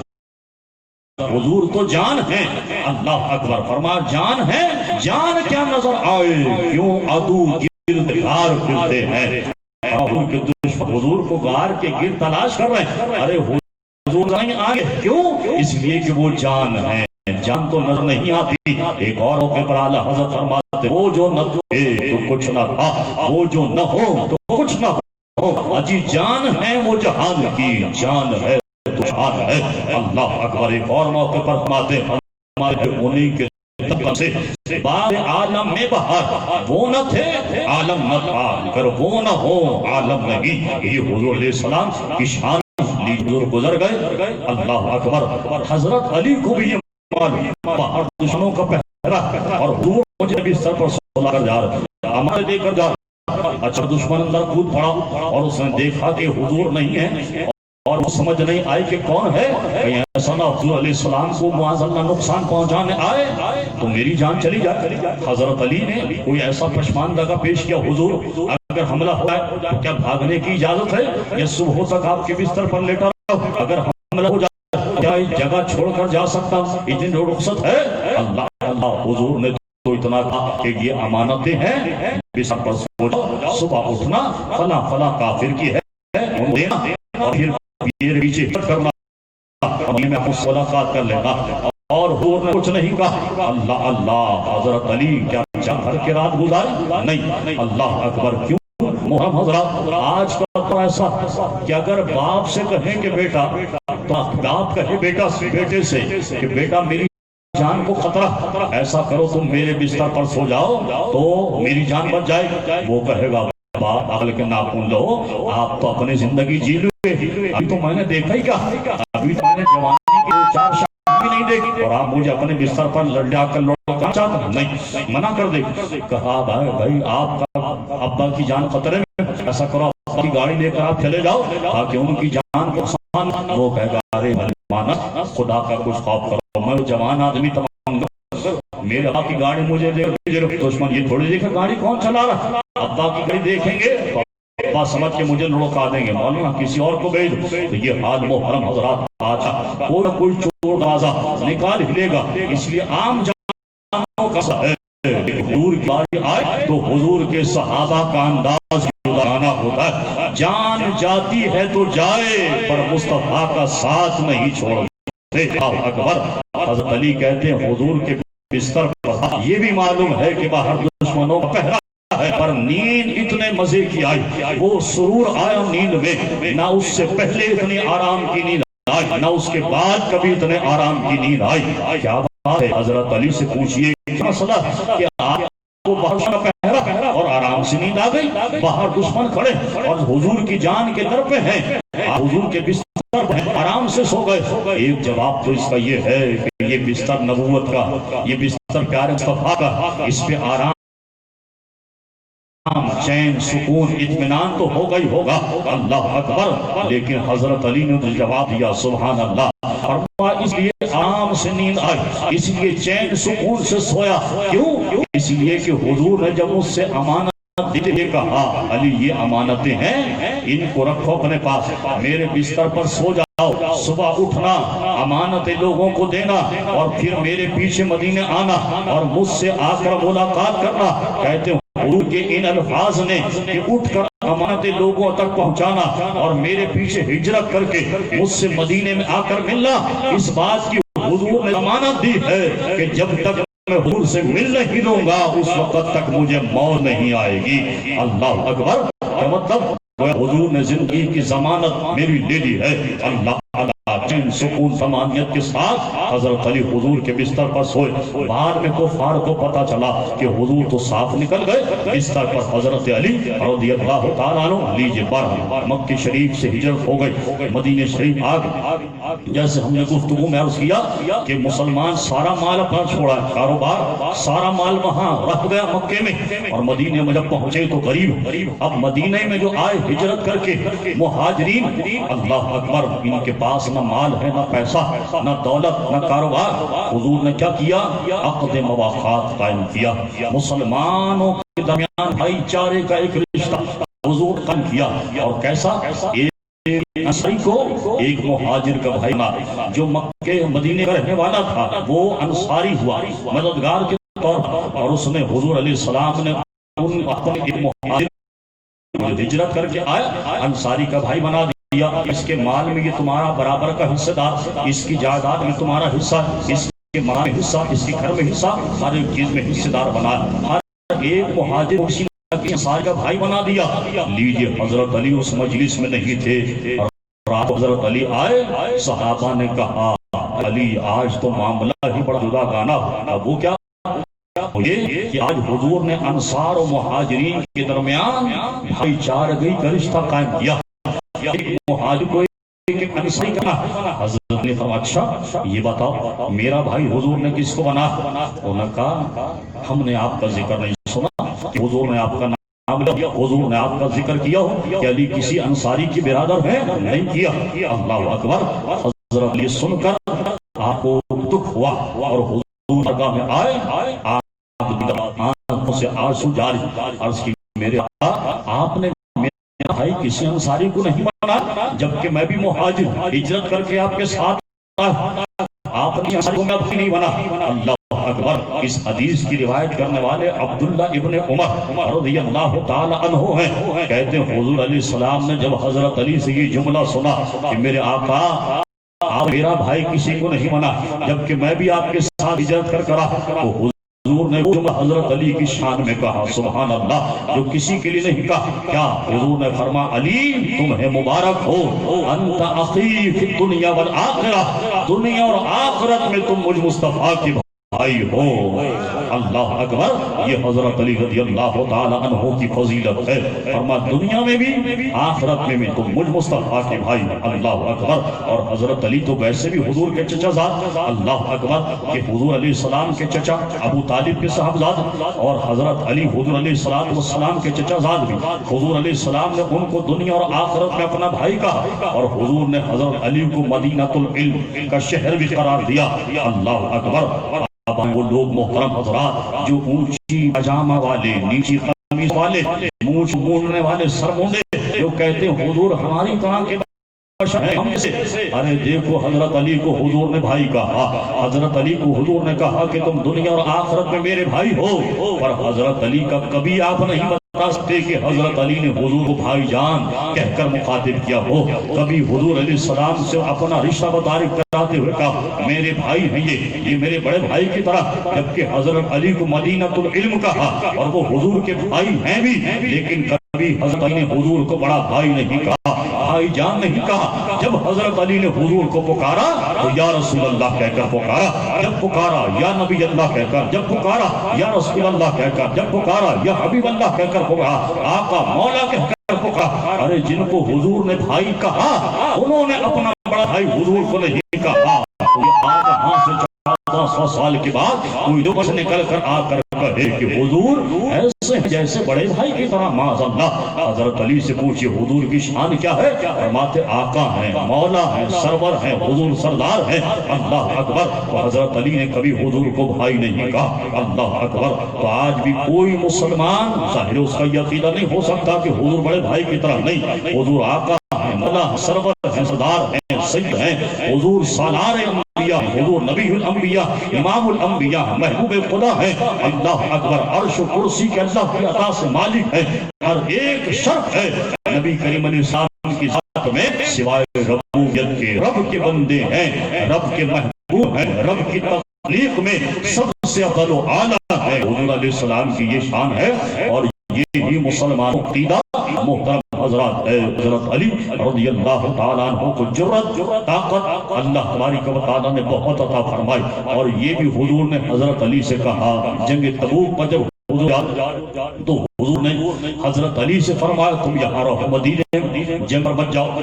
Speaker 1: حضور تو جان ہے۔ اللہ اکبر۔ فرما جان ہے، جان کیا نظر آئے؟ کیوں عدو گرد غار پھرتے ہیں، حضور کے دشمن حضور کو غار کے گرد تلاش کر رہے ہیں۔ ارے حضور نہیں آگے، کیوں؟ اس لیے کہ وہ جان ہے، جان تو نظر نہیں آتی۔ ایک اور موقع پر اعلیٰ حضرت فرماتے وہ جو نہ تھے تو کچھ نہ تھا، وہ جو نہ ہو تو کچھ نہ ہو، اجی جان ہے وہ جہان کی جان ہے تو جہان ہے۔ اللہ اکبر۔ ایک اور موقع پر فرماتے ہمارے انہیں کے سے بعد عالم میں بہار، وہ نہ تھے عالم نہ تھا، اگر وہ نہ ہو عالم نہیں۔ یہ حضور علیہ السلام کی شان، حضور گزر گئے۔ اللہ اکبر۔ حضرت علی کو بھی یہ معلوم، باہر دشمنوں کا پہرا، اور حضور مجھے بھی سر پر سلا کر جا رہا، ہمارے دے کر جا رہا۔ اچھا دشمن اندر کود پڑا اور اس نے دیکھا کہ حضور نہیں ہے، اور وہ سمجھ نہیں آئی کہ کون ہے، کہیں ایسا نہ حضور علیہ السلام کو معاذ اللہ نقصان پہنچانے آئے تو میری جان چلی جائے۔ حضرت علی نے کوئی ایسا پشماندہ کا پیش کیا، حضور اگر حملہ ہو جائے تو کیا بھاگنے کی اجازت ہے، یا صبح تک آپ کے بستر پر لیٹا رہو؟ اگر حملہ ہو جائے کیا اس جگہ چھوڑ کر جا سکتا، اتنی رخصت ہے؟ اللہ اللہ، حضور نے تو اتنا کہا کہ یہ امانتیں ہیں بستر پر سو جاؤ، صبح اٹھنا فلاں فلاں کافر کی ہے دینا، اور پھر میرے پیچھے کرنا، میں آپ سے ملاقات کر لینا۔ اور حور نے کچھ نہیں کہا۔ اللہ اللہ، حضرت علی کیا گھر کے رات گزاری؟ نہیں۔ اللہ اکبر۔ کیوں محرم حضرات، آج کا تو ایسا کہ اگر باپ سے کہیں کہ بیٹا، تو باپ کہے بیٹے سے کہ بیٹا میری جان کو خطرہ، ایسا کرو تم میرے بستر پر سو جاؤ تو میری جان بچ جائے، وہ کہے گا باپ عقل کے ناخن لو، آپ تو اپنی زندگی جی لو، ابھی تو میں نے دیکھا ہی کیا، ابھی تو میں نے جوانی کی چار شادی نہیں دیکھی، اور آپ مجھے اپنے بستر پر لڑا کر لوٹنا چاہتے ہیں؟ نہیں، منع کر دے۔ کہا بھائی آپ کا ابا کی جان خطرے میں، ایسا کرو آپ کی گاڑی لے کر آپ چلے جاؤ تاکہ ان کی جان کو سامان۔ وہ کہے گا ارے مانا خدا کا کچھ خوف کرو، میں جوان آدمی تمام میرے ابا کی گاڑی مجھے دے، دشمن یہ تھوڑی دیکھے گاڑی کون چلا رہا، ابا کی گاڑی دیکھیں گے ابا سمجھ کے مجھے لڑکا دیں گے، مولانا کسی اور کو بھیج دو۔ تو یہ حال محرم حضرات آتا، کوئی چور دروازہ نکال ہی لے گا، اس لیے عام جانوں کا ہے حضور کی باری آئے تو حضور کے صحابہ کا انداز گانا ہوتا ہے، جان جاتی ہے تو جائے پر مصطفیٰ کا ساتھ نہیں چھوڑتے۔ اکبر۔ حضرت علی کہتے ہیں حضور کے بستر پر یہ بھی معلوم ہے کہ باہر دشمنوں کا پہرا ہے، پر نیند اتنے مزے کی آئی، وہ سرور آیا نیند میں، نہ اس سے پہلے اتنی آرام کی نیند آئی، نہ اس کے بعد کبھی اتنے آرام کی نیند آئی۔ کیا بات ہے؟ حضرت علی سے پوچھئے کیا مسئلہ کہ آپ کو باہر کا پہرا اور آرام سے نیند آ گئی، باہر دشمن کھڑے اور حضور کی جان کے در پہ ہیں، حضور کے بستر پر آرام سے سو گئے۔ ایک جواب تو اس کا یہ ہے کہ یہ بستر نبوت کا، یہ بستر پیارے مصطفیٰ کا، اس پہ آرام چین سکون اطمینان تو ہوگا ہی ہوگا۔ اللہ اکبر۔ لیکن حضرت علی نے جواب دیا سبحان اللہ، اس لیے آرام سے نیند آئی، اس لیے چین سکون سے سویا۔ کیوں؟ اس لیے کہ حضور نے جب اس سے امانت دیتے ہوئے کہا علی یہ امانتیں ہیں، ان کو رکھو اپنے پاس، میرے بستر پر سو جاؤ، صبح اٹھنا، امانتیں لوگوں کو دینا، اور پھر میرے پیچھے مدینے آنا اور مجھ سے آ کر ملاقات کرنا۔ کہتے ہیں حضور کے ان الفاظ نے کہ اٹھ کر امانتیں لوگوں تک پہنچانا اور میرے پیچھے ہجرت کر کے مجھ سے مدینے میں آ کر ملنا، اس بات کی حضور نے ضمانت دی ہے کہ جب تک میں حضور سے مل نہیں لوں گا اس وقت تک مجھے موت نہیں آئے گی۔ اللہ اکبر۔ مطلب حضور نے زندگی کی ضمانت میری لے لی ہے۔ اللہ چین سکون ضمانیت کے ساتھ حضرت علی حضور کے بستر پر سوئے۔ بعد میں کفار کو پتا چلا کہ حضور تو صاف نکل گئے، بستر پر حضرت علی رضی اللہ تعالیٰ عنہ لیجئے بارہ مکہ شریف سے ہجرت ہو گئی، مدینہ شریف آ گئے۔ جیسے ہم نے گفتگو میں عرض کیا کہ مسلمان سارا مال اپنا چھوڑا، کاروبار سارا مال وہاں رکھ گیا مکے میں، اور مدینے میں جب پہنچے تو غریب۔ اب مدینے میں جو آئے ہجرت کر کے مہاجرین، اللہ اکبر، ان کے پاس نہ مال ہے، نہ پیسہ، نہ دولت، نہ کاروبار۔ حضور نے کیا کیا؟ عقد مواخات قائم کیا، مسلمانوں کے درمیان بھائی چارے کا ایک رشتہ حضور قائم کیا۔ اور کیسا؟ ایک انصاری کو ایک مہاجر کا بھائی بنا، جو مکے مدینے کا رہنے والا تھا، وہ انصاری ہوا مددگار کے طور پر، اور اس نے حضور علیہ السلام نے اپنے ایک مہاجر ہجرت کر کے آیا انصاری کا بھائی بنا دیا۔ اس کے مال میں یہ تمہارا برابر کا حصہ دار، اس کی جائیداد میں تمہارا حصہ، اس کے مال میں حصہ، اس کے گھر میں حصہ، ہر ایک چیز میں حصہ دار بنا۔ ہر ایک مہاجر کسی انصاری کا بھائی بنا دیا۔ لیجئے حضرت علی اس مجلس میں نہیں تھے، اور حضرت علی آئے، صحابہ نے کہا علی آج تو معاملہ ہی بڑا جدا گانا۔ اب وہ کیا یہ کہ آج حضور نے انصار و مہاجرین کے درمیان بھائی چارگی کا رشتہ قائم کیا۔ ایک مہاجر کو ایک انصاری کہا۔ حضرت نے فرمایا اچھا یہ بتاؤ میرا بھائی حضور نے کس کو بنا؟ انہوں نے کہا ہم نے آپ کا ذکر نہیں سنا کہ حضور نے آپ کا نام لیا، حضور نے آپ کا ذکر کیا ہو کہ علی کسی انصاری کی برادر ہے؟ نہیں کیا۔ اللہ اکبر۔ حضرت علی سن کر آپ کو دکھ ہوا اور حضور درگاہ میں آئے، آنکھوں سے آنسو جاری، عرض کی میرے آپ نے میرا بھائی کسی انصاری کو نہیں بنا، جبکہ میں بھی مہاجر ہجرت کر کے آپ کے ساتھ آپ آپ نے میں نہیں بنا. اللہ اکبر. اس حدیث کی روایت کرنے والے عبداللہ ابن عمر رضی اللہ تعالی عنہ ہیں. کہتے ہیں حضور علیہ السلام نے جب حضرت علی سے یہ جملہ سنا کہ میرے آقا آپ میرا بھائی کسی کو نہیں بنا جبکہ میں بھی آپ کے ساتھ ہجرت کر کرا, تو حضور نے وہ جملہ حضرت علی کی شان میں کہا سبحان اللہ, جو کسی کے لیے نہیں کہا. کیا حضور نے فرمایا علی تمہیں مبارک ہو, انت اخی فی الدنیا والآخرہ, دنیا اور آخرت میں تم مجھ مصطفیٰ کی بھائی ہو. اللہ اکبر. یہ حضرت علی رضی اللہ تعالی عنہ کی فضیلت ہے. فرمایا دنیا میں بھی آخرت میں بھی تم مجھ مصطفیٰ کے بھائی. اللہ اکبر. اور حضرت علی تو ویسے بھی حضور کے چچا زاد. اللہ اکبر. کہ حضور علیہ السلام کے چچا ابو طالب کے صاحبزاد اور حضرت علی حضور علیہ السلام کے چچا زاد بھی. حضور علیہ السلام نے ان کو دنیا اور آخرت میں اپنا بھائی کہا اور حضور نے حضرت علی کو مدینہ العلم کا شہر بھی قرار دیا. اللہ اکبر. اب وہ لوگ محترم حضرات جو اونچی پاجامہ والے, نیچی قمیص والے, مونچھ مونڈنے والے, سر مونڈے, جو کہتے ہیں حضور ہماری طرح کے ہم سے, ارے دیکھو حضرت علی کو حضور نے بھائی کہا. حضرت علی کو حضور نے کہا کہ تم دنیا اور آخرت میں میرے بھائی ہو. پر حضرت علی کا کبھی آپ نہیں بتا سکتے کہ حضرت علی نے حضور کو بھائی جان کہہ کر مخاطب کیا ہو. کبھی حضور علیہ السلام سے اپنا رشتہ متعارف کراتے ہوئے کہا میرے بھائی ہیں یہ میرے بڑے بھائی کی طرح. جبکہ حضرت علی کو مدینہ العلم کہا اور وہ حضور کے بھائی ہیں بھی, لیکن کبھی حضرت علی نے حضور کو بڑا بھائی نہیں کہا, بھائی جان نہیں کہا. جب حضرت علی نے حضور کو پکارا تو یا رسول اللہ کہہ کر پکارا, جب پکارا یا نبی اللہ کہہ کر, جب پکارا یا رسول اللہ کہہ کر, جب پکارا یا حبیب اللہ کہہ کر پکارا, آقا مولا کہہ کر پکارا. ارے جن کو حضور نے بھائی کہا انہوں نے اپنا بڑا بھائی حضور کو نہیں کہا. وہاں سے 1400 سال کے بعد کوئی لوگ نکل کر آ کر کہے کہ حضور ایسے جیسے بڑے بھائی کی طرح. معاذ اللہ. حضرت علی سے پوچھئے حضور کی شان کیا ہے؟ فرماتے آقا ہیں, مولا ہیں, سرور ہیں, حضور سردار ہیں. اللہ اکبر. تو حضرت علی نے کبھی حضور کو بھائی نہیں کہا. اللہ اکبر. تو آج بھی کوئی مسلمان ظاہر اس کا یہ عقیدہ نہیں ہو سکتا کہ حضور بڑے بھائی کی طرح نہیں. حضور آقا ہیں, مولا سرور ہیں, سردار ہیں, سید ہیں. حضور سالار انبیاء, حضور نبی الانبیاء, امام الانبیاء, محبوب خدا ہے. اللہ اکبر. عرش و کرسی کے اللہ کی عطا سے مالک ہے. ہر ایک شرط ہے نبی کریم علیہ السلام کی ذات میں سوائے ربوبیت کے. رب کے بندے ہیں, رب کے محبوب ہیں, رب کی تخلیق میں سب سے افضل و اعلیٰ ہے. حضور علیہ السلام کی یہ شان ہے اور یہی مسلمانوں کی عقیدہ. محترم حضرات, حضرت علی رضی اللہ تعالیٰ عنہ کو جرت, طاقت اللہ تبارک و تعالیٰ نے بہت عطا فرمائی. اور یہ بھی حضور نے حضرت علی سے کہا جنگ تبوک پر جب تو حضور نے حضرت علی سے فرمایا تم یہاں رہو, مدینے جنگ پر بچ جاؤ,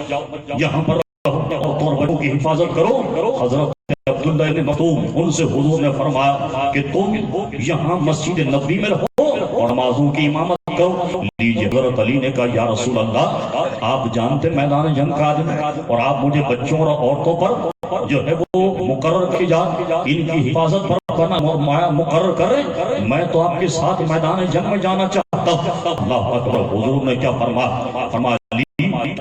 Speaker 1: یہاں پر رہو اور بچوں کی حفاظت کرو. حضرت عبداللہ ابن مکتوم ان سے حضور نے فرمایا کہ تم یہاں مسجد نبوی میں رہو اور نمازوں کی امامت کرو. لیجیے. حضرت علی نے کہا یا رسول اللہ آپ جانتے میدان جنگ کا آدم ہے اور آپ مجھے بچوں اور عورتوں پر جو ہے وہ مقرر کی جان ان کی حفاظت پر کرنا مقرر کر رہے, میں تو آپ کے ساتھ میدان جنگ میں جانا چاہتا ہوں. اللہ اکبر. حضور نے کیا فرمایا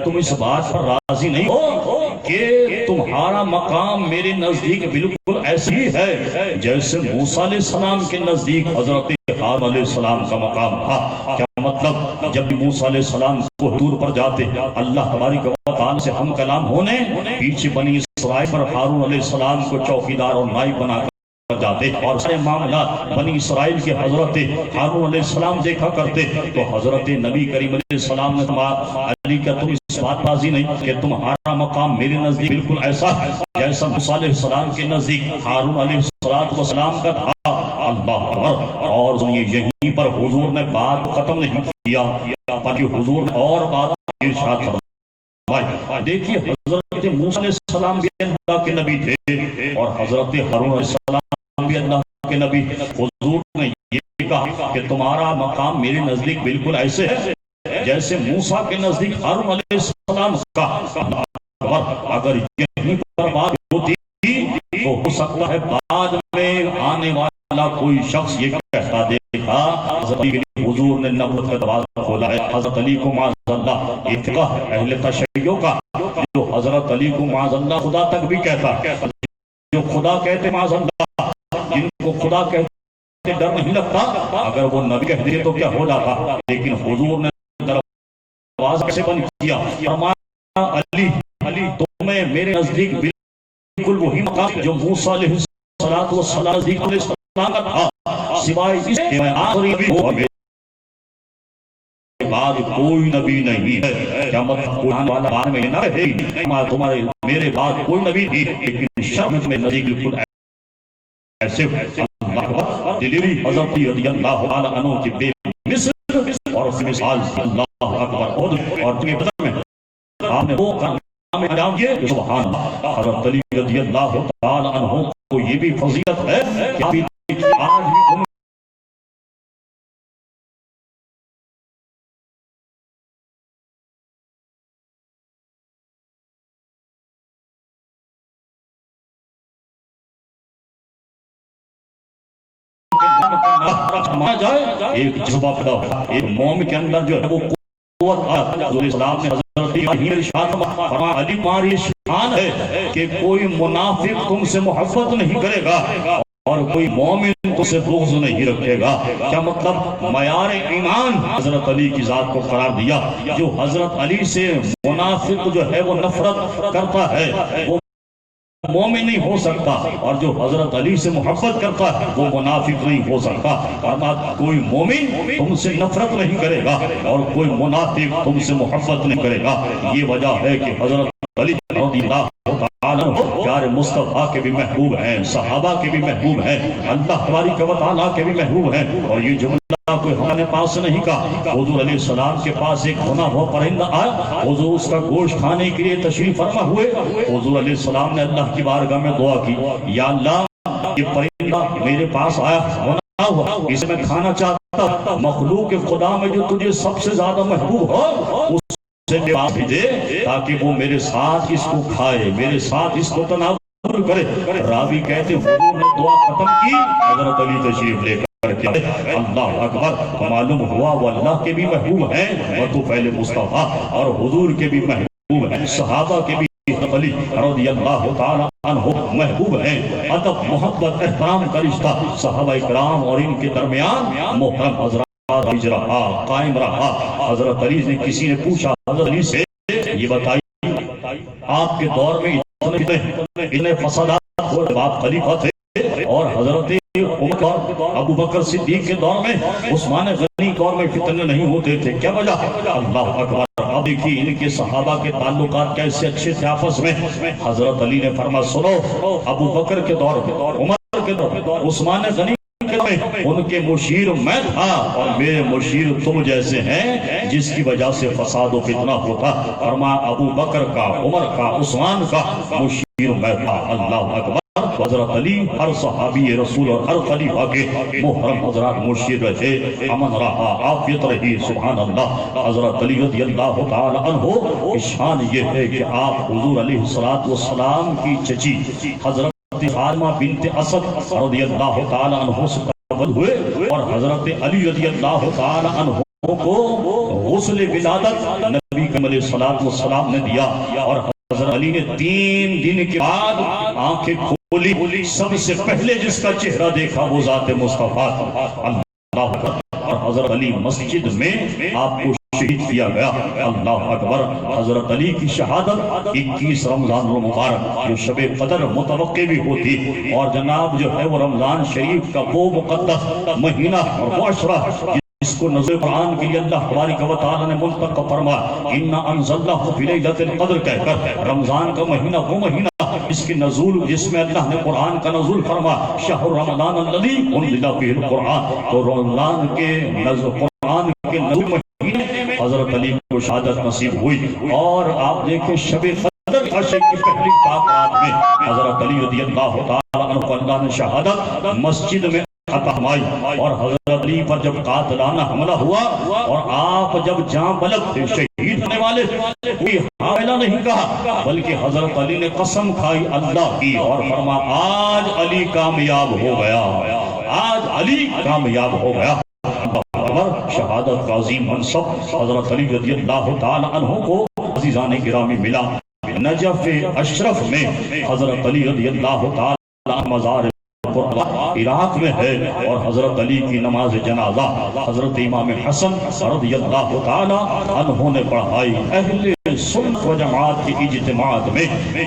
Speaker 1: تم اس بات پر راضی نہیں ہو کہ تمہارا مقام میرے نزدیک بالکل ایسی ہی ہے جیسے موسیٰ علیہ السلام کے نزدیک حضرت ہارون علیہ السلام کا مقام تھا. کیا مطلب؟ جب موسیٰ علیہ السلام کو دور پر جاتے اللہ تبارک و تعالیٰ سے ہم کلام ہونے, پیچھے بنی اسرائیل پر ہارون علیہ السلام کو چوکیدار اور نائب بنا کر جاتے اور سارے معاملات بنی اسرائیل کے حضرت ہارون علیہ السلام دیکھا کرتے. تو حضرت نبی کریم علیہ السلام نے فرمایا علی کیا تم اس بات راضی نہیں کہ تمہارا مقام میرے نزدیک بالکل ایسا ہے جیسا موسیٰ علیہ السلام کے نزدیک ہارون علیہ السلام کا تھا. اللہ اکبر. اور یہیں پر حضور نے بات ختم نہیں کیا بلکہ حضور نے اور بات ارشاد فرمائی. دیکھیے حضرت موسیٰ علیہ السلام بھی اللہ کے نبی تھے اور حضرت ہارون علیہ السلام بھی اللہ کے نبی. حضور نے یہ کہا کہ تمہارا مقام میرے نزدیک بالکل ایسے ہے جیسے موسیٰ کے نزدیک ہارون علیہ السلام کا. اگر یہیں پر بات ہوتی تو ہو سکتا ہے بعد میں آنے والا کوئی شخص یہ کہتا دیکھا حضرت علی حضور نے نبوت کا دروازہ کھولا ہے. حضرت علی کو معاذ اللہ یہ فقہ اہل تشیع کا جو حضرت علی کو معاذ اللہ خدا تک بھی کہتا ہے. جو خدا کہتے معاذ اللہ، جن کو خدا کہتے ڈر نہیں لگتا، اگر وہ نبی کہہ دے تو کیا ہو جاتا؟ لیکن حضور نے دروازہ کیسے بند کیا؟ فرمایا علی تمہیں میرے نزدیک بالکل وہی مقام جو موسیٰ علیہ السلام نزدیک علیہ السلام کا تھا، سوائے اس کہ میں آخری نبی ہوں اور میرے بعد کوئی نبی نہیں ہے۔ کیا مطلب قرآن والا بار میں نہ رہے تمہارے میرے بعد کوئی نبی نہیں، لیکن شرم میں نزدیک بالکل ایسے اللہ دلیری حضرت رضی اللہ تعالی عنہ کی بے مثل اور مثال اللہ اکبر۔ اور تمہیں پتہ میں آپ نے وہ کام انجام دیے کہ سبحان اللہ، حضرت علی رضی اللہ تعالی عنہ کو یہ بھی فضیلت ہے کہ آج بھی مانا جائے ایک جذبہ پیدا ہوا، ایک مومن کے اندر جو ہے وہ قوت آیا۔ جو اسلام نے حضرت علی ارشاد فرمایا علی تمہاری شان ہے کہ کوئی منافق تم سے محبت نہیں کرے گا اور کوئی مومن تم سے بغض نہیں رکھے گا۔ کیا مطلب؟ معیار ایمان حضرت علی کی ذات کو قرار دیا۔ جو حضرت علی سے منافق جو ہے وہ نفرت کرتا ہے وہ مومن نہیں ہو سکتا، اور جو حضرت علی سے محبت کرتا ہے وہ منافق نہیں ہو سکتا۔ کوئی مومن تم سے نفرت نہیں کرے گا اور کوئی منافق تم سے محبت نہیں کرے گا۔ یہ وجہ ہے کہ حضرت علی رضی اللہ تعالیٰ پیارے مصطفیٰ کے بھی محبوب ہیں، صحابہ کے بھی محبوب ہیں، اللہ تبارک و تعالیٰ کے بھی محبوب ہیں۔ اور یہ جملہ کوئی ہمارے پاس نہیں کہا۔ حضور علیہ السلام کے پاس ایک ہونا ہوا پرندہ آیا، حضور اس کا گوشت کھانے کے لیے تشریف فرما ہوئے۔ حضور علیہ السلام نے اللہ کی بارگاہ میں دعا کی، یا اللہ یہ پرندہ میرے پاس آیا ہونا ہوا، اسے میں کھانا چاہتا ہوں، مخلوق خدا میں جو تجھے سب سے زیادہ محبوب ہو اس سے میرے پاس بھیجے تاکہ وہ میرے ساتھ اس کو کھائے، میرے ساتھ اس کو تناول کرے۔ راوی کہتے حضور نے دعا ختم کی، حضرت علی تشریف لے کر اللہ اکبر۔ معلوم ہوا وہ اللہ کے بھی محبوب ہیں، وہ تو پہلے مصطفیٰ اور حضور کے بھی محبوب ہیں، صحابہ کے بھی علی رضی اللہ تعالی عنہ محبوب ہیں۔ ادب محبت احترام کا رشتہ صحابہ کرام اور ان کے درمیان محرم حضرات رہا، قائم رہا۔ حضرت علی نے کسی نے پوچھا حضرت علی سے یہ بتائیے آپ کے دور میں اتنے فسادات ہوئے، آپ خلیفہ تھے اور حضرت عمر اور ابو بکر صدیق کے دور میں، عثمان غنی دور میں فتنے نہیں ہوتے تھے، کیا وجہ؟ اللہ اکبر۔ اب دیکھیے ان کے صحابہ کے تعلقات کیسے اچھے تھے آپس میں۔ حضرت علی نے فرمایا سنو، ابو بکر کے دور میں، عمر کے دور میں، عثمان غنی کے دور میں ان کے مشیر میں تھا اور میرے مشیر تم جیسے ہیں جس کی وجہ سے فساد و فتنہ ہوتا۔ فرمایا ابو بکر کا، عمر کا، عثمان کا مشیر میں تھا۔ اللہ اکبر۔ حضرت علی ہر صحابی رسول اور ہر خلیفہ کے محرم حضرات مرشد رہے، امن رہا، عافیت رہی، سبحان اللہ۔ حضرت علی رضی اللہ تعالی عنہ کی شان یہ ہے کہ آپ حضور علیہ السلام کی چچی حضرت فاطمہ بنت اسد رضی اللہ تعالی عنہ سے قبول ہوئے اور حضرت علی رضی اللہ تعالی عنہ کو غسل ولادت نبی کریم علیہ السلام نے دیا، اور حضرت علی نے 3 دن کے بعد آنکھیں کھولی، سب سے پہلے جس کا چہرہ دیکھا وہ ذات مصطفیٰ اللہ اکبر۔ اور حضرت علی مسجد میں آپ کو شہید کیا گیا، اللہ اکبر۔ حضرت علی کی شہادت 21 رمضان المبارک جو شب قدر متوقع بھی ہوتی، اور جناب جو ہے وہ رمضان شریف کا وہ مقدس مہینہ اور وہ عشرہ اس کو نزول قرآن کے لیے اللہ تبارک و تعالی نے منتخب فرمایا، انا انزلناہ فی لیلۃ القدر کہہ کر۔ رمضان کا مہینہ وہ مہینہ اس کی نزول جس میں اللہ نے قرآن کا نزول فرمایا، شہر رمضان الذی انزل فیہ القرآن۔ تو رمضان کے قرآن کے نزول مہینے میں حضرت علی کو شہادت نصیب ہوئی، اور آپ دیکھیں شب قدر عشر کی پہلی پاک رات میں حضرت علی رضی اللہ تعالی عنہ کو اللہ نے شہادت مسجد میں عطا فرمائی۔ اور حضرت علی پر جب قاتلانہ حملہ ہوا اور آپ جب جاں بلغ تھے، شہید ہونے والے، کوئی حاملہ نہیں کہا بلکہ حضرت علی نے قسم کھائی اللہ کی اور فرمایا آج علی کامیاب ہو گیا، آج علی کامیاب ہو گیا۔ شہادت کا عظیم منصب حضرت علی رضی اللہ تعالی عنہ کو عزیزان گرامی ملا۔ نجف اشرف میں حضرت علی رضی اللہ تعالی مزار عراق میں ہے، اور حضرت علی کی نماز جنازہ حضرت امام حسن رضی اللہ تعالی عنہ نے پڑھائی۔ اہل سنت و جماعت کی اجتماعات میں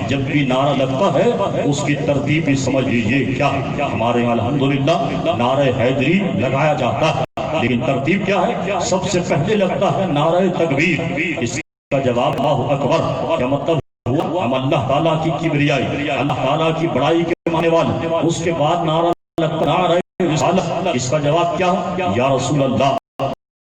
Speaker 1: جب بھی نعرہ لگتا ہے اس کی ترتیب بھی سمجھ لیجیے کیا ہے۔ ہمارے یہاں الحمدللہ نعرہ حیدری لگایا جاتا ہے، لیکن ترتیب کیا ہے؟ سب سے پہلے لگتا ہے نعرہ تکبیر، اس کا جواب اللہ اکبر، کیا مطلب ہوا؟ ہم اللہ تعالیٰ کی کبریائی، اللہ تعالیٰ کی بڑائی کے ماننے والے۔ اس کے بعد نعرہ لگتا نعرہ رسالت، اس کا جواب کیا ہے؟ یا رسول اللہ۔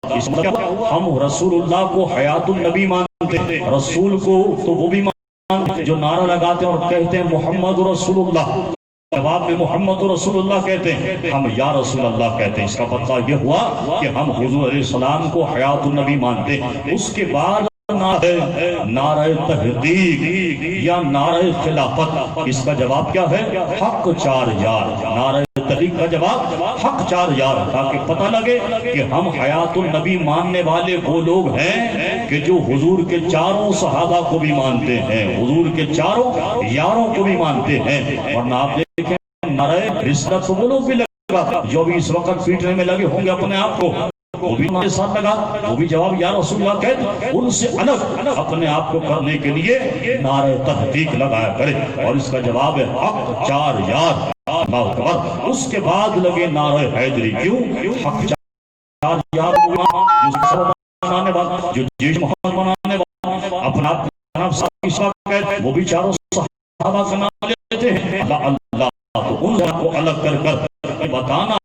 Speaker 1: اس کا ہم رسول اللہ کو حیات النبی مانتے ہیں، رسول کو تو وہ بھی مانتے ہیں جو نعرہ لگاتے ہیں اور کہتے ہیں محمد رسول اللہ، جواب میں محمد رسول اللہ کہتے ہیں، ہم یا رسول اللہ کہتے ہیں۔ اس کا مطلب یہ ہوا کہ ہم حضور علیہ السلام کو حیات النبی مانتے ہیں۔ اس کے بعد نعرہ تحقیق یا نعرہ خلافت، اس کا جواب کیا ہے؟ حق چار یار۔ نعرہ تحقیق کا جواب حق چار یار، تاکہ پتہ لگے کہ ہم حیات النبی ماننے والے وہ لوگ ہیں کہ جو حضور کے چاروں صحابہ کو بھی مانتے ہیں، حضور کے چاروں یاروں کو بھی مانتے ہیں۔ ورنہ آپ دیکھیں نعرہ رسالت وہ لوگ بھی لگا جو بھی اس وقت پیٹنے میں لگے ہوں گے اپنے آپ کو، وہ بھی ہمارے ساتھ لگا، وہ بھی جواب یا رسول اللہ کہتے، ان سے الگ اپنے آپ کو کرنے کے لیے نعرہ تحقیق لگایا کرے، اور اس کا جواب ہے حق چار یار، اللہ اکبر۔ اس کے بعد لگے نعرہ حیدری، کیوں؟ حق چار یار بنانے والا، جو جیش محمد بنانے والا، اپنا کہتے وہ بھی چاروں صحابہ کا نام لیتے ہیں، اللہ اللہ، تو ان کو الگ کر کر بتانا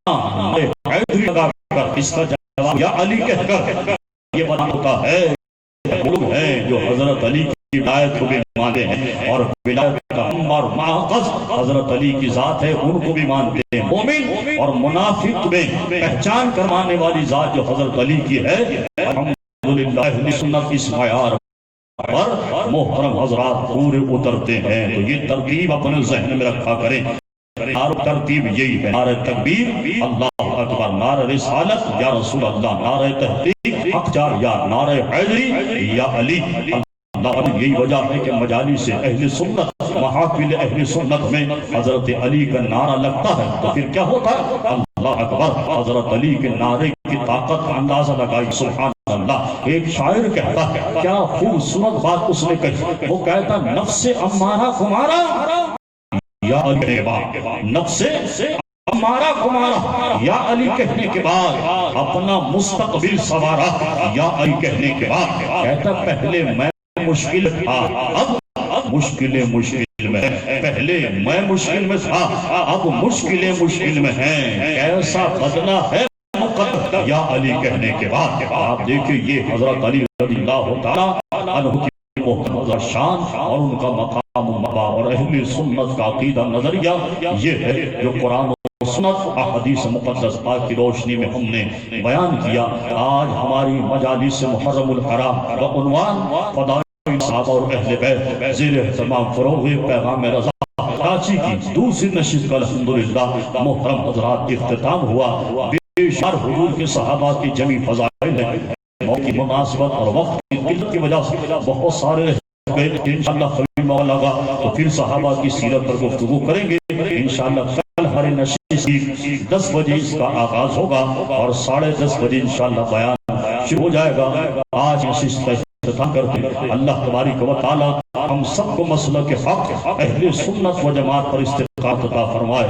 Speaker 1: حیدری لگا کر، اس کا یا علی کہہ کر یہ بنا ہوتا ہے لوگ ہیں جو حضرت علی کی ولایت کو بھی مانتے ہیں، اور ولایت کا اور ماخذ حضرت علی کی ذات ہے ان کو بھی مانتے ہیں۔ مومن اور منافق میں پہچان کروانے والی ذات جو حضرت علی کی ہے، الحمدللہ اہل سنت اس معیار پر محترم حضرات پورے اترتے ہیں۔ تو یہ ترتیب اپنے ذہن میں رکھا کریں، ترتیب یہی ہے، نعرہ تکبیر اللہ اکبر، نعرہ رسالت یا رسول اللہ، نعرہ تحقیق حق چار یا نعرہ حیدری یا علی اللہ۔ یہی وجہ ہے کہ مجالس اہل سنت، محافل اہل سنت میں حضرت علی کا نعرہ لگتا ہے تو پھر کیا ہوتا ہے؟ اللہ اکبر۔ حضرت علی کے نعرے کی طاقت کا اندازہ لگائی، سبحان اللہ۔ ایک شاعر کہتا ہے، کیا خوبصورت بات اس نے کہی، وہ کہتا نفس امارہ کمارا یا علی کے بعد، نفس ہمارا کمارا یا علی کہنے کے بعد، اپنا مستقبل سوارا یا علی کہنے کے بعد، کہتا پہلے میں مشکل تھا اب مشکل میں، پہلے میں مشکل میں تھا اب مشکل میں ہیں، کیسا بدلا ہے مقدر یا علی کہنے کے بعد۔ آپ دیکھیں یہ حضرت علی رضی اللہ تعالی عنہ کی محترم شان اور ان کا مقام و مقام، اور اہل سنت کا عقیدہ نظریہ یہ ہے جو قرآن و سنت احادیث مقدس پاک کی روشنی میں ہم نے بیان کیا۔ آج ہماری مجالس محرم الحرام کا عنوان فضائل صحابہ اور اہل بیت، زیر اہتمام فروغ پیغام رضا کراچی کی دوسری نشست کا الحمدللہ محترم حضرات اختتام ہوا۔ بے شمار حضور کے صحابہ کی جمی فضائل ہے، موقع کی مناسبت اور وقت کی قلت کی وجہ سے بہت سارے انشاءاللہ کبھی موقع لگا تو پھر صحابہ کی سیرت پر گفتگو کریں گے انشاءاللہ۔ کل ہماری نشست 10 بجے اس کا آغاز ہوگا اور 10:30 بجے انشاءاللہ بیان شروع ہو جائے گا۔ آج نشست کا اختتام کرتے ہیں، اللہ تبارک و تعالی ہم سب کو مسلک حق اہل سنت و جماعت پر استقامت عطا فرمائے،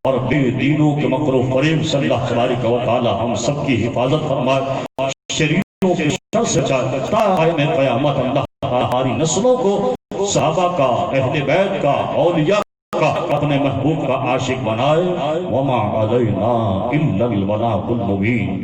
Speaker 1: اور بے دینوں کے مکر و فریب سے اللہ تبارک و تعالی ہم سب کی حفاظت فرمائے، شریعتوں کے شر سے بچائے، تا قیام قیامت اللہ ہماری نسلوں کو صحابہ کا، اہل بیت کا، اولیاء کا، اپنے محبوب کا عاشق بنائے۔ وما علینا الا البلاغ المبین۔